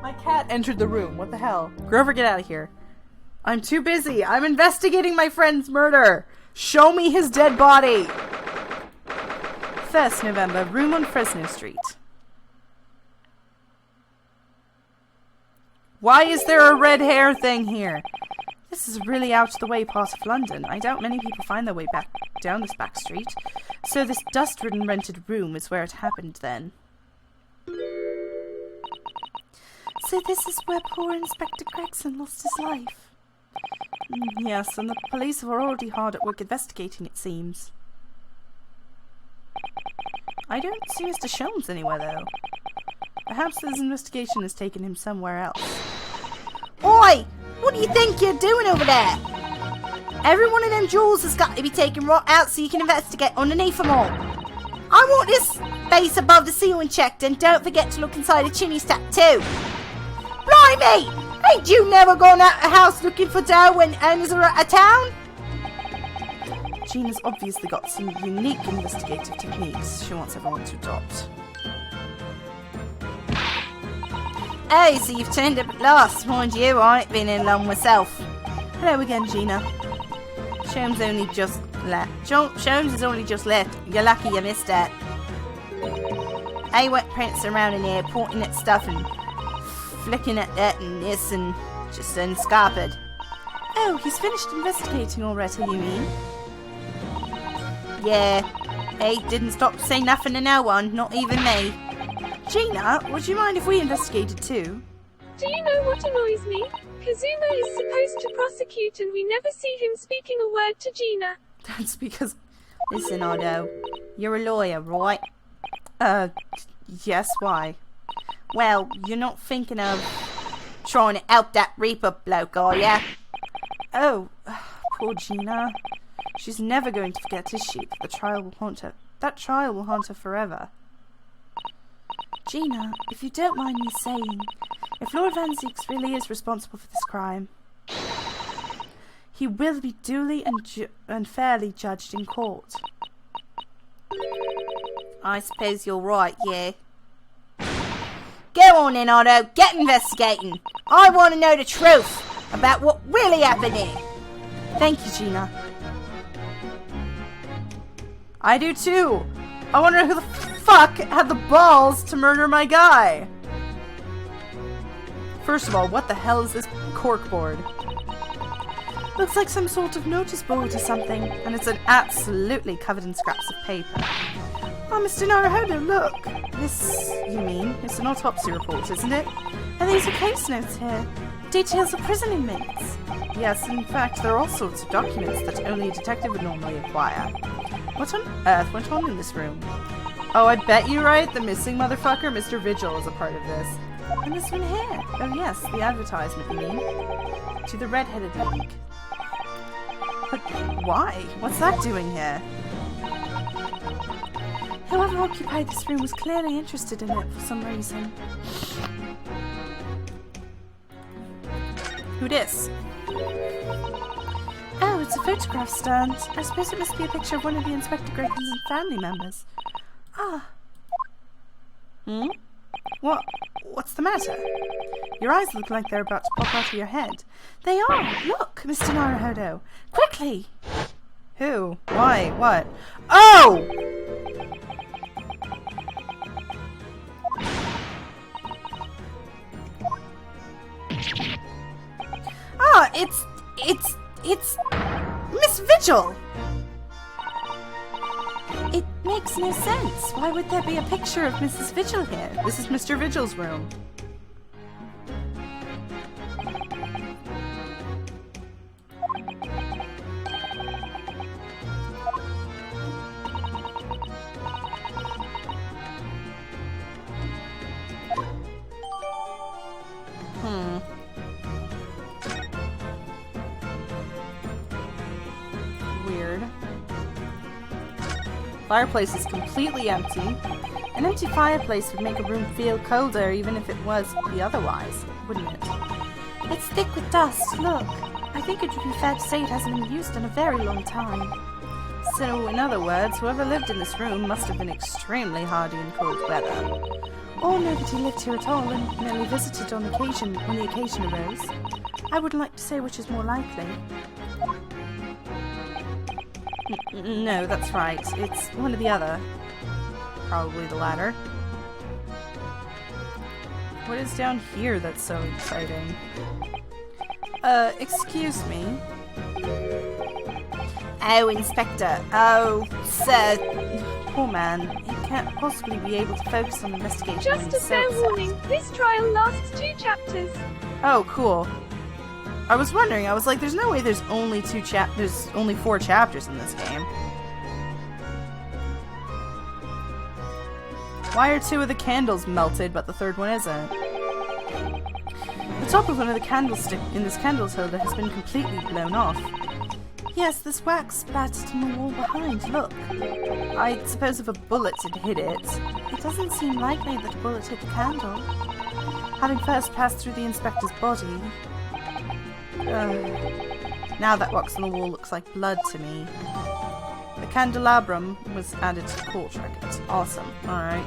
My cat entered the room. What the hell? Grover, get out of here. I'm too busy. I'm investigating my friend's murder. Show me his dead body. 1st November, room on Fresno Street. Why is there a red hair thing here? This is a really out-of-the-way part of London. I doubt many people find their way back down this back street. So this dust-ridden rented room is where it happened then. So this is where poor Inspector Gregson lost his life. Yes, and the police are already hard at work investigating, it seems. I don't see Mr. Sholmes anywhere, though. Perhaps this investigation has taken him somewhere else. Oi! What do you think you're doing over there? Every one of them jewels has got to be taken right out so you can investigate underneath them all. I want this space above the ceiling checked, and don't forget to look inside the chimney stack too. Blimey! Ain't you never gone out of the house looking for dough when owners are out of town? Gina's obviously got some unique investigative techniques she wants everyone to adopt. Oh, so you've turned up at last. Mind you, I ain't been in long myself. Hello again, Gina. Sholmes only just left. Sholmes has only just left. You're lucky you missed it. I went prancing around in here, pointing at stuff and flicking at that and this and just unscarpered. Oh, he's finished investigating already, you mean? Yeah. He didn't stop to say nothing to no one, not even me. Gina, would you mind if we investigated too? Do you know what annoys me? Kazuma is supposed to prosecute and we never see him speaking a word to Gina. That's because... Listen, Otto. You're a lawyer, right? Yes, why? Well, you're not thinking of trying to help that Reaper bloke, are ya? Oh, poor Gina. She's never going to forget, is she? The trial will haunt her. That trial will haunt her forever. Gina, if you don't mind me saying, if Lord Van Zieks really is responsible for this crime, he will be duly and fairly judged in court. I suppose you're right, yeah. Go on then, Otto. Get investigating. I want to know the truth about what really happened here. Thank you, Gina. I do too. I wonder who the fuck had the balls to murder my guy. First of all, what the hell is this corkboard? Looks like some sort of notice board or something, and it's absolutely covered in scraps of paper. Oh, Mr. Naruhodo, look. This, you mean, it's an autopsy report, isn't it? And these are case notes here. Details of prison inmates. Yes, in fact, there are all sorts of documents that only a detective would normally acquire. What on earth went on in this room? Oh, I bet you're right. The missing motherfucker, Mr. Vigil, is a part of this. And this one here. Oh yes, the advertisement, you mean? To the Red-Headed League. But why? What's that doing here? Whoever occupied this room was clearly interested in it for some reason. Who dis? Oh, it's a photograph stand. I suppose it must be a picture of one of the Inspector Grayton's family members. Ah. Hmm? What's the matter? Your eyes look like they're about to pop out of your head. They are! Look, Mr. Naruhodo! Quickly! Who? Why? What? Oh! Ah, it's Miss Vigil! It makes no sense. Why would there be a picture of Mrs. Vigil here? This is Mr. Vigil's room. Weird. Fireplace is completely empty. An empty fireplace would make a room feel colder even if it was be otherwise, wouldn't it? It's thick with dust, look. I think it would be fair to say it hasn't been used in a very long time. So, in other words, whoever lived in this room must have been extremely hardy in cold weather. Or nobody lived here at all and merely visited on occasion when the occasion arose. I wouldn't like to say which is more likely. No, that's right. It's one or the other. Probably the latter. What is down here that's so exciting? Excuse me? Oh, Inspector. Oh, sir. Poor man. He can't possibly be able to focus on the investigation. Just a fair warning, this trial lasts 2 chapters. Oh, cool. I was wondering, I was like, there's no way there's only 4 chapters in this game. Why are 2 of the candles melted, but the 3rd one isn't? The top of one of the candlestick in this candles holder has been completely blown off. Yes, this wax splattered on the wall behind, look. I suppose if a bullet had hit it, it doesn't seem likely that a bullet hit the candle. Having first passed through the inspector's body... now that wax on the wall looks like blood to me. The candelabrum was added to the court records. Awesome. Alright.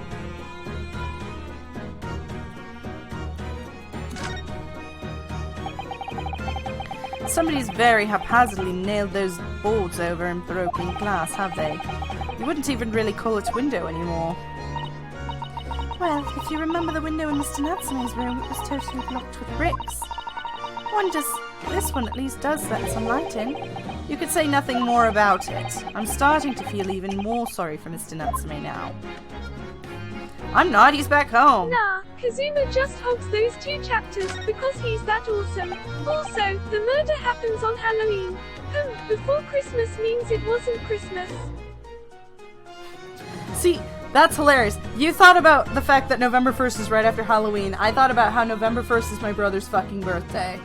Somebody's very haphazardly nailed those boards over in broken glass, have they? You wouldn't even really call it a window anymore. Well, if you remember the window in Mr. Natsume's room, it was totally blocked with bricks. This one at least does let some light in. You could say nothing more about it. I'm starting to feel even more sorry for Mr. Natsume now. I'm not, he's back home. Nah, Kazuma just hogs those 2 chapters because he's that awesome. Also, the murder happens on Halloween. Before Christmas means it wasn't Christmas. See, that's hilarious. You thought about the fact that November 1st is right after Halloween. I thought about how November 1st is my brother's fucking birthday.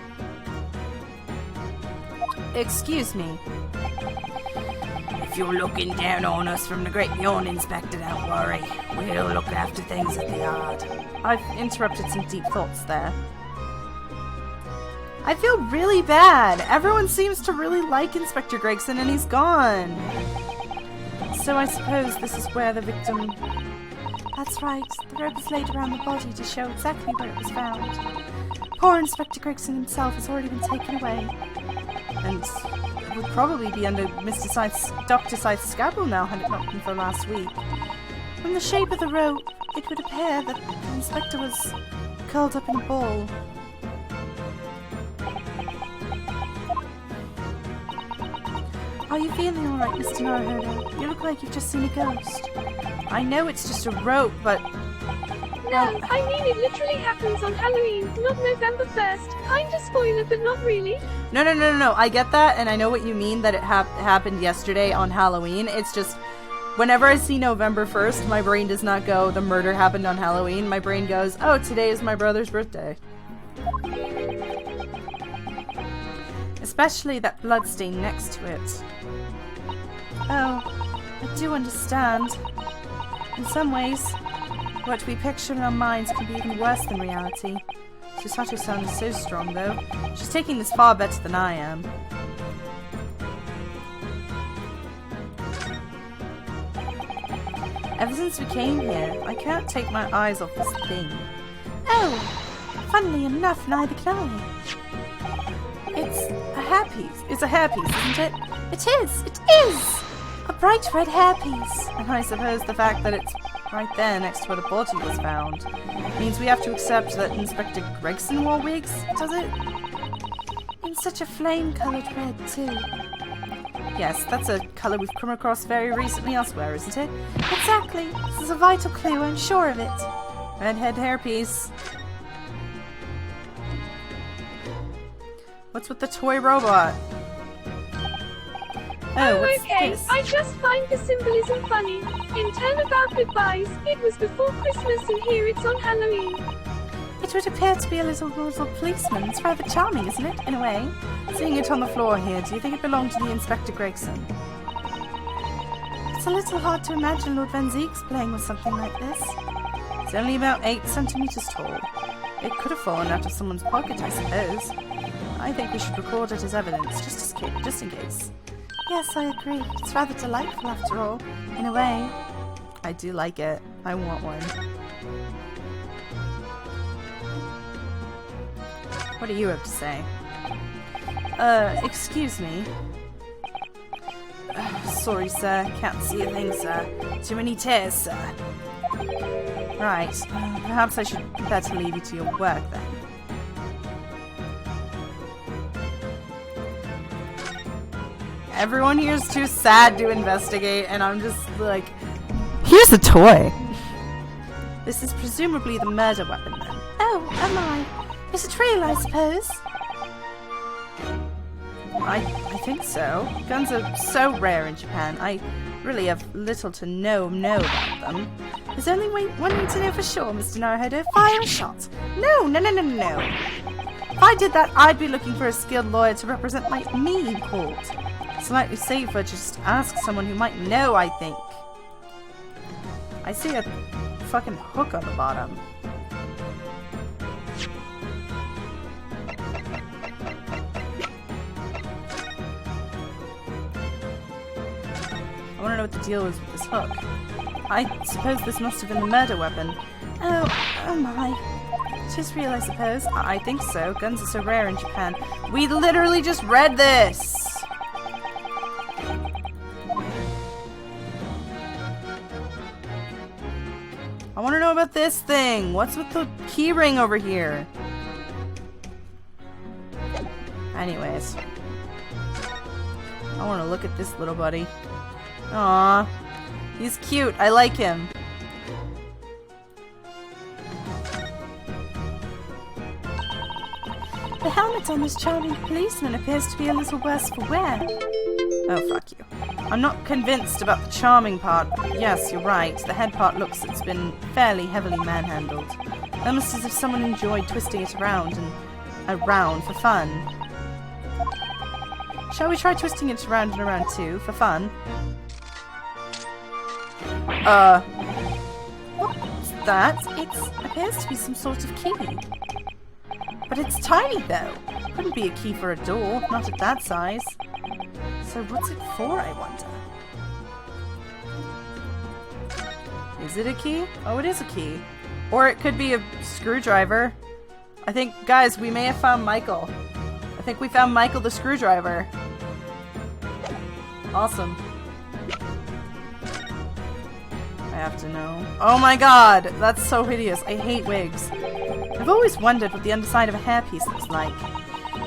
Excuse me. If you're looking down on us from the Great Yawn, Inspector, don't worry. We'll look after things at the yard. I've interrupted some deep thoughts there. I feel really bad. Everyone seems to really like Inspector Gregson and he's gone. So I suppose this is where the victim... That's right. The rope is laid around the body to show exactly where it was found. Poor Inspector Gregson himself has already been taken away. And it would probably be under Dr. Scythe's scalpel now had it not been for last week. From the shape of the rope, it would appear that the inspector was curled up in a ball. Are you feeling alright, Mr. Naruhodo? You look like you've just seen a ghost. I know it's just a rope, but... No, I mean it literally happens on Halloween, not November 1st. Kinda spoiler, but not really. No. I get that, and I know what you mean, that it happened yesterday on Halloween. It's just, whenever I see November 1st, my brain does not go, the murder happened on Halloween. My brain goes, oh, today is my brother's birthday. Especially that bloodstain next to it. Oh, I do understand. In some ways, what we picture in our minds can be even worse than reality. Chisato-san is so strong, though. She's taking this far better than I am. Ever since we came here, I can't take my eyes off this thing. Oh, funnily enough, neither can I. It's a hairpiece. It's a hairpiece, isn't it? It is! A bright red hairpiece. And I suppose the fact that it's right there next to where the body was found means we have to accept that Inspector Gregson wore wigs, does it? In such a flame-coloured red, too. Yes, that's a colour we've come across very recently elsewhere, isn't it? Exactly. This is a vital clue, I'm sure of it. Redhead hairpiece. What's with the toy robot? Oh, what's okay. this? I just find the symbolism funny. In Turnabout Goodbyes, it was before Christmas and here it's on Halloween. It would appear to be a little policeman. It's rather charming, isn't it, in a way? Seeing it on the floor here, do you think it belonged to the Inspector Gregson? It's a little hard to imagine Lord Van Zeeks playing with something like this. It's only about 8 centimeters tall. It could have fallen out of someone's pocket, I suppose. I think we should record it as evidence, just in case. Yes, I agree. It's rather delightful, after all, in a way. I do like it. I want one. What do you have to say? Excuse me. Sorry, sir. Can't see a thing, sir. Too many tears, sir. Right. Perhaps I should better leave you to your work, then. Everyone here is too sad to investigate, and I'm just like, here's the toy! This is presumably the murder weapon, then. Oh, am I? Is it real, I suppose? I think so. Guns are so rare in Japan. I really have little to know about them. There's only one way to know for sure, Mr. Naruhodo. Fire a shot. No. If I did that, I'd be looking for a skilled lawyer to represent me in court. It's slightly safer to just ask someone who might know, I think. I see a fucking hook on the bottom. I want to know what the deal is with this hook. I suppose this must have been the murder weapon. Oh my. Just real, I suppose. I think so. Guns are so rare in Japan. We literally just read this! I want to know about this thing. What's with the key ring over here? Anyways. I want to look at this little buddy. Aww. He's cute. I like him. The helmet on this charming policeman appears to be a little worse for wear. Oh, fuck you. I'm not convinced about the charming part. Yes, you're right. The head part looks it's been fairly heavily manhandled. Almost as if someone enjoyed twisting it around and around for fun. Shall we try twisting it around and around too, for fun? What's that? It appears to be some sort of key. But it's tiny though. Couldn't be a key for a door, not at that size. So what's it for, I wonder? Is it a key? Oh, it is a key. Or it could be a screwdriver. I think, guys, we may have found Michael. I think we found Michael the screwdriver. Awesome. I have to know. Oh my god! That's so hideous. I hate wigs. I've always wondered what the underside of a hairpiece looks like.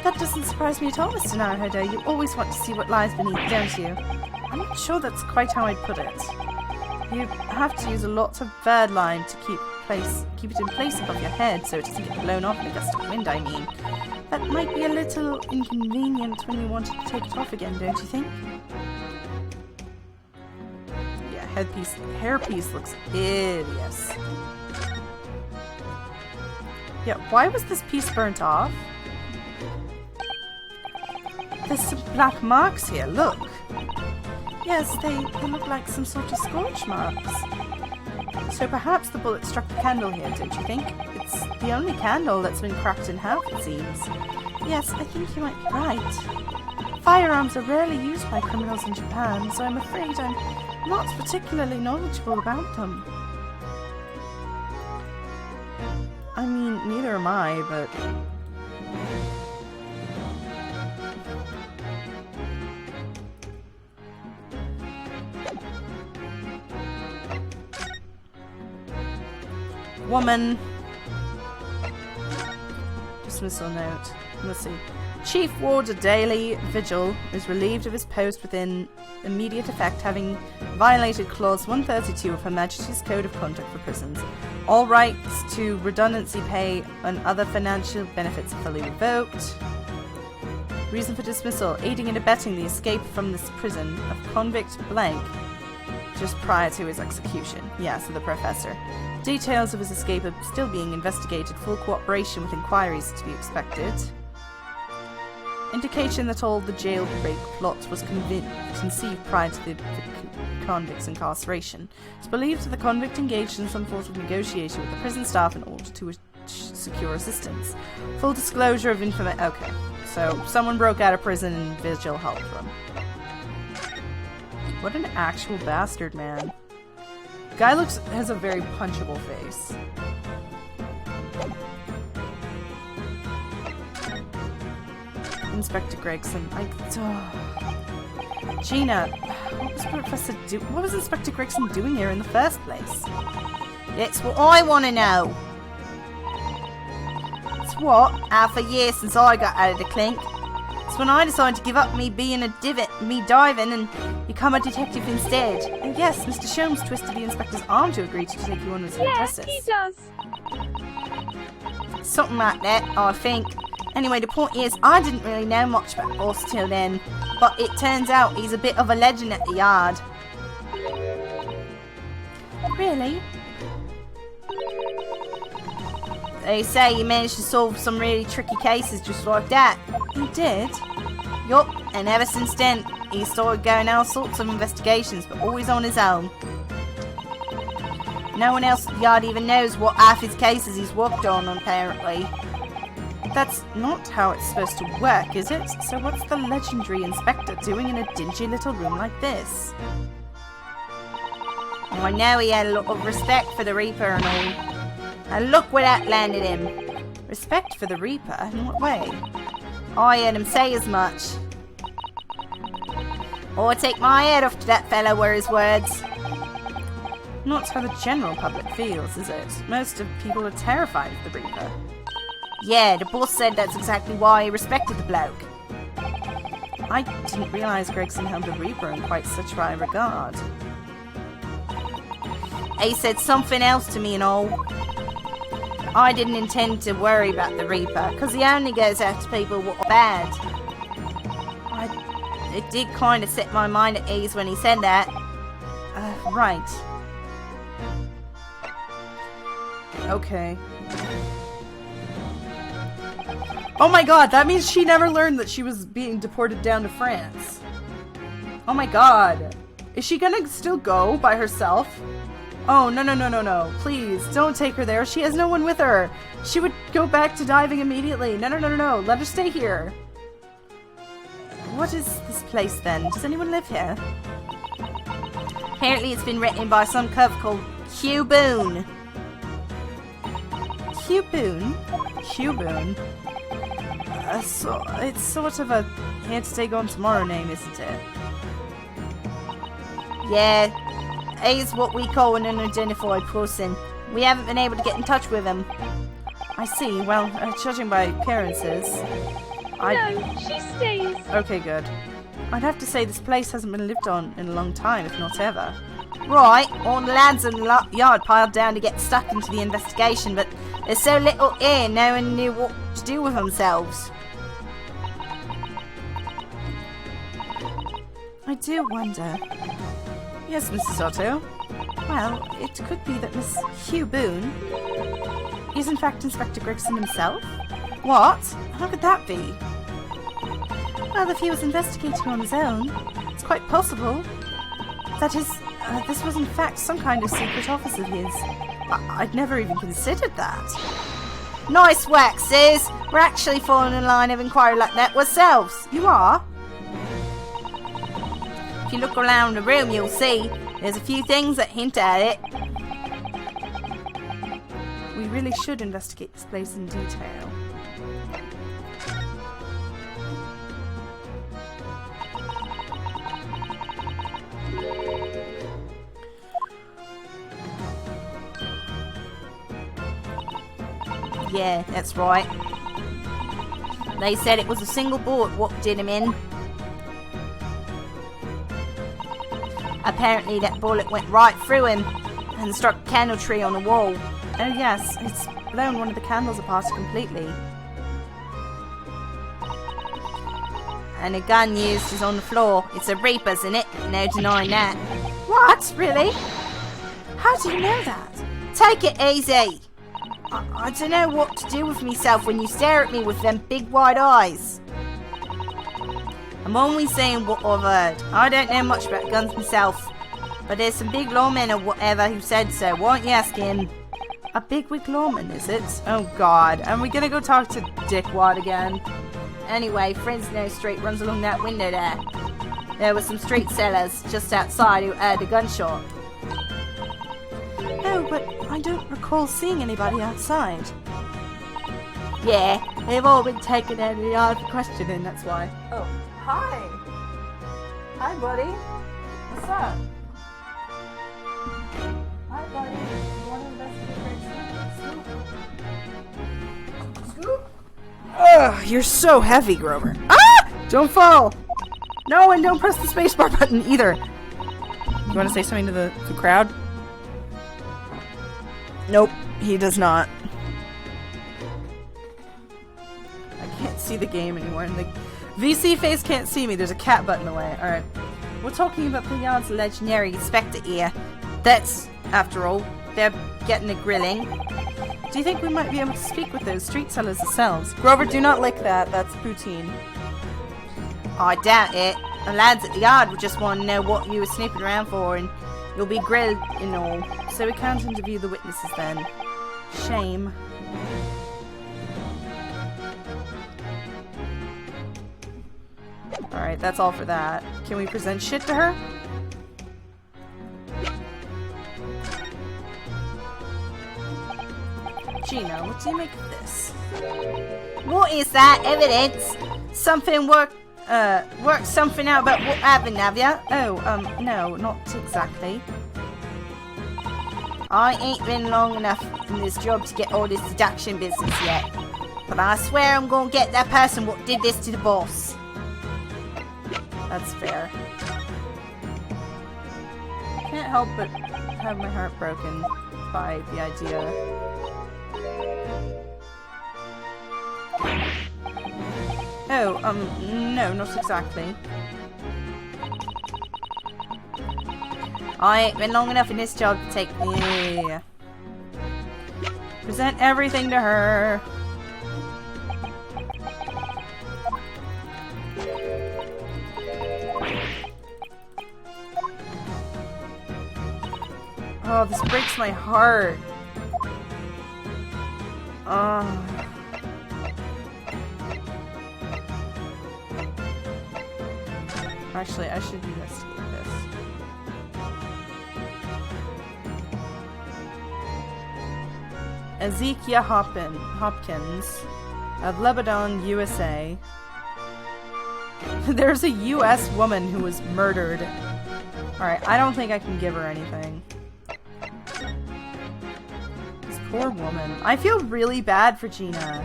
That doesn't surprise me at all, Mr. Naruhodo. You always want to see what lies beneath, don't you? I'm not sure that's quite how I'd put it. You have to use a lot of bird line to keep it in place above your head so it doesn't get blown off in a gust of wind, I mean. That might be a little inconvenient when you want to take it off again, don't you think? Yeah, hairpiece looks hideous. Yeah, why was this piece burnt off? There's some black marks here, look. Yes, they look like some sort of scorch marks. So perhaps the bullet struck the candle here, don't you think? It's the only candle that's been cracked in half, it seems. Yes, I think you might be right. Firearms are rarely used by criminals in Japan, so I'm afraid I'm not particularly knowledgeable about them. I mean, neither am I, but... Woman. Dismissal note. Let's see. Chief Warder Daily Vigil is relieved of his post within immediate effect, having violated Clause 132 of Her Majesty's Code of Conduct for Prisons. All rights to redundancy pay and other financial benefits are fully revoked. Reason for dismissal: aiding and abetting the escape from this prison of convict blank just prior to his execution. Yeah, so the professor. Details of his escape are still being investigated. Full cooperation with inquiries to be expected. Indication that all the jailbreak plot was conceived prior to the convict's incarceration. It's believed that the convict engaged in some sort of negotiation with the prison staff in order to secure assistance. Full disclosure of information. Okay, so someone broke out of prison and Vigil helped them. What an actual bastard, man. Guy has a very punchable face. Inspector Gregson. Gina, what was Inspector Gregson doing here in the first place? That's what I want to know. It's what? Half a year since I got out of the clink. It's when I decided to give up me being a diving and become a detective instead. And yes, Mr. Sholmes twisted the inspector's arm to agree to take you on as an apprentice. Yes, he does. Something like that, I think. Anyway, the point is, I didn't really know much about Boss till then, but it turns out he's a bit of a legend at the yard. Really? They say he managed to solve some really tricky cases just like that. He did? Yup, and ever since then, he started going all sorts of investigations, but always on his own. No one else at the yard even knows what half his cases he's worked on, apparently. That's not how it's supposed to work, is it? So what's the legendary inspector doing in a dingy little room like this? Oh, I know he had a lot of respect for the Reaper and all. And look where that landed him. Respect for the Reaper? In what way? I heard him say as much. Or take my head off to that fellow were his words. Not how the general public feels, is it? Most of people are terrified of the Reaper. Yeah, the boss said that's exactly why he respected the bloke. I didn't realize Gregson held the Reaper in quite such high regard. He said something else to me and all. I didn't intend to worry about the Reaper, because he only goes after people who are bad. It did kind of set my mind at ease when he said that. Right. Okay. Oh my god, that means she never learned that she was being deported down to France. Oh my god. Is she gonna still go by herself? Oh, no. Please, don't take her there. She has no one with her. She would go back to diving immediately. No. Let her stay here. What is this place then? Does anyone live here? Apparently it's been written by some cove called Hugh Boone. Hugh Boone? Hugh Boone? So it's sort of a here to stay gone tomorrow name, isn't it? Yeah, he's what we call an unidentified person. We haven't been able to get in touch with him. I see. Well, judging by appearances, No, she stays. Okay, good. I'd have to say this place hasn't been lived on in a long time, if not ever. Right, all the lads in the yard piled down to get stuck into the investigation, but there's so little here, no one knew what to do with themselves. I do wonder. Yes, Mrs. Otto. Well, it could be that Miss Hugh Boone is in fact Inspector Gregson himself. What? How could that be? Well, if he was investigating on his own, it's quite possible that this was in fact some kind of secret office of his. I'd never even considered that. Nice work, sis! We're actually following a line of inquiry like that ourselves. You are? If you look around the room, you'll see there's a few things that hint at it. We really should investigate this place in detail. Yeah, that's right. They said it was a single bullet what did him in. Apparently that bullet went right through him and struck a candle tree on the wall. Oh yes, it's blown one of the candles apart completely. And the gun used is on the floor. It's a Reaper's in it, no denying that. What? Really? How do you know that? Take it easy. I don't know what to do with myself when you stare at me with them big wide eyes. I'm only saying what I've heard. I don't know much about guns myself, but there's some big lawmen or whatever who said so. Why don't you ask him? A bigwig lawman, is it? Oh god, are we gonna go talk to Dickwad again? Anyway, Fresno Street runs along that window there. There were some street sellers just outside who heard a gunshot. Oh, but I don't recall seeing anybody outside. Yeah, they've all been taken out of the yard for questioning, that's why. Oh, hi. Hi, buddy. What's up? Hi, buddy. You want to investigate Scoop? Scoop? Ugh, you're so heavy, Grover. Ah! Don't fall! No, and don't press the spacebar button either. You want to say something to the crowd? Nope, he does not. I can't see the game anymore. And the VC face can't see me. There's a cat button away. Alright. We're talking about the yard's legendary inspector here. That's, after all, they're getting a grilling. Do you think we might be able to speak with those street sellers ourselves? Grover, do not lick that. That's poutine. I doubt it. The lads at the yard would just want to know what you were snooping around for, and you'll be grilled and all. So we can't interview the witnesses then. Shame. Alright, that's all for that. Can we present shit to her? Gina, what do you make of this? What is that? Evidence? Something worked something out about what happened, have ya? Oh, no, not exactly. I ain't been long enough in this job to get all this deduction business yet. But I swear I'm gonna get that person what did this to the boss. That's fair. Can't help but have my heart broken by the idea. Oh, no, not exactly. I ain't been long enough in this job to take... Yeah. Present everything to her. Oh, this breaks my heart. Actually, I should investigate this. Ezekiel Hopkins of Lebanon, USA. There's a US woman who was murdered. Alright, I don't think I can give her anything. This poor woman. I feel really bad for Gina.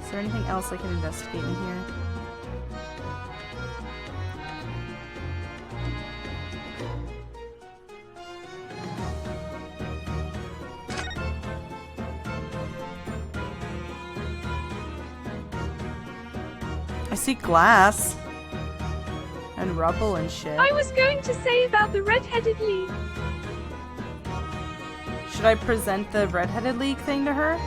Is there anything else I can investigate in here? I see glass. And rubble and shit. I was going to say about the red-headed league. Should I present the red-headed league thing to her?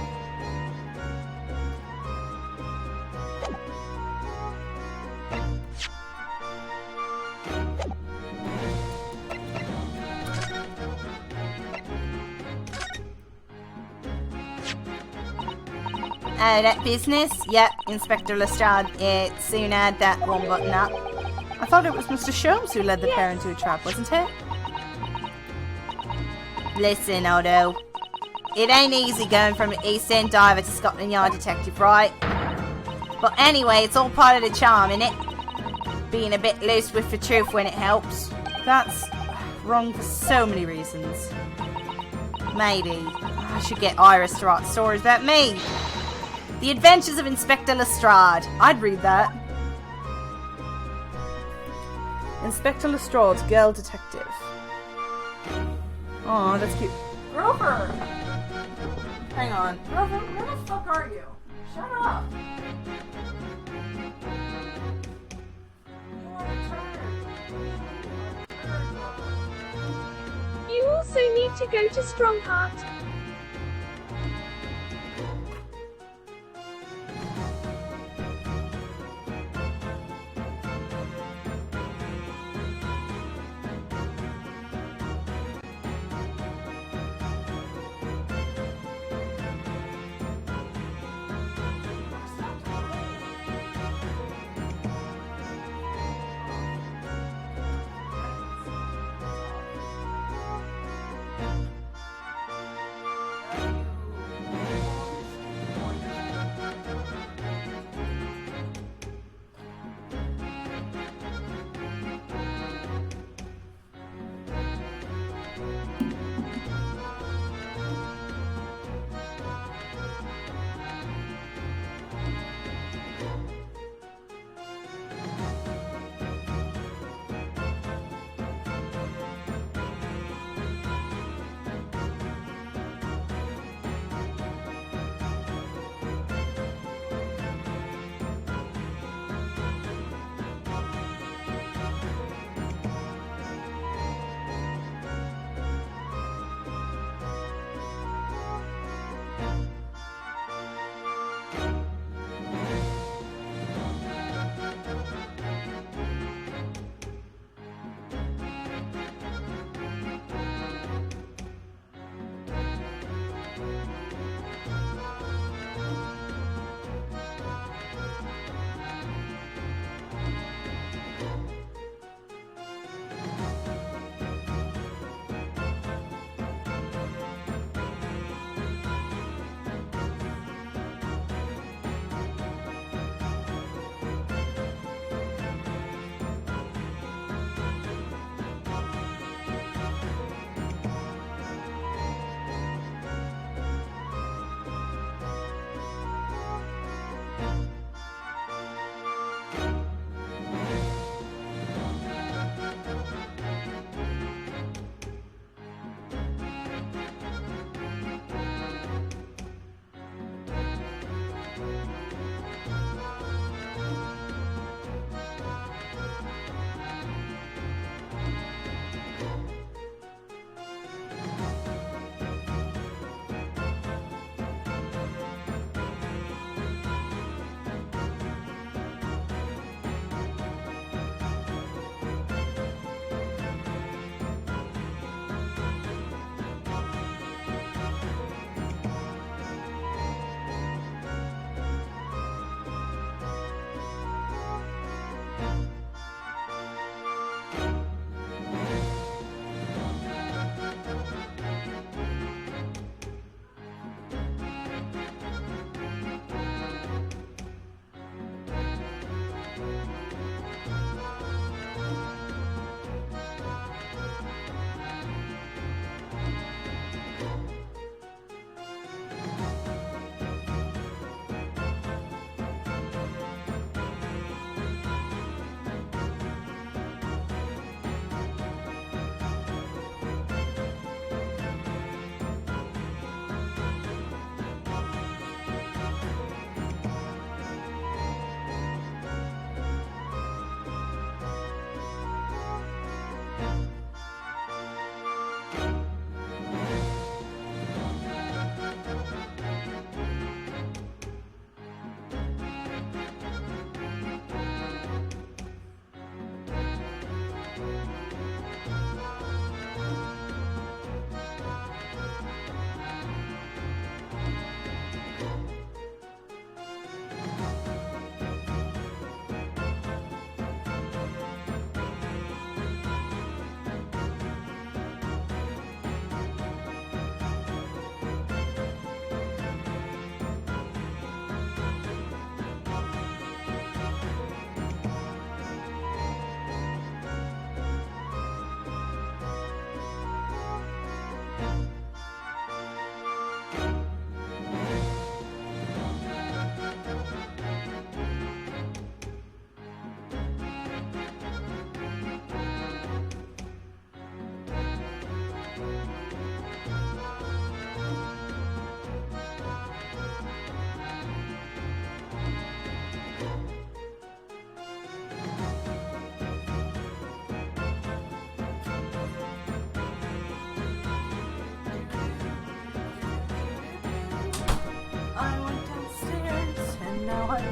That business? Yep, Inspector Lestrade. It soon had that one button up. I thought it was Mr. Sholmes who led the pair into a trap, wasn't it? Listen, Otto. It ain't easy going from an East End diver to Scotland Yard detective, right? But anyway, it's all part of the charm, innit? Being a bit loose with the truth when it helps. That's wrong for so many reasons. Maybe. I should get Iris to write stories about me. The Adventures of Inspector Lestrade. I'd read that. Inspector Lestrade's girl detective. Aw, that's cute. Grover! Hang on. Grover, where the fuck are you? Shut up! You also need to go to Strongheart.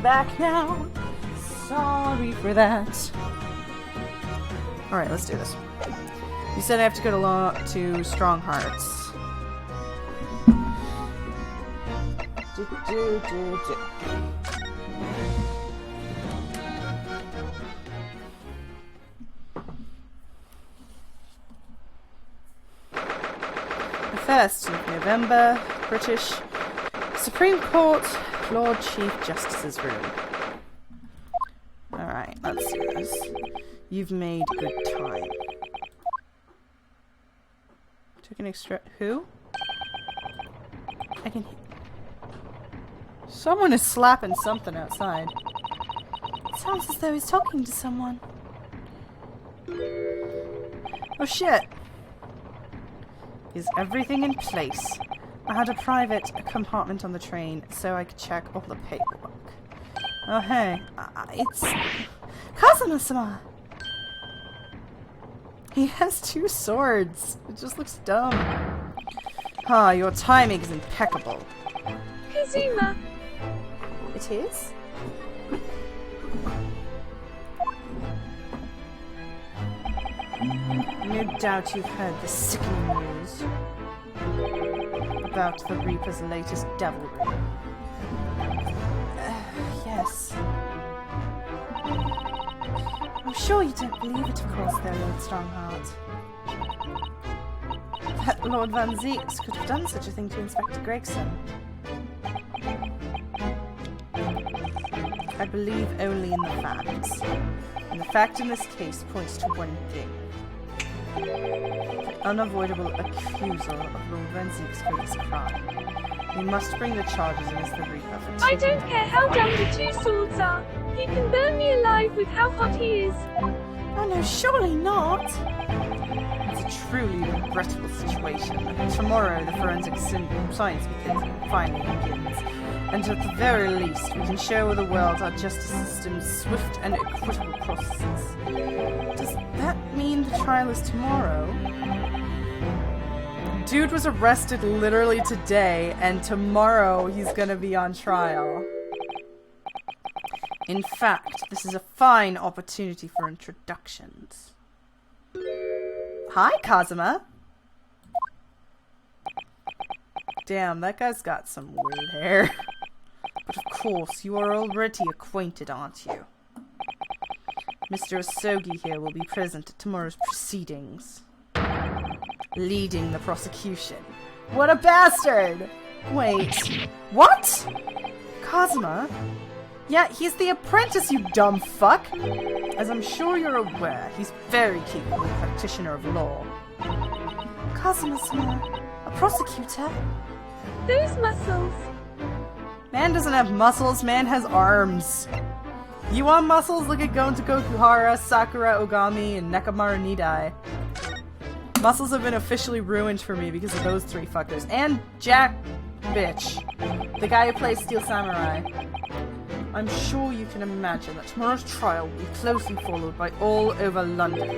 back now. Sorry for that. Alright, let's do this. You said I have to go to Strong Hearts. The 1st of November, British Supreme Court, Lord Chief Justice's room. Alright, let's do this. You've made good time. Took an extra... Who? I can... Someone is slapping something outside. It sounds as though he's talking to someone. Oh shit! Is everything in place? I had a private compartment on the train so I could check all the paperwork. Oh hey, it's... Kazuma-sama! He has 2 swords. It just looks dumb. Ah, your timing is impeccable. Kazuma! It is? No doubt you've heard the sickening news about the Reaper's latest devilry. Yes. I'm sure you don't believe it, of course, though, Lord Strongheart. That Lord Van Zeeks could have done such a thing to Inspector Gregson. I believe only in the facts. And the fact in this case points to one thing. The unavoidable accusal of Lord Van Zeeks for this crime. We must bring the charges against the Reaper for I don't care how dumb the 2 swords are. He can burn me alive with how hot he is. Oh no, surely not! It's a truly regrettable situation. Tomorrow the forensic science finally begins. And at the very least, we can show the world our justice system's swift and equitable processes. Does that mean the trial is tomorrow? Dude was arrested literally today, and tomorrow he's gonna be on trial. In fact, this is a fine opportunity for introductions. Hi, Kazuma! Damn, that guy's got some weird hair. But of course, you are already acquainted, aren't you? Mr. Asogi here will be present at tomorrow's proceedings. Leading the prosecution. What a bastard! Wait, what? Kazuma? Yeah, he's the apprentice, you dumb fuck! As I'm sure you're aware, he's very capable practitioner of law. Kazuma-sama, a prosecutor? Those muscles. Man doesn't have muscles, man has arms. You want muscles? Look at Gon Tokuhara, Sakura Ogami, and Nekomaru Nidai. Muscles have been officially ruined for me because of those 3 fuckers. And Jack Bitch, the guy who plays Steel Samurai. I'm sure you can imagine that tomorrow's trial will be closely followed by all over London.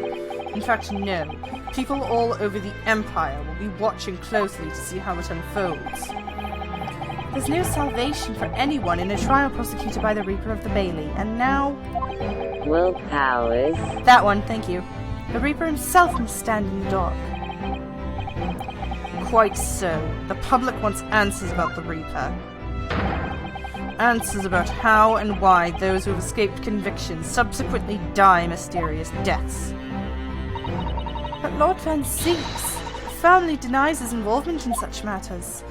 In fact, no. People all over the Empire will be watching closely to see how it unfolds. There's no salvation for anyone in a trial prosecuted by the Reaper of the Bailey, and now... Will Powers. That one, thank you. The Reaper himself must stand in the dock. Quite so. The public wants answers about the Reaper. Answers about how and why those who have escaped conviction subsequently die mysterious deaths. But Lord Van Zeeks firmly denies his involvement in such matters.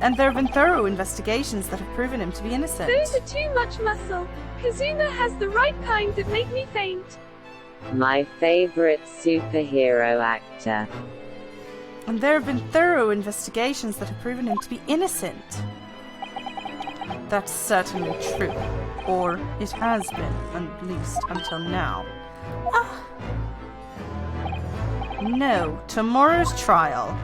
And there have been thorough investigations that have proven him to be innocent. Those are too much muscle. Kazuma has the right kind that make me faint. My favorite superhero actor. And there have been thorough investigations that have proven him to be innocent. That's certainly true. Or it has been, at least until now. No, tomorrow's trial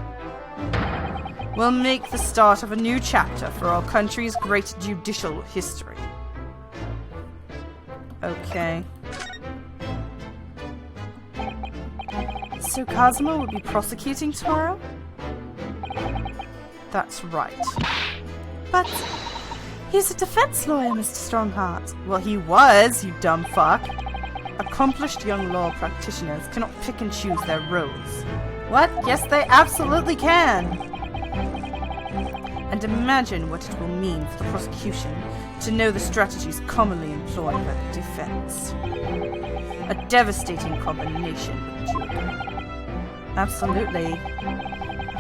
will make the start of a new chapter for our country's great judicial history. Okay. So Kazuma will be prosecuting tomorrow? That's right. But He's a defense lawyer, Mr. Strongheart. Well, he was, you dumb fuck. Accomplished young law practitioners cannot pick and choose their roles. What? Yes, they absolutely can! And imagine what it will mean for the prosecution to know the strategies commonly employed by the defense. A devastating combination, wouldn't you? Absolutely.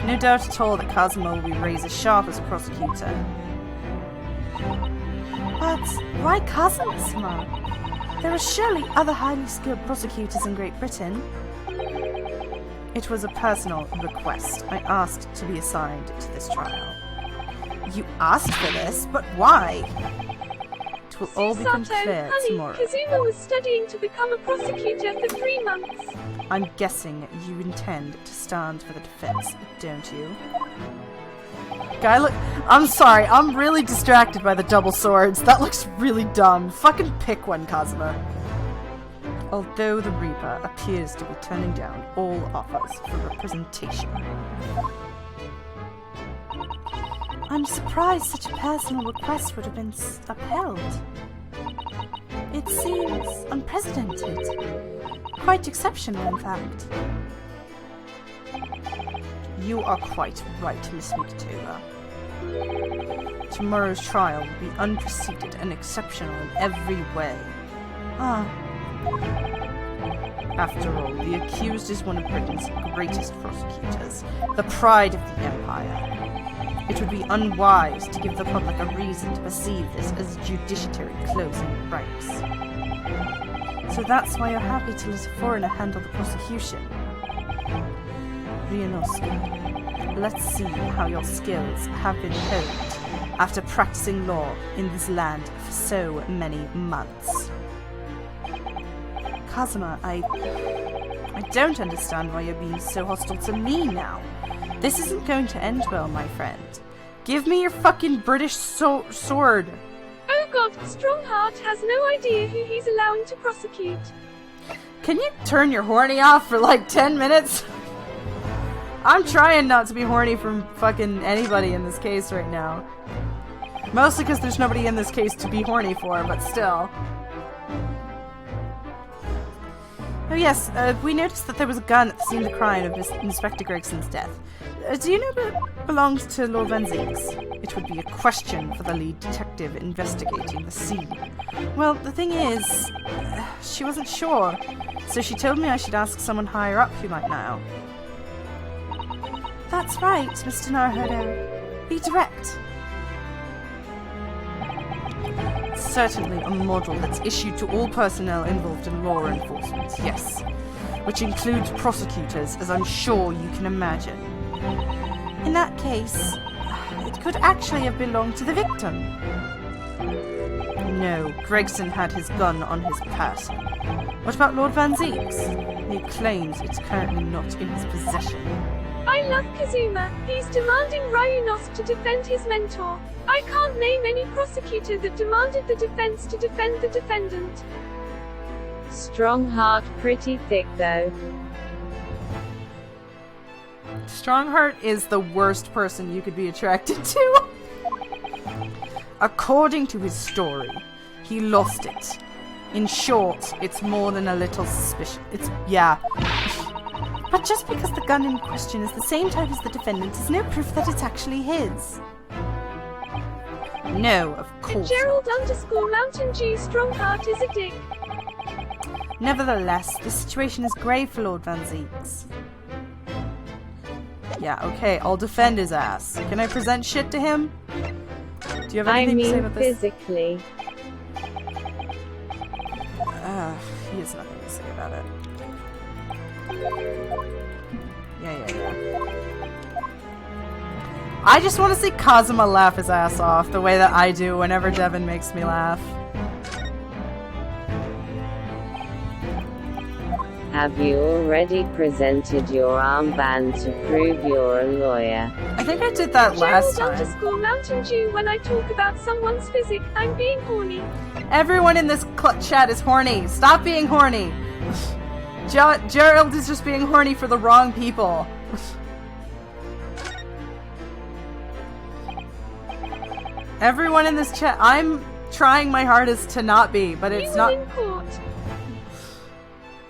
No doubt at all that Kazuma will be razor sharp as a prosecutor. But why Kazuma? There are surely other highly skilled prosecutors in Great Britain. It was a personal request. I asked to be assigned to this trial. You asked for this, but why? It will all become clear tomorrow. Kazuma was studying to become a prosecutor for 3 months. I'm guessing you intend to stand for the defense, don't you? Guy, look. I'm sorry, I'm really distracted by the double swords. That looks really dumb. Fucking pick one, Kazuma. Although the Reaper appears to be turning down all offers for representation. I'm surprised such a personal request would have been upheld. It seems unprecedented. Quite exceptional, in fact. You are quite right, Miss Mikitova. Tomorrow's trial will be unprecedented and exceptional in every way. After all, the accused is one of Britain's greatest prosecutors, the pride of the Empire. It would be unwise to give the public a reason to perceive this as judiciary closing ranks. So that's why you're happy to let a foreigner handle the prosecution. Ryunosuke, let's see how your skills have been honed after practicing law in this land for so many months. Kazuma, I don't understand why you're being so hostile to me now. This isn't going to end well, my friend. Give me your fucking British sword. Oh god, Strongheart has no idea who he's allowing to prosecute. Can you turn your horny off for like 10 minutes? I'm trying not to be horny from fucking anybody in this case right now. Mostly because there's nobody in this case to be horny for, but still. Oh yes, we noticed that there was a gun at the scene of the crime of Inspector Gregson's death. Do you know that it belongs to Lord Van Zieks? It would be a question for the lead detective investigating the scene. Well, the thing is, she wasn't sure, so she told me I should ask someone higher up who might know. That's right, Mr. Naruhodo. Be direct. Certainly a model that's issued to all personnel involved in law enforcement, yes. Which includes prosecutors, as I'm sure you can imagine. In that case, it could actually have belonged to the victim. No, Gregson had his gun on his person. What about Lord Van Zieks? He claims it's currently not in his possession. I love Kazuma. He's demanding Ryunosuke to defend his mentor. I can't name any prosecutor that demanded the defense to defend the defendant. Strongheart pretty thick though. Strongheart is the worst person you could be attracted to. According to his story, he lost it. In short, it's more than a little suspicious. Yeah. But just because the gun in question is the same type as the defendant is no proof that it's actually his. No, of course Gerald _Mountain G Strongheart is a dick. Nevertheless, the situation is grave for Lord Van Zieks. Yeah, okay, I'll defend his ass. Can I present shit to him? Do you have anything to say about this? Physically. He has nothing to say about it. Yeah. I just want to see Kazuma laugh his ass off the way that I do whenever Devin makes me laugh. Have you already presented your armband to prove you're a lawyer? I think I did that last Gerald time. Mountain Dew, when I talk about someone's physique, I'm being horny. Everyone in this chat is horny. Stop being horny. Gerald is just being horny for the wrong people. Everyone in this chat, I'm trying my hardest to not be, but it's not. In court.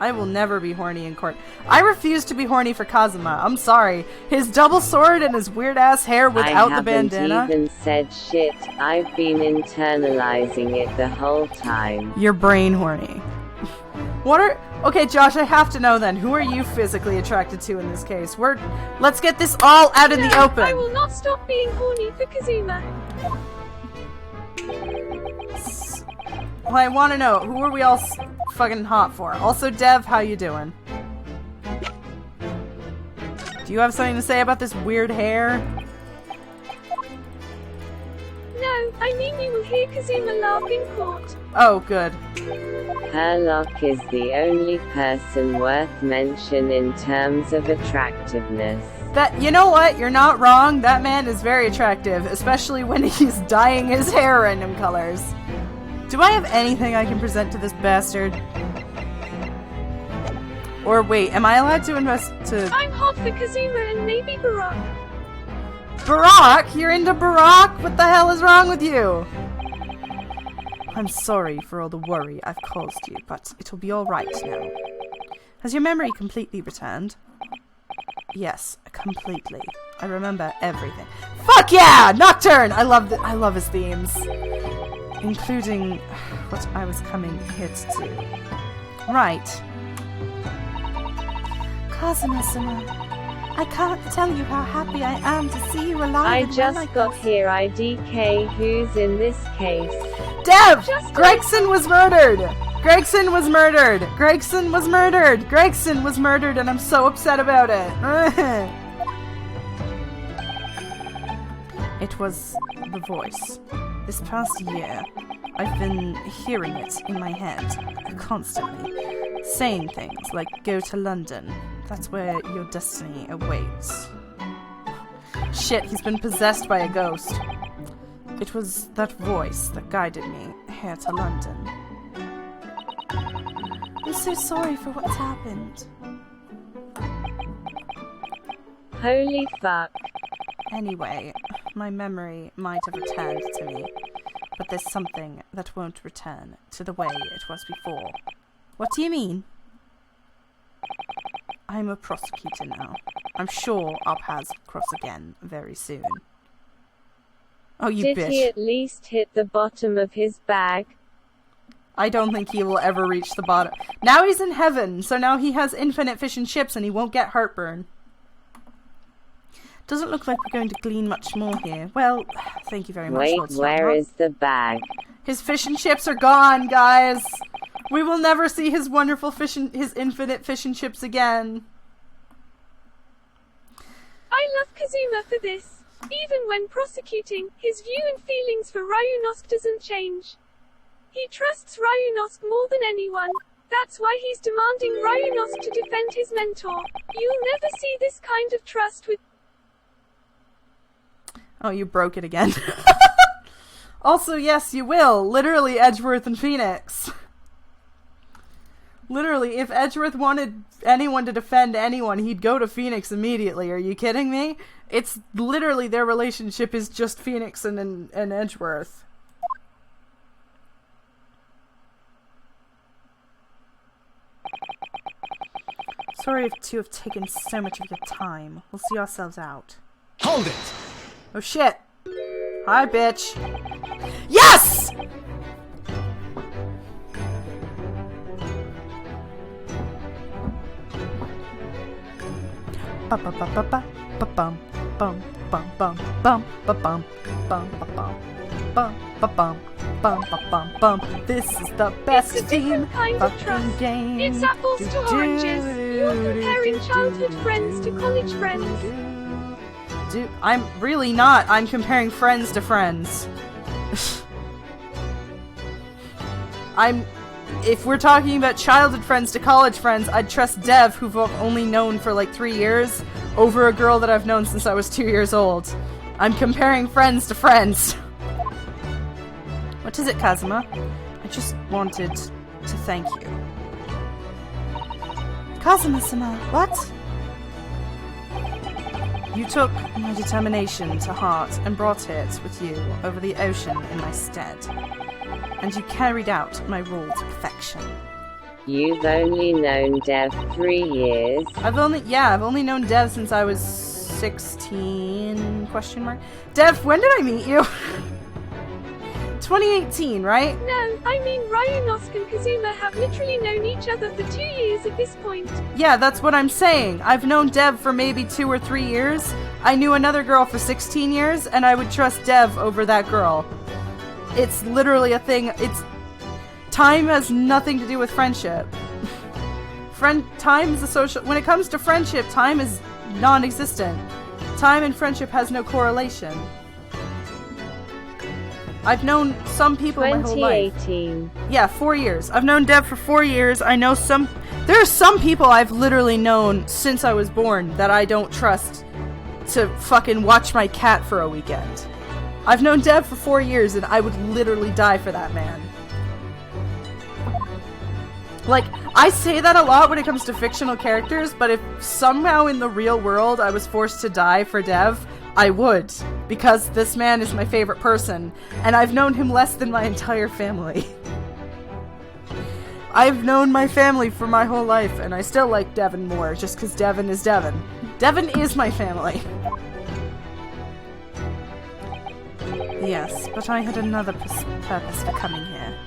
I will never be horny in court. I refuse to be horny for Kazuma. I'm sorry. His double sword and his weird ass hair without the bandana. I haven't even said shit. I've been internalizing it the whole time. You're brain horny. Okay, Josh, I have to know then. Who are you physically attracted to in this case? Let's get this all out in the open. I will not stop being horny for Kazuma. Well, I want to know, who are we all fucking hot for? Also, Dev, how you doing? Do you have something to say about this weird hair? No, I mean you will hear Kazuma laugh in court. Oh, good. Herlock is the only person worth mention in terms of attractiveness. You know what? You're not wrong. That man is very attractive, especially when he's dyeing his hair random colors. Do I have anything I can present to this bastard? Or wait, am I allowed to invest to... I'm hot for Kazuma and maybe Barack. Barack? You're into Barack? What the hell is wrong with you? I'm sorry for all the worry I've caused you, but it'll be alright now. Has your memory completely returned? Yes, completely. I remember everything. Fuck yeah! Nocturne! I love his themes. Including what I was coming here to do. Right. Kazuma-sama, I can't tell you how happy I am to see you alive. I just got here IDK. Who's in this case? Dev! Gregson was murdered! Gregson was murdered! Gregson was murdered! Gregson was murdered, and I'm so upset about it. It was the voice. This past year, I've been hearing it in my head, constantly, saying things like, go to London, that's where your destiny awaits. Shit, he's been possessed by a ghost. It was that voice that guided me here to London. I'm so sorry for what's happened. Holy fuck. Anyway, my memory might have returned to me, but there's something that won't return to the way it was before. What do you mean? I'm a prosecutor now. I'm sure our paths will cross again very soon. Oh, you bitch. Did he at least hit the bottom of his bag? I don't think he will ever reach the bottom. Now he's in heaven, so now he has infinite fish and chips and he won't get heartburn. Doesn't look like we're going to glean much more here. Well, thank you very much. Wait, where is the bag? His fish and chips are gone, guys. We will never see his wonderful his infinite fish and chips again. I love Kazuma for this. Even when prosecuting, his view and feelings for Ryunosuke doesn't change. He trusts Ryunosuke more than anyone. That's why he's demanding Ryunosuke to defend his mentor. You'll never see this kind of trust with... Oh, you broke it again. Also, yes, you will. Literally, Edgeworth and Phoenix. Literally, if Edgeworth wanted anyone to defend anyone, he'd go to Phoenix immediately. Are you kidding me? It's literally their relationship is just Phoenix and Edgeworth. Sorry to have taken so much of your time. We'll see ourselves out. Hold it! Oh shit! Hi, bitch! Yes! This is the best it's a different kind of trust. Game. It's apples to oranges. You're comparing childhood friends to college friends. Dude, I'm really not. I'm comparing friends to friends. If we're talking about childhood friends to college friends, I'd trust Dev, who I've only known for like 3 years, over a girl that I've known since I was 2 years old. I'm comparing friends to friends. What is it, Kazuma? I just wanted to thank you. Kazuma-sama, what? You took my determination to heart and brought it with you over the ocean in my stead. And you carried out my rule to perfection. You've only known Dev 3 years. I've only known Dev since I was 16, question mark. Dev, when did I meet you? 2018, right? No, I mean Ryunosuke and Kazuma have literally known each other for 2 years at this point. Yeah, that's what I'm saying. I've known Dev for maybe 2 or 3 years. I knew another girl for 16 years, and I would trust Dev over that girl. It's literally a thing. Time has nothing to do with friendship. Time is a social... When it comes to friendship, time is non-existent. Time and friendship has no correlation. I've known some people my whole life. 2018. Yeah, 4 years. I've known Deb for 4 years. I know there are some people I've literally known since I was born that I don't trust to fucking watch my cat for a weekend. I've known Deb for 4 years and I would literally die for that man. Like, I say that a lot when it comes to fictional characters, but if somehow in the real world I was forced to die for Dev, I would. Because this man is my favorite person, and I've known him less than my entire family. I've known my family for my whole life, and I still like Devin more, just because Devin is Devin. Devin is my family. Yes, but I had another purpose for coming here.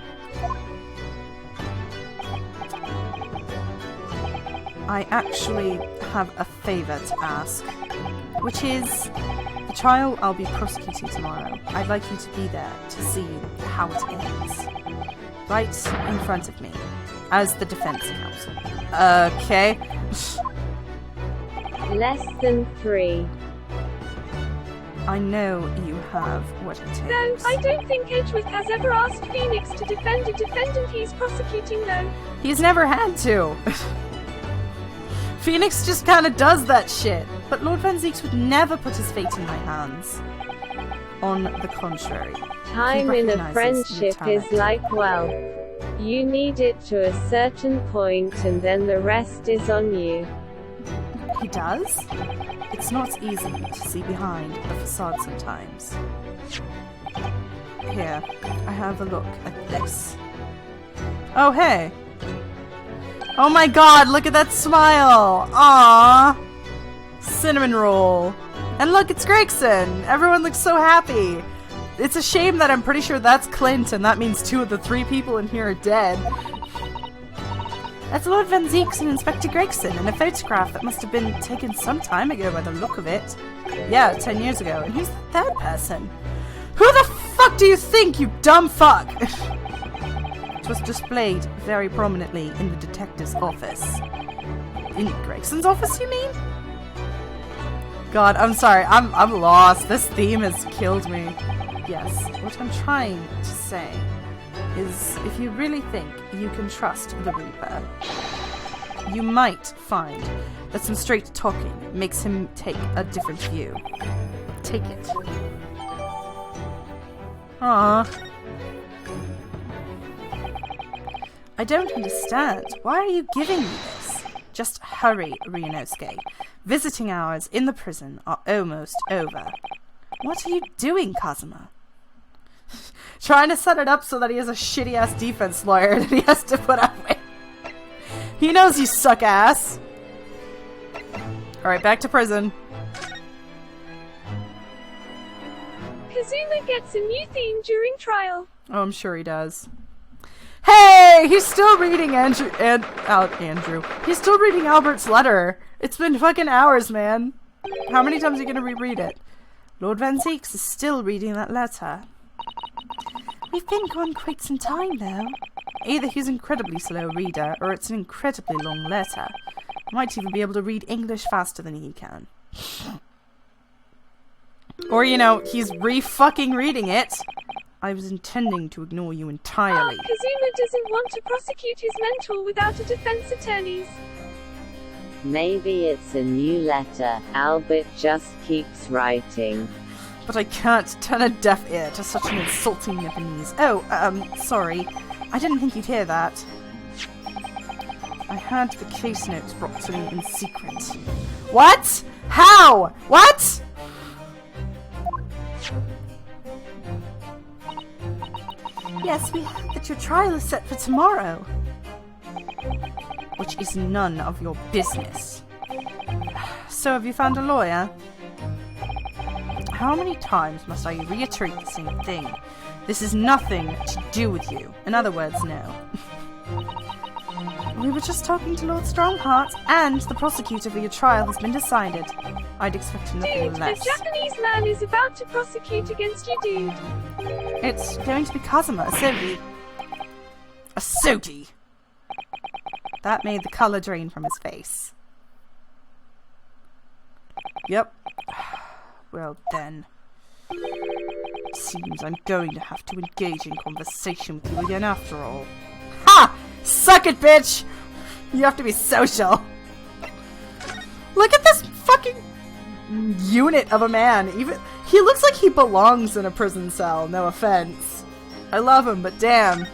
I actually have a favor to ask, which is the trial I'll be prosecuting tomorrow. I'd like you to be there to see how it ends. Right in front of me, as the defense counsel. Okay. Less than 3. I know you have what it takes. No, I don't think Edgeworth has ever asked Phoenix to defend a defendant he's prosecuting, though. He's never had to. Phoenix just kind of does that shit. But Lord Van Zieks would never put his fate in my hands. On the contrary. Time in a friendship is like wealth. You need it to a certain point and then the rest is on you. He does? It's not easy to see behind the facade sometimes. Here, I have a look at this. Oh, hey! Oh my god, look at that smile! Aww! Cinnamon roll. And look, it's Gregson! Everyone looks so happy! It's a shame that I'm pretty sure that's Clint, and that means 2 of the 3 people in here are dead. That's Lord Van Zieks and Inspector Gregson in a photograph that must have been taken some time ago by the look of it. Yeah, 10 years ago. And who's the 3rd person? Who the fuck do you think, you dumb fuck? It was displayed very prominently in the detective's office. In Gregson's office, you mean? God, I'm sorry. I'm lost. This theme has killed me. Yes, what I'm trying to say is if you really think you can trust the Reaper, you might find that some straight talking makes him take a different view. Take it. Aww. I don't understand. Why are you giving me this? Just hurry, Ryunosuke. Visiting hours in the prison are almost over. What are you doing, Kazuma? Trying to set it up so that he has a shitty-ass defense lawyer that he has to put up with. He knows you suck ass. Alright, back to prison. Kazuma gets a new theme during trial. Oh, I'm sure he does. Hey! He's still reading Andrew. He's still reading Albert's letter. It's been fucking hours, man. How many times are you gonna reread it? Lord Van Zieks is still reading that letter. We've been gone quite some time, though. Either he's an incredibly slow reader, or it's an incredibly long letter. Might even be able to read English faster than he can. Or, you know, he's re-fucking reading it. I was intending to ignore you entirely. Kazuma doesn't want to prosecute his mentor without a defense attorney's. Maybe it's a new letter. Albert just keeps writing. But I can't turn a deaf ear to such an insulting Japanese. Oh, sorry. I didn't think you'd hear that. I had the case notes brought to me in secret. What? How? What? Yes, we heard that your trial is set for tomorrow. Which is none of your business. So have you found a lawyer? How many times must I reiterate the same thing? This is nothing to do with you. In other words, no. We were just talking to Lord Strongheart, and the prosecutor for your trial has been decided. I'd expect nothing Dude, less. a Japanese man is about to prosecute against you, dude. It's going to be Kazuma, Asogi. Asogi! That made the color drain from his face. Yep. Well then. Seems I'm going to have to engage in conversation with you again after all. Ha! Suck it, bitch! You have to be social. Look at this fucking unit of a man. Even he looks like he belongs in a prison cell, no offense. I love him, but damn.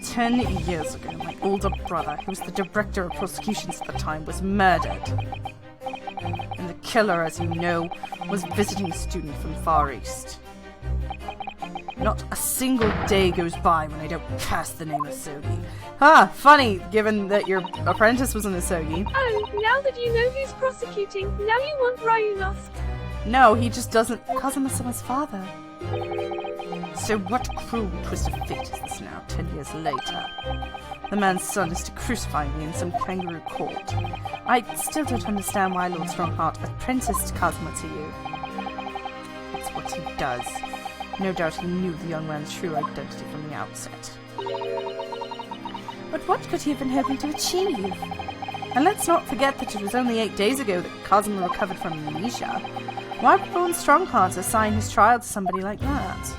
10 years ago, my older brother, who was the director of prosecutions at the time, was murdered. And the killer, as you know, was visiting a student from Far East. Not a single day goes by when I don't cast the name Asogi. Ah, funny, given that your apprentice was an Asogi. Oh, now that you know who's prosecuting, now you want Ryunos. No, he just doesn't. Kazuma-sama's father. So what cruel twist of fate is this now, 10 years later? The man's son is to crucify me in some kangaroo court. I still don't understand why Lord Strongheart apprenticed Kazuma to you. It's what he does. No doubt he knew the young man's true identity from the outset. But what could he have been hoping to achieve? And let's not forget that it was only 8 days ago that Kazuma recovered from amnesia. Why would Lord Strongheart assign his trial to somebody like that?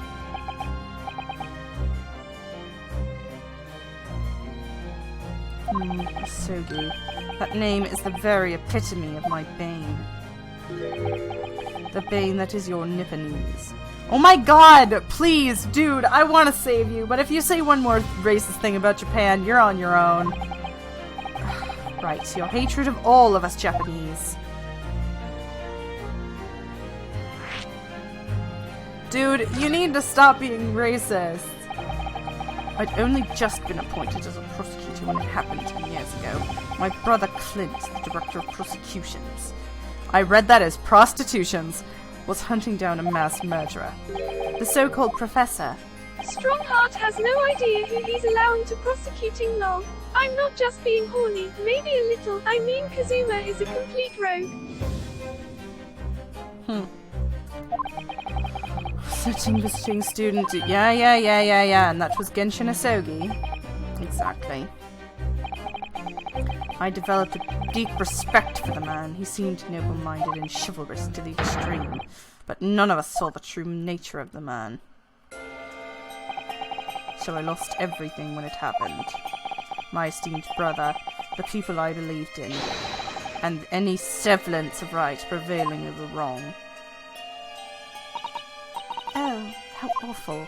Asogi. That name is the very epitome of my bane. The bane that is your Nipponese. Oh my god! Please, dude, I want to save you, but if you say one more racist thing about Japan, you're on your own. Right, your hatred of all of us Japanese. Dude, you need to stop being racist. I'd only just been appointed as a prosecutor when it happened 10 years ago. My brother Clint, the director of prosecutions. I read that as prostitutions. Was hunting down a mass murderer. The so-called professor. Strongheart has no idea who he's allowing to prosecuting lol. I'm not just being horny, maybe a little. I mean Kazuma is a complete rogue. Setting visiting student. Yeah. And that was Genshin Asogi. Exactly. I developed a deep respect for the man. He seemed noble-minded and chivalrous to the extreme. But none of us saw the true nature of the man. So I lost everything when it happened. My esteemed brother, the people I believed in, and any semblance of right prevailing over wrong. Oh, how awful.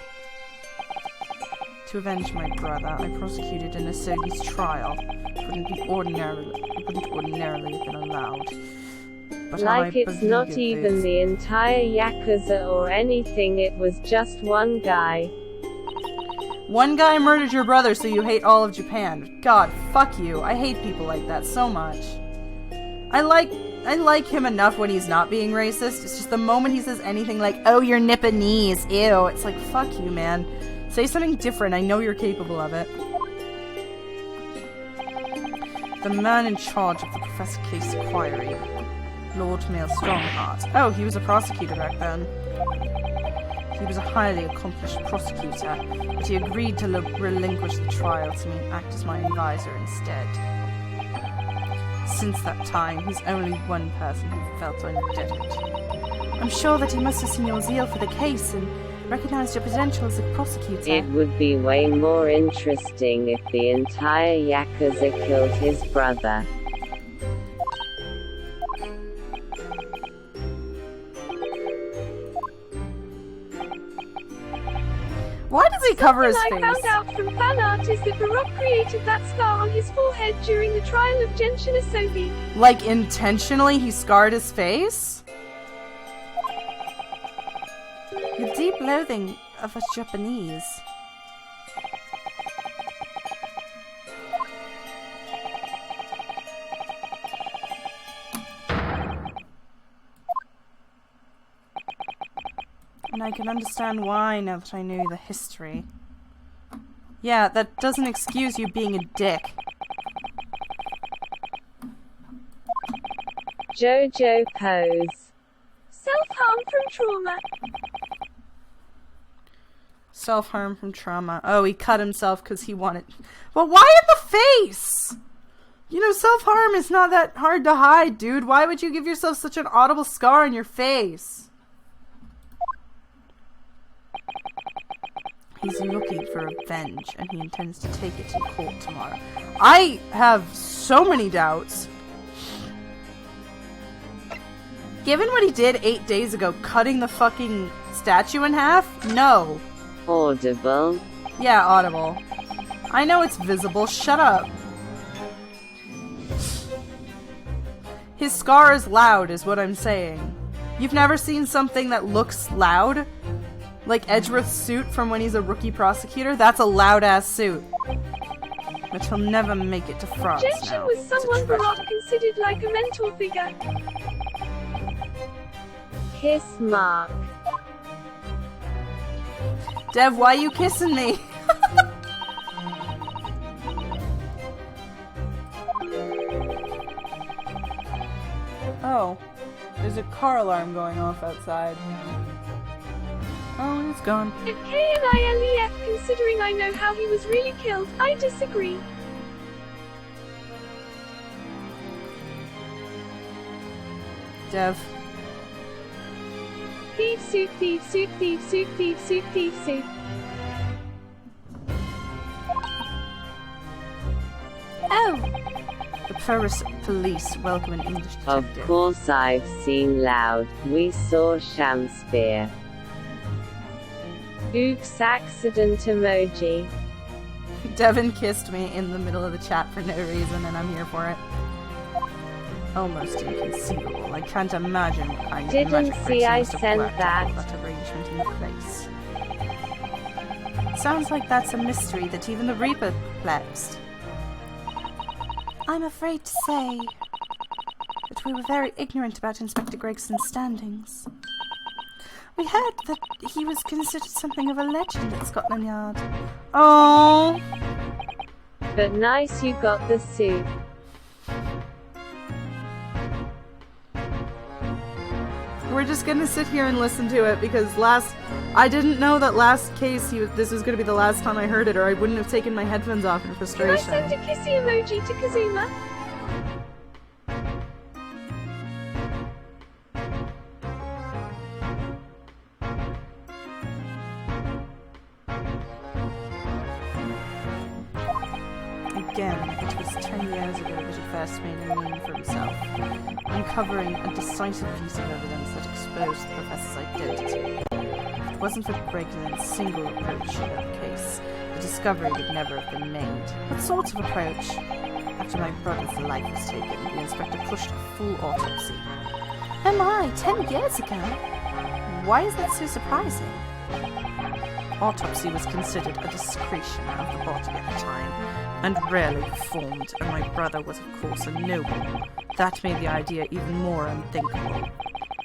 To avenge my brother, I prosecuted an Asogi's trial. It wouldn't ordinarily have been allowed. But like it's not even the entire Yakuza or anything, it was just one guy. One guy murdered your brother, so you hate all of Japan. God, fuck you. I hate people like that so much. I like him enough when he's not being racist. It's just the moment he says anything like, oh, you're Nipponese, ew, it's like, fuck you, man. Say something different, I know you're capable of it. The man in charge of the Professor Case Inquiry, Lord Mail Strongheart. Oh, he was a prosecutor back then. He was a highly accomplished prosecutor, but he agreed to relinquish the trial to me and act as my advisor instead. Since that time, he's only one person who felt indebted. I'm sure that he must have seen your zeal for the case and recognized your potential as a prosecutor. It would be way more interesting if the entire Yakuza killed his brother. Why does he cover his Something I face? found out from fan art is that Baroque created that scar on his forehead during the trial of Genshin Asobi. Like, intentionally he scarred his face? Your deep loathing of us Japanese. And I can understand why now that I knew the history. Yeah, that doesn't excuse you being a dick. JoJo pose. Self-harm from trauma. Self-harm from trauma. Oh, he cut himself because he wanted... Well, why in the face? You know, self-harm is not that hard to hide, dude. Why would you give yourself such an audible scar on your face? He's looking for revenge, and he intends to take it to court tomorrow. I have so many doubts. Given what he did 8 days ago, cutting the fucking statue in half? No. Audible. Yeah, audible. I know it's visible, shut up. His scar is loud, is what I'm saying. You've never seen something that looks loud? Like Edgeworth's suit from when he's a rookie prosecutor? That's a loud-ass suit. But he'll never make it to France Genshin now. was It's a someone treasure. Baroque considered like a mentor figure. Kiss mark. Dev, why you kissing me? Oh, there's a car alarm going off outside. Oh, it's gone. If KNILEF, considering I know how he was really killed, I disagree. Dev. Thief suit, thief suit, thief suit, thief suit, thief suit. Oh, The Paris police welcome an English Of detective. course I've seen Loud. We saw Shamsphere. Oops, accident emoji. Devin kissed me in the middle of the chat for no reason, and I'm here for it. Almost inconceivable. I can't imagine what kind Didn't of magic see tricks he I must have sent worked to that. put that arrangement in place. Sounds like that's a mystery that even the Reaper perplexed. I'm afraid to say that we were very ignorant about Inspector Gregson's standings. We heard that he was considered something of a legend at Scotland Yard. Oh, But nice you got the suit. we're just gonna sit here and listen to it because I didn't know that last case this was gonna be the last time I heard it, or I wouldn't have taken my headphones off in Can I frustration. send a kissy emoji to Kazuma? Again, it was 10 years ago that he first made a name for himself, uncovering a decisive piece of evidence that exposed the professor's identity. If it wasn't for Gregson's single approach to the case, the discovery would never have been made. What sort of approach? After my brother's life was taken, the inspector pushed a full autopsy. Oh my, 10 years ago? Why is that so surprising? Autopsy was considered a discretion of the body at the time, and rarely performed, and my brother was of course a noble. That made the idea even more unthinkable.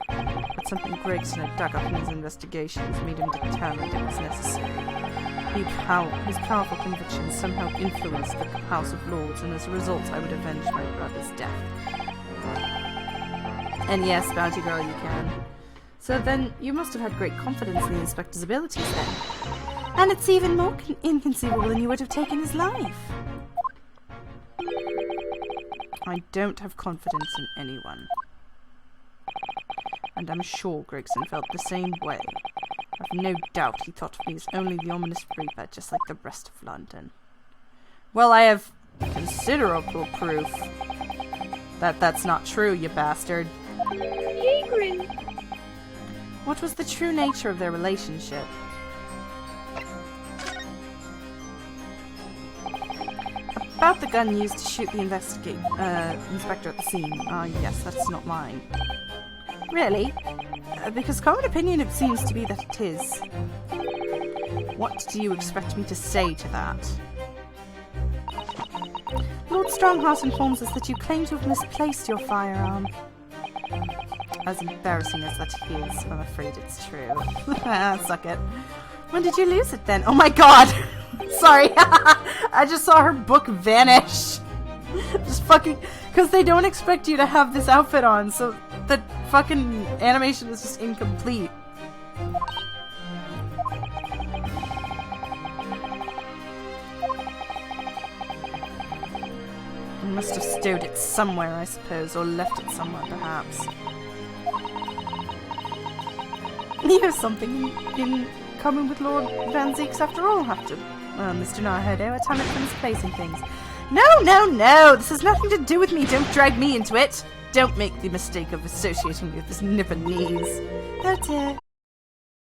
But something Gregson had dug up in his investigations made him determined it was necessary. His powerful convictions somehow influenced the House of Lords, and as a result I would avenge my brother's death. And yes, Bounty Girl, you can. So then, you must have had great confidence in the inspector's abilities then. And it's even more inconceivable than you would have taken his life. I don't have confidence in anyone. And I'm sure Gregson felt the same way. I've no doubt he thought of me as only the ominous Reaper, just like the rest of London. Well, I have considerable proof that that's not true, you bastard. Yegrin. What was the true nature of their relationship? about the gun used to shoot the inspector at the scene. Ah, yes, that's not mine. Really? Because common opinion it seems to be that it is. What do you expect me to say to that? Lord Strongheart informs us that you claim to have misplaced your firearm. As embarrassing as that is, I'm afraid it's true. Suck it. When did you lose it then? Oh my god! Sorry! I just saw her book vanish! Just fucking... Because they don't expect you to have this outfit on, so the fucking animation is just incomplete. I must have stowed it somewhere, I suppose, or left it somewhere, perhaps. You have something in common with Lord Van Zeeks after all, have to... Mr. Narhodo, a talent for misplacing things. No, no, no! This has nothing to do with me! Don't drag me into it! Don't make the mistake of associating me with this Nipponese. Oh dear.